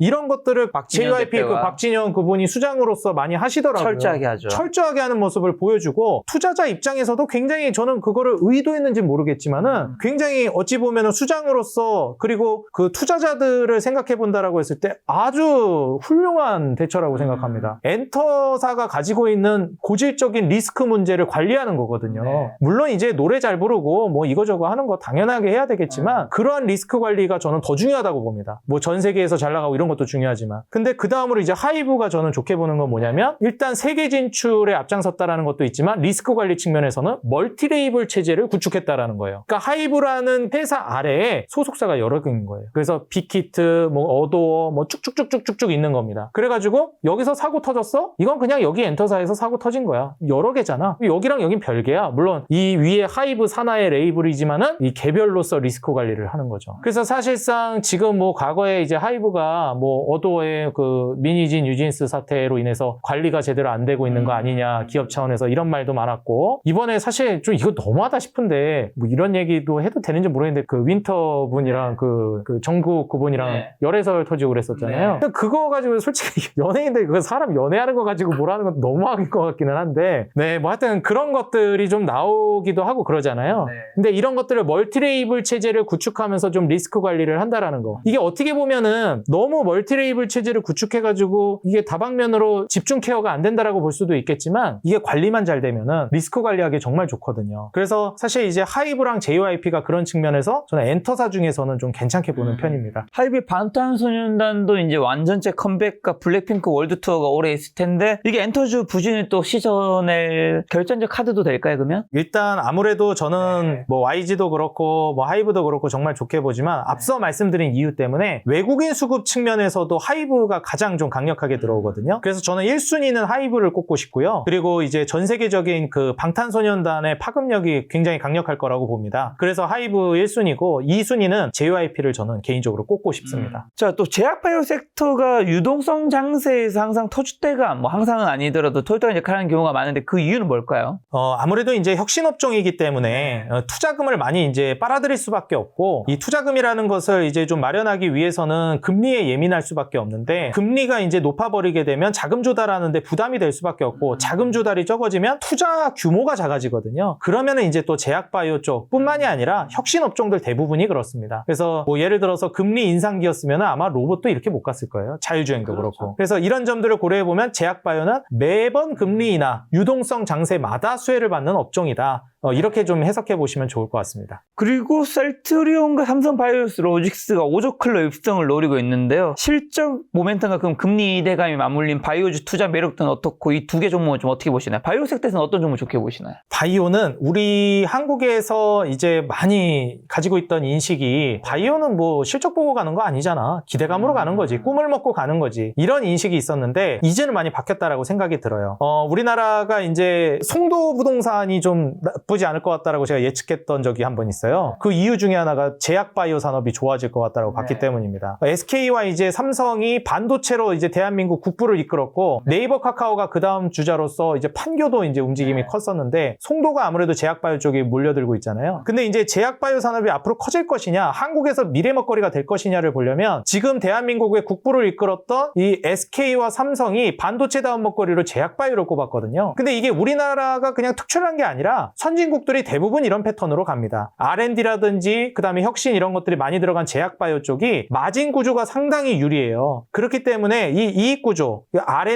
이런 것들을 JYP 그 박진영 그분이 수장으로서 많이 하시더라고요. 철저하게 하죠. 철저하게 하는 모습을 보여주고 투자자 입장에서도 굉장히 저는 그거를 의도했는지 모르겠지만은 굉장히 어찌 보면은 수장으로서 그리고 그 투자자들을 생각해 본다라고 했을 때 아주 훌륭한 대처라고 생각합니다. 엔터사가 가지고 있는 고질적인 리스크 문제를 관리하는 거거든요. 네. 물론 이제 노래 잘 부르고 뭐 이거저거 하는 거 당연하게 해야 되겠지만 그러한 리스크 관리가 저는 더 중요하다고 봅니다. 뭐 전 세계에서 잘 나가고 이런 것도 중요하지만 근데 그 다음으로 이제 하이브가 저는 좋게 보는 건 뭐냐면 일단 세계 진출에 앞장섰다라는 것도 있지만 리스크 관리 측면에서는 멀티 레이블 체제를 구축했다라는 거예요. 그러니까 하이브라는 회사 아래에 소속사가 여러 개인 거예요. 그래서 빅히트, 뭐 어도어, 뭐 쭉쭉쭉쭉쭉 있는 겁니다. 그래가지고 여기서 사고 터졌어? 이건 그냥 여기 엔터사에서 사고 터진 거야. 여러 개잖아. 여기랑 여긴 별개야. 물론 이 위에 하이브 산하의 레이블이지만은 이 개별로서 리스크 관리를 하는 거죠. 그래서 사실상 지금 뭐 과거에 이제 하이브가 뭐 어도어의 그 미니진, 유진스 사태로 인해서 관리가 제대로 안 되고 있는 거 아니냐 기업 차원에서 이런 말도 많았고 이번에 사실 좀 이거 너무하다 싶은데 뭐 이런 얘기도 해도 되는지 모르겠는데 그 윈터 분이랑 그 정국 그분이랑 열애설 터지고 그랬었잖아요. 근데 그거 가지고 솔직히 연예인들 그 사람 연애하는 거 가지고 뭐라는 건 너무한 것 같기는 한데 네 뭐 하여튼 그런 것들이 좀 나오기도 하고 그러잖아요. 근데 이런 것들을 멀티레이블 체제를 구축하면서 좀 리스크 관리를 한다라는 거 이게 어떻게 보면은 너무 멀티레이블 체제를 구축해가지고 이게 다방면으로 집중 케어가 안 된다라고 볼 수도 있겠지만 이게 관리만 잘 되면은 리스크 관리하기 정말 좋거든요. 그래서 사실 이제 하이브랑 JYP가 그런 측면에서 저는 엔터사 중에서는 좀 괜찮게 보는 편입니다. 하이브의 방탄소년단도 이제 완전체 컴백과 블랙핑크 월드 투어가 오래 있을 텐데 이게 엔터주 부진을 또 씻어낼 결정적 카드도 될까요, 그러면? 일단 아무래도 저는 뭐 YG도 그렇고 뭐 하이브도 그렇고 정말 좋게 보지만 앞서 말씀드린 이유 때문에 외국인 수급 측면에서도 하이브가 가장 좀 강력하게 들어오거든요. 그래서 저는 1순위는 하이브를 꼽고 싶고요. 그리고 이제 전 세계적인 그 방탄소년단의 파급력이 굉장히 강력할 거라고 봅니다. 그래서 하이브 1순위고 2순위는 JYP를 저는 개인적으로 꼽고 싶습니다. 자, 또 제약바이오 섹터가 유동성 장세에서 항상 터줏대가 뭐 항상은 아니더라도 터줏대가 역할을 하는 경우가 많은데 그 이유는 뭘까요? 아무래도 이제 혁신업종이기 때문에 투자금을 많이 이제 빨아들일 수밖에 없고 이 투자금이라는 것을 이제 좀 마련하기 위해서는 금리에 예민할 수밖에 없는데 금리가 이제 높아버리게 되면 자금 조달하는데 부담이 될 수밖에 없고 자금 조달이 적어지면 투자 규모가 작아지거든요. 그러면은 이제 또 제약바이오 쪽뿐만이 아니라 혁신업종들 대부분이 그렇습니다. 그래서 뭐 예를 들어서 금리 인상기였으면 아마 로봇도 이렇게 못 갔을 거예요. 자율주행도 그렇고. 그래서 이런 점들을 고려해보면 제약바이오는 매번 금리 인하, 유동성 장세마다 수혜를 받는 업종이다. 이렇게 좀 해석해 보시면 좋을 것 같습니다. 그리고 셀트리온과 삼성바이오로직스가 5조 클럽 입성을 노리고 있는데요. 실적 모멘텀과 그럼 금리 대감이 맞물린 바이오주 투자 매력 등은 어떻고 이 두 개 종목을 좀 어떻게 보시나요? 바이오 섹터에서는 어떤 종목 좋게 보시나요? 바이오는 우리 한국에서 이제 많이 가지고 있던 인식이 바이오는 뭐 실적 보고 가는 거 아니잖아. 기대감으로 가는 거지. 꿈을 먹고 가는 거지. 이런 인식이 있었는데 이제는 많이 바뀌었다라고 생각이 들어요. 우리나라가 이제 송도 부동산이 좀 나쁘지 않을 것 같다라고 제가 예측했던 적이 한 번 있어요. 그 이유 중에 하나가 제약바이오 산업이 좋아질 것 같다라고 봤기 때문입니다. SK와 이제 삼성이 반도체로 이제 대한민국 국부를 이끌었고 네이버 카카오가 그 다음 주자로서 이제 판교도 이제 움직임이 컸었는데 송도가 아무래도 제약바이오 쪽에 몰려들고 있잖아요. 근데 이제 제약바이오 산업이 앞으로 커질 것이냐, 한국에서 미래 먹거리가 될 것이냐를 보려면 지금 대한민국의 국부를 이끌었던 이 SK와 삼성이 반도체 다음 먹거리로 제약바이오를 꼽았거든요. 근데 이게 우리나라가 그냥 특출한 게 아니라 선진국들이 대부분 이런 패턴으로 갑니다. R&D라든지 그 다음에 혁신 이런 것들이 많이 들어간 제약바이오 쪽이 마진 구조가 상당히 유리해요. 그렇기 때문에 이 이익 구조,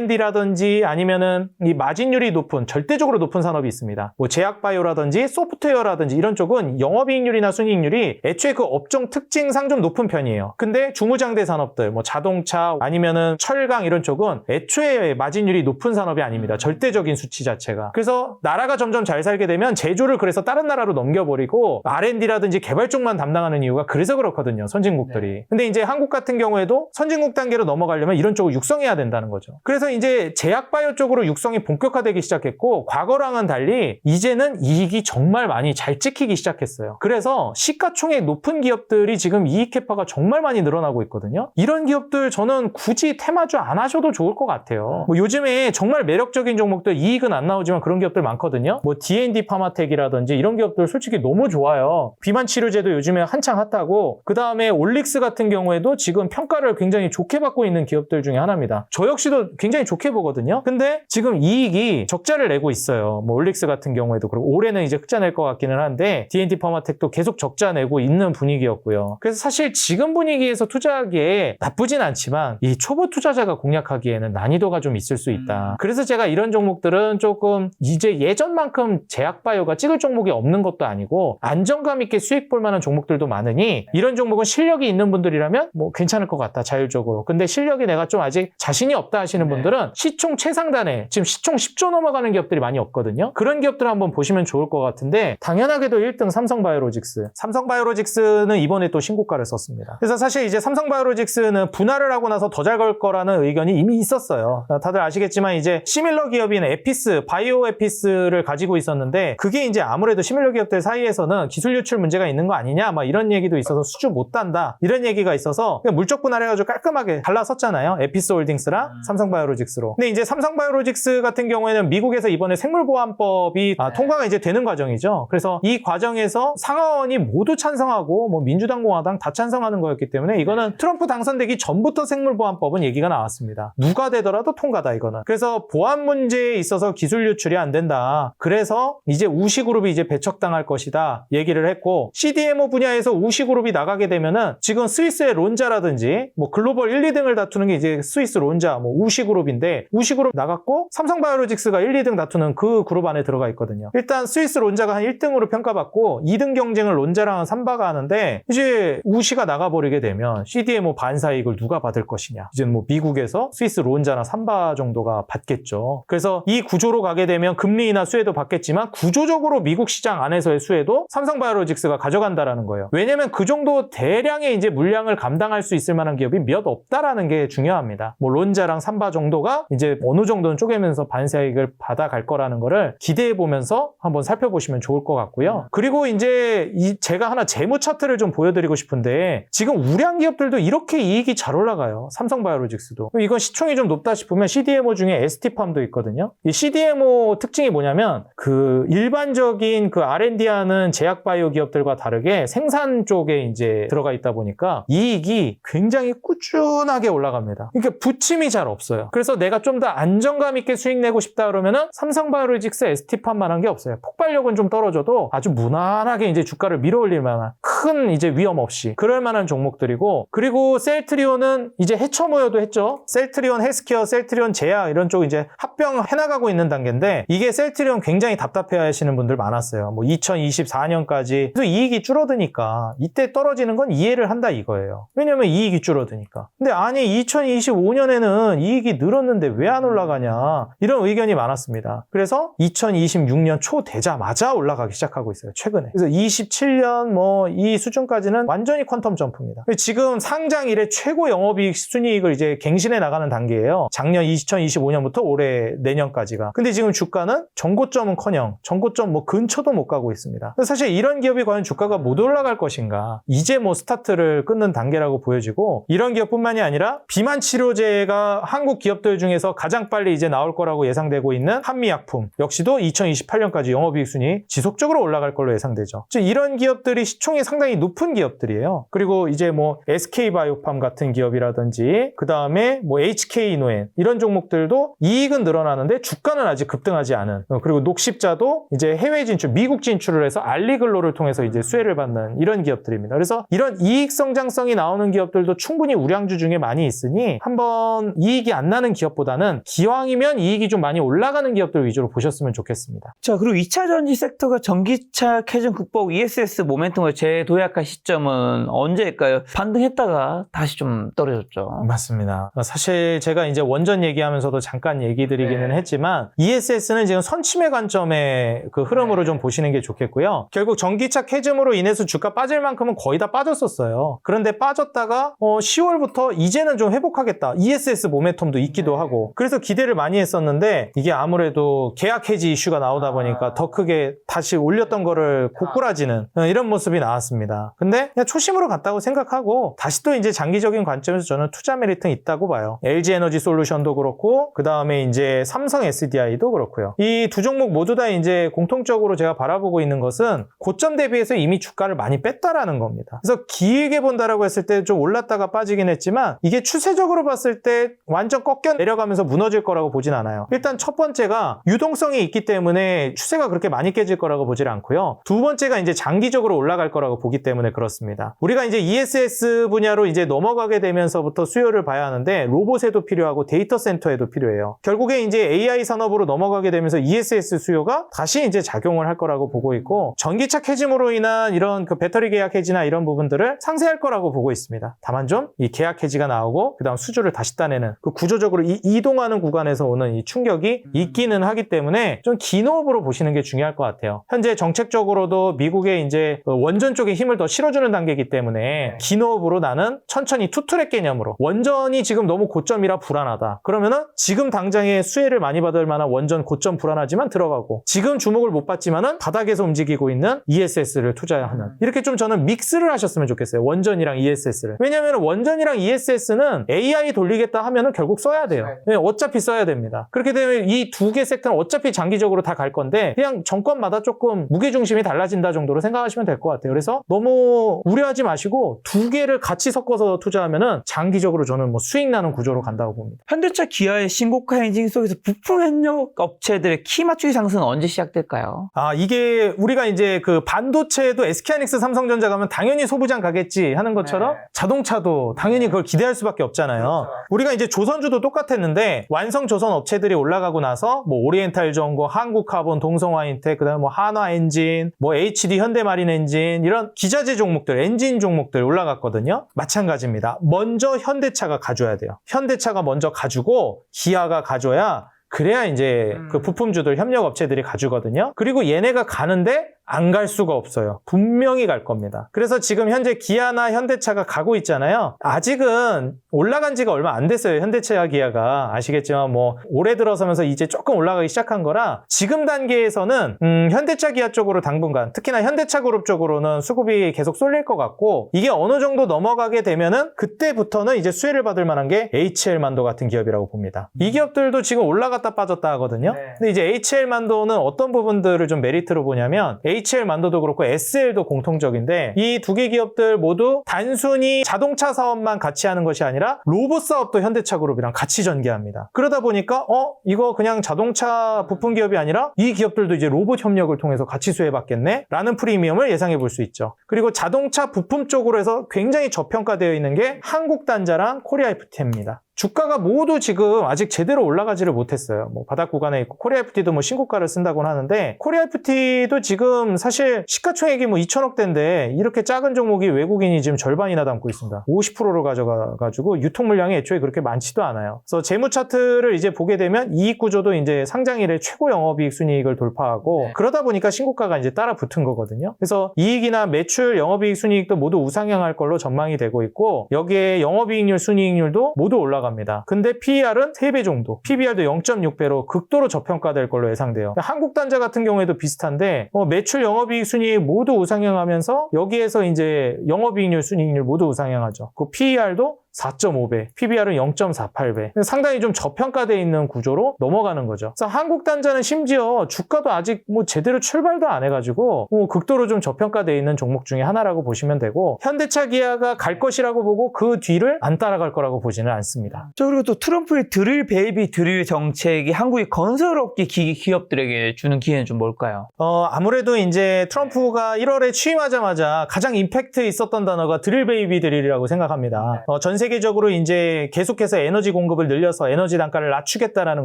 R&D라든지 아니면은 이 마진율이 높은, 절대적으로 높은 산업이 있습니다. 뭐 제약바이오라든지 소프트웨어라든지 이런 쪽은 영업이익률이나 순이익률이 애초에 그 업종 특징상 좀 높은 편이에요. 근데 중무장대 산업들, 뭐 자동차 아니면은 철강 이런 쪽은 애초에 마진율이 높은 산업이 아닙니다. 절대적인 수치 자체가. 그래서 나라가 점점 잘 살게 되면 제조를 그래서 다른 나라로 넘겨버리고 R&D라든지 개발 쪽만 담당하는 이유가 그래서 그렇거든요. 선진국들이. 근데 이제 한국 같은 경우에도 선진국 단계로 넘어가려면 이런 쪽을 육성해야 된다는 거죠. 그래서 이제 제약바이오 쪽으로 육성이 본격화되기 시작했고 과거랑은 달리 이제는 이익이 정말 많이 잘 찍히기 시작했어요. 그래서 시가총액 높은 기업들이 지금 이익 캐파가 정말 많이 늘어나고 있거든요. 이런 기업들 저는 굳이 테마주 안 하셔도 좋을 것 같아요. 뭐 요즘에 정말 매력적인 종목들 이익은 안 나오지만 그런 기업들 많거든요. 뭐 D&D 파마텍이라든지 이런 기업들 솔직히 너무 좋아요. 비만 치료제도 요즘에 한창 핫하고 그 다음에 올릭스 같은 경우에도 지금 평가를 굉장히 좋게 받고 있는 기업들 중에 하나입니다. 저 역시도 굉장히 좋게 보거든요. 근데 지금 이익이 적자를 내고 있어요. 뭐 올릭스 같은 경우에도 그리고 올해는 이제 흑자 낼 것 같기는 한데 D&D 파마텍도 계속 적자 내고 있는 분위기였고요. 그래서 사실 지금 분위기에서 투자하기에 나쁘진 않지만 이 초보 투자자가 공략하기에는 난이도가 좀 있을 수 있다. 그래서 제가 이런 종목들은 조금 이제 예전만큼 제약바이오가 찍을 종목이 없는 것도 아니고 안정감 있게 수익 볼 만한 종목들도 많으니 이런 종목은 실력이 있는 분들이라면 뭐 괜찮을 것 같다, 자율적으로. 근데 실력이 내가 좀 아직 자신이 없다 하시는 분들은 시총 최상단에 지금 시총 10조 넘어가는 기업들이 많이 없거든요. 그런 기업들 한번 보시면 좋을 것 같은데 당연하게도 1등 삼성바이오로직스. 삼성바이오로직스는 이번에 또 신고가를 썼습니다. 그래서 사실 이제 삼성바이오로직스는 분할을 하고 나서 더 잘 걸 거라는 의견이 이미 있었어요. 다들 아시겠지만 이제 시밀러 기업인 에피스, 바이오 에피스를 가지고 있었는데 그게 이제 아무래도 시밀러 기업들 사이에서는 기술 유출 문제가 있는 거 아니냐 막 이런 얘기도 있어서 수주 못 단다 이런 얘기가 있어서 그냥 물적 분할해가지고 깔끔하게 갈라섰잖아요. 에피스 홀딩스랑 삼성바이오로직스로. 근데 이제 삼성바이오로직스 같은 경우에는 미국에서 이번에 생물보안법이 통과가 이제 되는 과정이죠. 그래서 이 과정에서 상하원이 모두 찬성하고 뭐 민주당, 공화당 다 찬성하는 거였기 때문에 이거는 트럼프 당선되기 전부터 생물보안법은 얘기가 나왔습니다. 누가 되더라도 통과다 이거는. 그래서 보안 문제에 있어서 기술 유출이 안 된다. 그래서 이제 우시그룹이 이제 배척당할 것이다 얘기를 했고, CDMO 분야에서 우시그룹이 나가게 되면은 지금 스위스의 론자라든지 뭐 글로벌 1, 2등을 다투는 게 이제 스위스 론자, 뭐 우시그룹인데, 우시그룹 나갔고 삼성바이오로직스가 1, 2등 다투는 그 그룹 안에 들어가 있거든요. 일단 스위스 론자가 한 1등으로 평가받고 2등 경쟁을 론자랑 삼바가 하는데, 이제 우시가 나가버리게 되면 CDMO 반사이익을 누가 받을 것이냐. 이제 뭐 미국에서 스위스 론자나 삼바 정도가 받겠죠. 그래서 이 구조로 가게 되면 금리 인하 수혜도 받겠지만 구조적으로 미국 시장 안에서의 수혜도 삼성바이오로직스가 가져간다라는 거예요. 왜냐면 그 정도 대량의 이제 물량을 감당할 수 있을 만한 기업이 몇 없다라는 게 중요합니다. 뭐 론자랑 삼바 정도가 이제 어느 정도는 쪼개면서 반사이익을 받아갈 거라는 거를 기대해 보면서 한번 살펴보시면 좋을 것 같고요. 그리고 이제 제가 하나 재무 차트를 좀 보여드리고 싶은데, 지금 우량 기업들도 이렇게 이익이 잘 올라가요. 삼성바이오로직스도. 이건 시총이 좀 높다 싶으면 CDMO 중에 ST팜도 있거든요. 이 CDMO 특징이 뭐냐면, 그 일반적인 그 R&D 하는 제약바이오 기업들과 다르게 생산 쪽에 이제 들어가 있다 보니까 이익이 굉장히 꾸준하게 올라갑니다. 그러니까 부침이 잘 없어요. 그래서 내가 좀 더 안정감 있게 수익 내고 싶다 그러면은 삼성바이오로직스, ST팜만 한 게 없어요. 폭발력은 좀 떨어져도 아주 무난하게 이제 주가를 밀어올릴 만한, 큰 이제 위험 없이 그럴 만한 종목들이고, 그리고 셀트리온은 이제 해처모여도 했죠. 셀트리온 헬스케어, 셀트리온 제약 이런 쪽 이제 합병 해나가고 있는 단계인데, 이게 셀트리온 굉장히 답답해 하시는 분들 많았어요. 뭐 2024년까지 그래서 이익이 줄어드니까 이때 떨어지는 건 이해를 한다 이거예요. 왜냐면 이익이 줄어드니까. 근데 아니 2025년에는 이익이 늘었는데 왜 안 올라가냐, 이런 의견이 많았습니다. 그래서 2026년 초 되자마자 올라가기 시작하고 있어요, 최근에. 그래서 27년 뭐 이 수준까지는 완전히 퀀텀 점프입니다. 지금 상장 이래 최고 영업이익 순이익을 이제 갱신해 나가는 단계예요. 작년 2025년부터 올해 내년까지가. 근데 지금 주가는 전고점은커녕 전고점 뭐 근처도 못 가고 있습니다. 사실 이런 기업이 과연 주가가 못 올라갈 것인가, 이제 뭐 스타트를 끊는 단계라고 보여지고, 이런 기업뿐만이 아니라 비만 치료제가 한국 기업들 중에서 가장 빨리 이제 나올 거라고 예상되고 있는 한미약품 역시도 2028년까지 영업이익 순이 지속적으로 올라갈 걸로 예상되죠. 즉 이런 기업들이 시총이 상당히 높은 기업들이에요. 그리고 이제 뭐 SK바이오팜 같은 기업이라든지, 그 다음에 뭐 HK이노엔 이런 종목들도 이익은 늘어나는데 주가는 아직 급등하지 않은, 그리고 녹십자도 이제 해외 진출, 미국 진출을 해서 알리글로를 통해서 이제 수혜를 받는 이런 기업들입니다. 그래서 이런 이익 성장성이 나오는 기업들도 충분히 우량주 중에 많이 있으니, 한번 이익이 안 나는 기업보다는 기왕이면 이익이 좀 많이 올라가는 기업들 위주로 보셨으면 좋겠습니다. 자, 그리고 2차 전지 섹터가 전기차 캐즘 극복 ESS 모멘텀을 재도약할 시점은 언제일까요? 반등했다가 다시 좀 떨어졌죠. 맞습니다. 사실 제가 이제 원전 얘기하면서도 잠깐 얘기 드리기는 했지만, ESS는 지금 선침해 관점의 그 흐름으로 좀 보시는 게 좋겠고요. 결국 전기차 캐즘으로 인해서 주가 빠질 만큼은 거의 다 빠졌었어요. 그런데 빠졌다가 10월부터 이제는 좀 회복하겠다, ESS 모멘텀도 있기도 하고, 그래서 기대를 많이 했었는데, 이게 아무래도 계약 해지 이슈가 나오다 보니까 더 크게 다시 올렸던 거를 고꾸라지는 이런 모습이 나왔습니다. 근데 그냥 초심으로 갔다고 생각하고, 다시 또 이제 장기적인 관점에서 저는 투자 메리트는 있다고 봐요. LG에너지 솔루션도 그렇고, 그 다음에 이제 삼성 SDI도 그렇고요. 이 두 종목 모두 다 이제 공통적으로 제가 바라보고 있는 것은 고점 대비해서 이미 주가를 많이 뺐다라는 겁니다. 그래서 길게 본다라고 했을 때 좀 올랐다가 빠지긴 했지만, 이게 추세적으로 봤을 때 완전 꺾여 내려가면서 무너질 거라고 보진 않아요. 일단 첫 번째가 유동성이 있기 때문에 추세가 그렇게 많이 깨질 거라고 보질 않고요. 두 번째가 이제 장기적으로 올라갈 거라고 보기 때문에 그렇습니다. 우리가 이제 ESS 분야로 이제 넘어가게 되면서부터 수요를 봐야 하는데, 로봇에도 필요하고 데이터 센터에도 필요해요. 결국에 이제 AI 산업으로 넘어가게 되면서 ESS 수요가 다시 이제 작용을 할 거라고 보고 있고, 전기차 캐즘으로 인한 이런 그 배터리 계약 해지나 이런 부분들을 상쇄할 거라고 보고 있습니다. 다만 좀 이 계약 해지가 나오고 그다음 수주를 다시 따내는 그 구조적으로 이동하는 구간에서 오는 이 충격이 있기는 하기 때문에 좀 긴 호흡으로 보시는 게 중요할 것 같아요. 현재 정책적으로도 미국의 이제 원전 쪽에 힘을 더 실어주는 단계이기 때문에 긴 호흡으로 나는 천천히 투트랙 개념으로, 원전이 지금 너무 고점이라 불안하다 그러면은 지금 당장에 수혜를 많이 받을 만한 원전 고점 불안하지만 들어가고, 지금 주목을 못 받지만은 바닥에서 움직이고 있는 ESS를 투자하는, 이렇게 좀 저는 믹스를 하셨으면 좋겠어요. 원전이랑 ESS를. 왜냐면 원전이랑 ESS는 AI 돌리겠다 하면은 결국 써야 돼요. 네, 어차피 써야 됩니다. 그렇게 되면 이 두 개 섹터는 어차피 장기적으로 다 갈 건데, 그냥 정권마다 조금 무게중심이 달라진다 정도로 생각하시면 될 것 같아요. 그래서 너무 우려하지 마시고 두 개를 같이 섞어서 투자하면은 장기적으로 저는 뭐 수익 나는 구조로 간다고 봅니다. 현대차 기아의 신고가 행진 속에서 부품 협력 업체들의 키 맞추기 상승은 언제 시작될까요? 있을까요? 이게 우리가 이제 그 반도체도 SK하이닉스 삼성전자 가면 당연히 소부장 가겠지 하는 것처럼 자동차도 당연히 그걸 기대할 수밖에 없잖아요. 우리가 이제 조선주도 똑같았는데 완성 조선 업체들이 올라가고 나서 뭐 오리엔탈전고, 한국카본, 동성화인텍, 그다음에 뭐 한화엔진, 뭐 HD 현대마린엔진 이런 기자재 종목들, 엔진 종목들 올라갔거든요. 마찬가지입니다. 먼저 현대차가 가져야 돼요. 현대차가 먼저 가지고 기아가 가져야 그래야 이제 그 부품주들 협력업체들이 가주거든요. 그리고 얘네가 가는데 안 갈 수가 없어요. 분명히 갈 겁니다. 그래서 지금 현재 기아나 현대차가 가고 있잖아요. 아직은 올라간 지가 얼마 안 됐어요. 현대차와 기아가. 아시겠지만 뭐 올해 들어서면서 이제 조금 올라가기 시작한 거라 지금 단계에서는 현대차 기아 쪽으로 당분간 특히나 현대차 그룹 쪽으로는 수급이 계속 쏠릴 것 같고 이게 어느 정도 넘어가게 되면은 그때부터는 이제 수혜를 받을 만한 게 HL만도 같은 기업이라고 봅니다. 이 기업들도 지금 올라갔다 빠졌다 하거든요. 근데 이제 HL만도는 어떤 부분들을 좀 메리트로 보냐면 HL만도도 그렇고 SL도 공통적인데 이 두 개 기업들 모두 단순히 자동차 사업만 같이 하는 것이 아니라 로봇 사업도 현대차 그룹이랑 같이 전개합니다. 그러다 보니까 이거 그냥 자동차 부품 기업이 아니라 이 기업들도 이제 로봇 협력을 통해서 같이 수혜받겠네? 라는 프리미엄을 예상해 볼 수 있죠. 그리고 자동차 부품 쪽으로 해서 굉장히 저평가되어 있는 게 한국단자랑 코리아FT입니다. 주가가 모두 지금 아직 제대로 올라가지를 못했어요. 뭐 바닥 구간에 있고 코리아FT도 뭐 신고가를 쓴다고는 하는데 코리아FT도 지금 사실 시가총액이 뭐 2천억대인데 이렇게 작은 종목이 외국인이 지금 절반이나 담고 있습니다. 50%를 가져가가지고 유통 물량이 애초에 그렇게 많지도 않아요. 그래서 재무 차트를 이제 보게 되면 이익 구조도 이제 상장 이래 최고 영업이익 순이익을 돌파하고 그러다 보니까 신고가가 이제 따라 붙은 거거든요. 그래서 이익이나 매출, 영업이익 순이익도 모두 우상향할 걸로 전망이 되고 있고 여기에 영업이익률, 순이익률도 모두 올라갑니다. 근데 PER은 3배 정도, PBR도 0.6배로 극도로 저평가될 걸로 예상돼요. 한국단자 같은 경우에도 비슷한데 매출, 영업이익, 순이익 모두 우상향하면서 여기에서 이제 영업이익률, 순이익률 모두 우상향하죠. 그 PER도 4.5배, PBR은 0.48배. 상당히 좀 저평가되어 있는 구조로 넘어가는 거죠. 그래서 한국단자는 심지어 주가도 아직 뭐 제대로 출발도 안 해가지고 극도로 좀 저평가되어 있는 종목 중에 하나라고 보시면 되고 현대차 기아가 갈 것이라고 보고 그 뒤를 안 따라갈 거라고 보지는 않습니다. 그리고 또 트럼프의 드릴 베이비 드릴 정책이 한국의 건설업계 기업들에게 주는 기회는 좀 뭘까요? 아무래도 이제 트럼프가 1월에 취임하자마자 가장 임팩트 있었던 단어가 드릴 베이비 드릴이라고 생각합니다. 전 세계적으로 이제 계속해서 에너지 공급을 늘려서 에너지 단가를 낮추겠다라는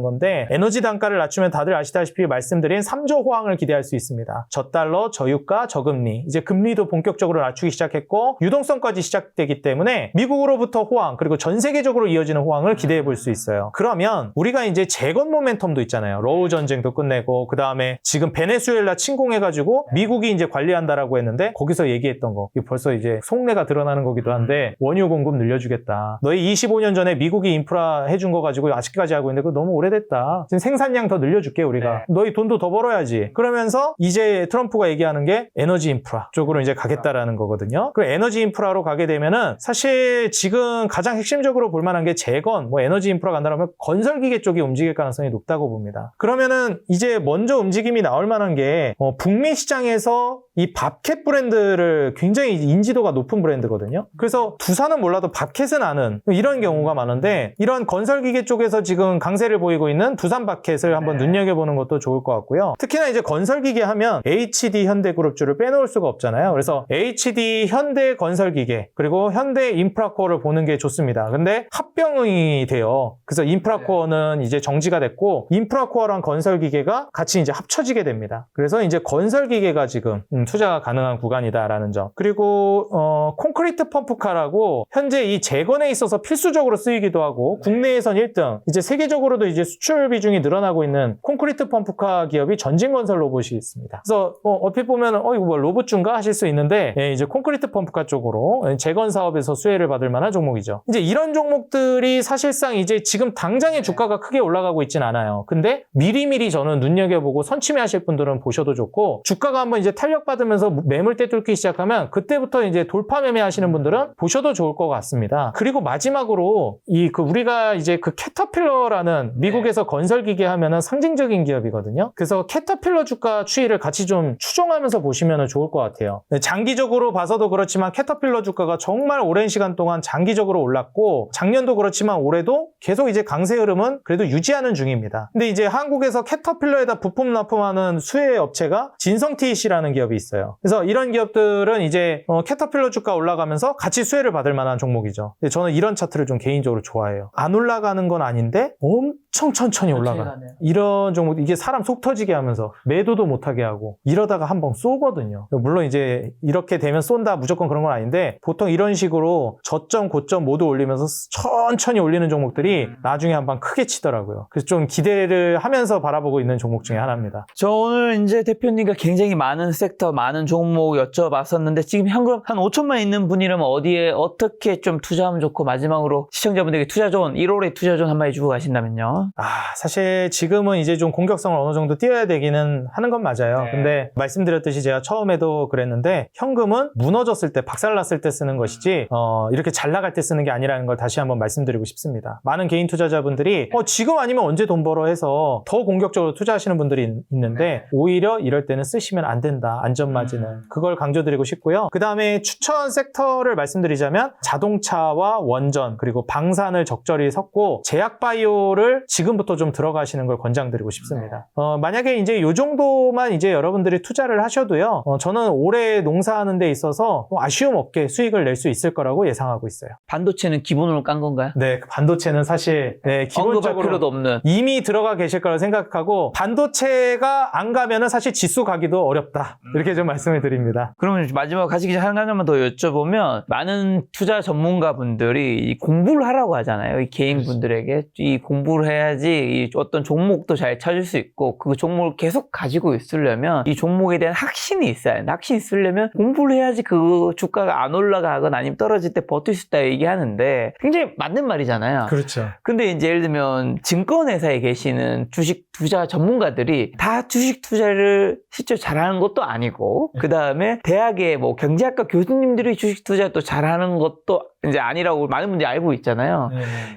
건데 에너지 단가를 낮추면 다들 아시다시피 말씀드린 3조 호황을 기대할 수 있습니다. 저달러, 저유가, 저금리. 이제 금리도 본격적으로 낮추기 시작했고 유동성까지 시작되기 때문에 미국으로부터 호황 그리고 전 세계적으로 이어지는 호황을 기대해 볼 수 있어요. 그러면 우리가 이제 재건 모멘텀도 있잖아요. 러우 전쟁도 끝내고 그 다음에 지금 베네수엘라 침공해가지고 미국이 이제 관리한다라고 했는데 거기서 얘기했던 거 벌써 이제 속내가 드러나는 거기도 한데 원유 공급 늘려주겠다. 너희 25년 전에 미국이 인프라 해준 거 가지고 아직까지 하고 있는데 그거 너무 오래됐다. 지금 생산량 더 늘려줄게 우리가. 너희 돈도 더 벌어야지. 그러면서 이제 트럼프가 얘기하는 게 에너지 인프라 쪽으로 이제 가겠다라는 거거든요. 그 에너지 인프라로 가게 되면은 사실 지금 가장 핵심적으로 볼 만한 게 재건, 뭐 에너지 인프라 간다라면 건설기계 쪽이 움직일 가능성이 높다고 봅니다. 그러면은 이제 먼저 움직임이 나올 만한 게 북미 시장에서 이 밥캣 브랜드를 굉장히 인지도가 높은 브랜드거든요. 그래서 두산은 몰라도 밥캣은 아는 이런 경우가 많은데 이런 건설기계 쪽에서 지금 강세를 보이고 있는 두산 밥캣을 한번 눈여겨보는 것도 좋을 것 같고요. 특히나 이제 건설기계 하면 HD 현대그룹주를 빼놓을 수가 없잖아요. 그래서 HD 현대 건설기계 그리고 현대 인프라코어를 보는 게 좋습니다. 근데 합병이 돼요. 그래서 인프라코어는 이제 정지가 됐고 인프라코어랑 건설기계가 같이 이제 합쳐지게 됩니다. 그래서 이제 건설기계가 지금 투자가 가능한 구간이다라는 점. 그리고 콘크리트 펌프카라고 현재 이 재건에 있어서 필수적으로 쓰이기도 하고 국내에선 1등, 이제 세계적으로도 이제 수출 비중이 늘어나고 있는 콘크리트 펌프카 기업이 전진건설 로봇이 있습니다. 그래서 얼핏 보면 이거 뭐 로봇주인가 하실 수 있는데 이제 콘크리트 펌프카 쪽으로 재건 사업에서 수혜를 받을 만한 종목이죠. 이제 이런 종목들이 사실상 이제 지금 당장의 주가가 크게 올라가고 있진 않아요. 근데 미리미리 저는 눈여겨보고 선침해하실 분들은 보셔도 좋고 주가가 한번 이제 탄력받으면서 매물대 뚫기 시작하면 그때부터 이제 돌파 매매하시는 분들은 보셔도 좋을 것 같습니다. 그리고 마지막으로 우리가 이제 그 캐터필러라는 미국에서 건설 기계 하면은 상징적인 기업이거든요. 그래서 캐터필러 주가 추이를 같이 좀 추종하면서 보시면 좋을 것 같아요. 네, 장기적으로 봐서도 그렇지만 캐터필러 주가가 정말 오랜 시간 동안 장기적으로 올랐고 작년도 그렇지만 올해도 계속 이제 강세 흐름은 그래도 유지하는 중입니다. 근데 이제 한국에서 캐터필러에다 부품 납품하는 수혜 업체가 진성TEC라는 기업이 있어요. 그래서 이런 기업들은 이제 캐터필러 주가 올라가면서 같이 수혜를 받을 만한 종목이죠. 근데 저는 이런 차트를 좀 개인적으로 좋아해요. 안 올라가는 건 아닌데 엄청 천천히 올라가. 이런 종목, 이게 사람 속 터지게 하면서 매도도 못하게 하고 이러다가 한번 쏘거든요. 물론 이제 이렇게 되면 쏜다 무조건 그런 건 아닌데 보통 이런 식으로 저점 고점 모두 올리면서 천천히 올리는 종목들이 나중에 한번 크게 치더라고요. 그래서 좀 기대를 하면서 바라보고 있는 종목 중에 하나입니다. 저 오늘 이제 대표님과 굉장히 많은 섹터, 많은 종목 여쭤봤었는데 지금 현금 한 5천만 있는 분이라면 어디에 어떻게 좀 투자하면 좋고 마지막으로 시청자분들에게 투자존, 1월에 투자존 한마디 해주고 가신다면요? 사실 지금은 이제 좀 공격성을 어느 정도 띄어야 되기는 하는 건 맞아요. 네. 근데 말씀드렸듯이 제가 처음에도 그랬는데 현금은 무너졌을 때, 박살났을 때 쓰는 것이지 이렇게 잘 나갈 때 쓰는 게 아니라는 걸 다시 한번 말씀드리고 싶습니다. 많은 개인 투자자분들이 지금 아니면 언제 돈 벌어 해서 더 공격적으로 투자하시는 분들이 있는데 오히려 이럴 때는 쓰시면 안 된다. 안전마진을. 그걸 강조드리고 싶고요. 그 다음에 추천 섹터를 말씀드리자면 자동차와 원전 그리고 방산을 적절히 섞고 제약바이오를 지금부터 좀 들어가시는 걸 권장드리고 싶습니다. 만약에 이제 이 정도만 이제 여러분들이 투자를 하셔도요. 저는 올해 농사하는 데 있어서 아쉬움 없게 수익을 낼 수 있을 거라고 예상하고 있어요. 반도체는 기본으로 깐 건가요? 네, 반도체는 사실 언급할 기본적으로 필요도 없는. 이미 들어가 계실 거라고 생각하고 반도체가 안 가면은 사실 지수 가기도 어렵다. 이렇게 좀 말씀을 드립니다. 그러면 마지막 가시기 전에 한 가지만 더 여쭤보면 많은 투자 전문가분들이 이 공부를 하라고 하잖아요. 이 개인분들에게 이 공부를 해야지 이 어떤 종목도 잘 찾을 수 있고 그 종목을 계속 가지고 있으려면 이 종목에 대한 확신이 있어야 한다. 확신이 있으려면 공부를 해야지 그 주가가 안 올라가거나 아니면 떨어질 때 버틸 수 있다 얘기하는데 굉장히 맞는 말이잖아요. 그렇죠. 근데 이제 예를 들면 증권회사에 계시는 주식 투자 전문가들이 다 주식 투자를 실제 잘하는 것도 아니고 그 다음에 대학의 뭐 경제학과 교수님들이 주식 투자 또 잘하는 것도 이제 아니라고 많은 분들이 알고 있잖아요.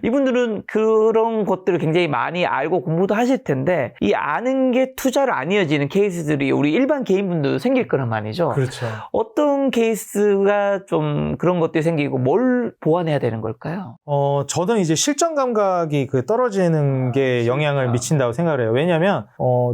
이분들은 그런 것들을 굉장히 많이 알고 공부도 하실 텐데 이 아는 게 투자로 안 이어지는 케이스들이 우리 일반 개인분들도 생길 거란 말이죠. 그렇죠. 어떤 케이스가 좀 그런 것들이 생기고 뭘 보완해야 되는 걸까요? 저는 이제 실전 감각이 떨어지는 게 영향을 미친다고 생각을 해요. 왜냐면,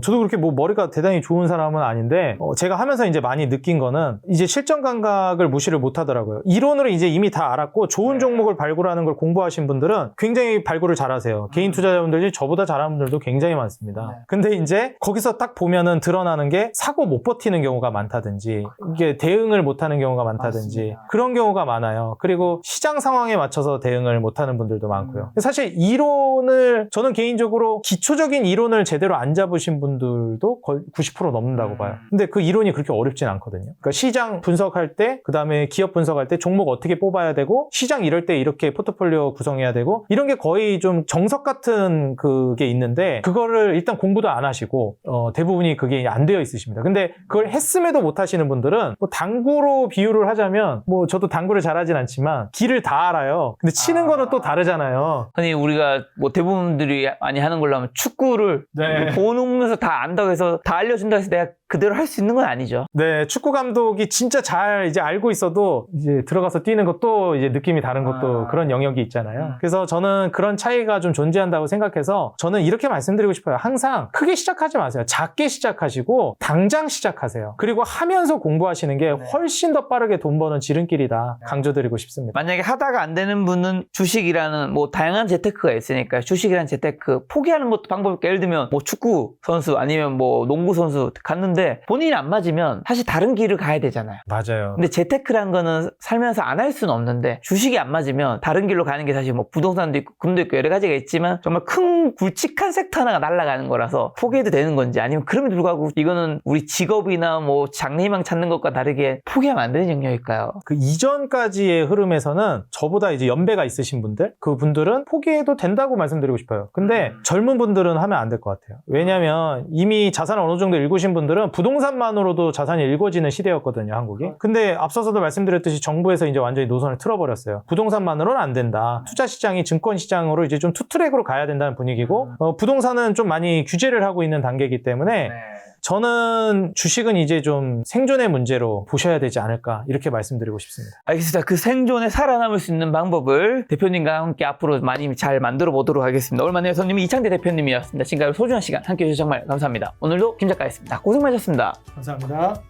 저도 그렇게 뭐 머리가 대단히 좋은 사람은 아닌데, 제가 하면서 이제 많이 느낀 거는 이제 실전 감각을 무시를 못 하더라고요. 이론으로 이제 이미 다 알았고, 좋은 종목을 발굴하는 걸 공부하신 분들은 굉장히 발굴을 잘하세요. 개인 투자자분들이 저보다 잘하는 분들도 굉장히 많습니다. 근데 이제 거기서 딱 보면은 드러나는 게 사고 못 버티는 경우가 많다든지, 이게 대응을 못 하는 경우가 많다든지, 그런 경우가 많아요. 그리고 시장 상황에 맞춰서 대응을 못 하는 분들도 많고요. 사실 이론을, 저는 개인적으로 기초적인 이론을 제대로 안 잡으신 분들도 거의 90% 넘는다고 봐요. 근데 그 이론이 그렇게 어렵진 않거든요. 그러니까 시장 분석할 때, 그 다음에 기업 분석할 때 종목 어떻게 뽑아야 되고, 시장 이럴 때 이렇게 포트폴리오 구성해야 되고, 이런 게 거의 좀 정석 같은 그게 있는데, 그거를 일단 공부도 안 하시고, 대부분이 그게 안 되어 있으십니다. 근데 그걸 했음에도 못 하시는 분들은, 뭐 당구로 비유를 하자면, 뭐 저도 당구를 잘하진 않지만, 길을 다 알아요. 근데 치는 거는 또 다르잖아요. 아니 우리가 뭐 대부분들이 많이 하는 걸로 하면 축구를 보면서 다 안다고 해서 다 알려준다 해서 내가 그대로 할 수 있는 건 아니죠. 네, 축구 감독이 진짜 잘 이제 알고 있어도 이제 들어가서 뛰는 것도 이제 느낌이 다른 것도 그런 영역이 있잖아요. 그래서 저는 그런 차이가 좀 존재한다고 생각해서 저는 이렇게 말씀드리고 싶어요. 항상 크게 시작하지 마세요. 작게 시작하시고 당장 시작하세요. 그리고 하면서 공부하시는 게 훨씬 더 빠르게 돈 버는 지름길이다. 강조드리고 싶습니다. 만약에 하다가 안 되는 분은 주식이라는 뭐 다양한 재테크가 있으니까 주식이라는 재테크 포기하는 것도 방법이 예를 들면 뭐 축구 선수 아니면 뭐 농구 선수 갔는데 본인이 안 맞으면 사실 다른 길을 가야 되잖아요. 맞아요. 근데 재테크란 거는 살면서 안 할 수는 없는데 주식이 안 맞으면 다른 길로 가는 게 사실 뭐 부동산도 있고 금도 있고 여러 가지가 있지만 정말 큰 굵직한 섹터 하나가 날아가는 거라서 포기해도 되는 건지 아니면 그럼에도 불구하고 이거는 우리 직업이나 뭐 장래희망 찾는 것과 다르게 포기하면 안 되는 영역일까요? 그 이전까지의 흐름에서는 저보다 이제 연배가 있으신 분들, 그 분들은 포기해도 된다고 말씀드리고 싶어요. 근데 젊은 분들은 하면 안 될 것 같아요. 왜냐면 이미 자산을 어느 정도 읽으신 분들은 예전에는 부동산만으로도 자산이 일궈지는 시대였거든요, 한국이. 근데 앞서서도 말씀드렸듯이 정부에서 이제 완전히 노선을 틀어버렸어요. 부동산만으로는 안 된다. 투자 시장이 증권 시장으로 이제 좀 투트랙으로 가야 된다는 분위기고, 부동산은 좀 많이 규제를 하고 있는 단계이기 때문에 저는 주식은 이제 좀 생존의 문제로 보셔야 되지 않을까 이렇게 말씀드리고 싶습니다. 알겠습니다. 그 생존에 살아남을 수 있는 방법을 대표님과 함께 앞으로 많이 잘 만들어 보도록 하겠습니다. 올만의 손님이 이창대 대표님이었습니다. 지금까지 소중한 시간 함께 해주셔서 정말 감사합니다. 오늘도 김 작가였습니다. 고생 많으셨습니다. 감사합니다.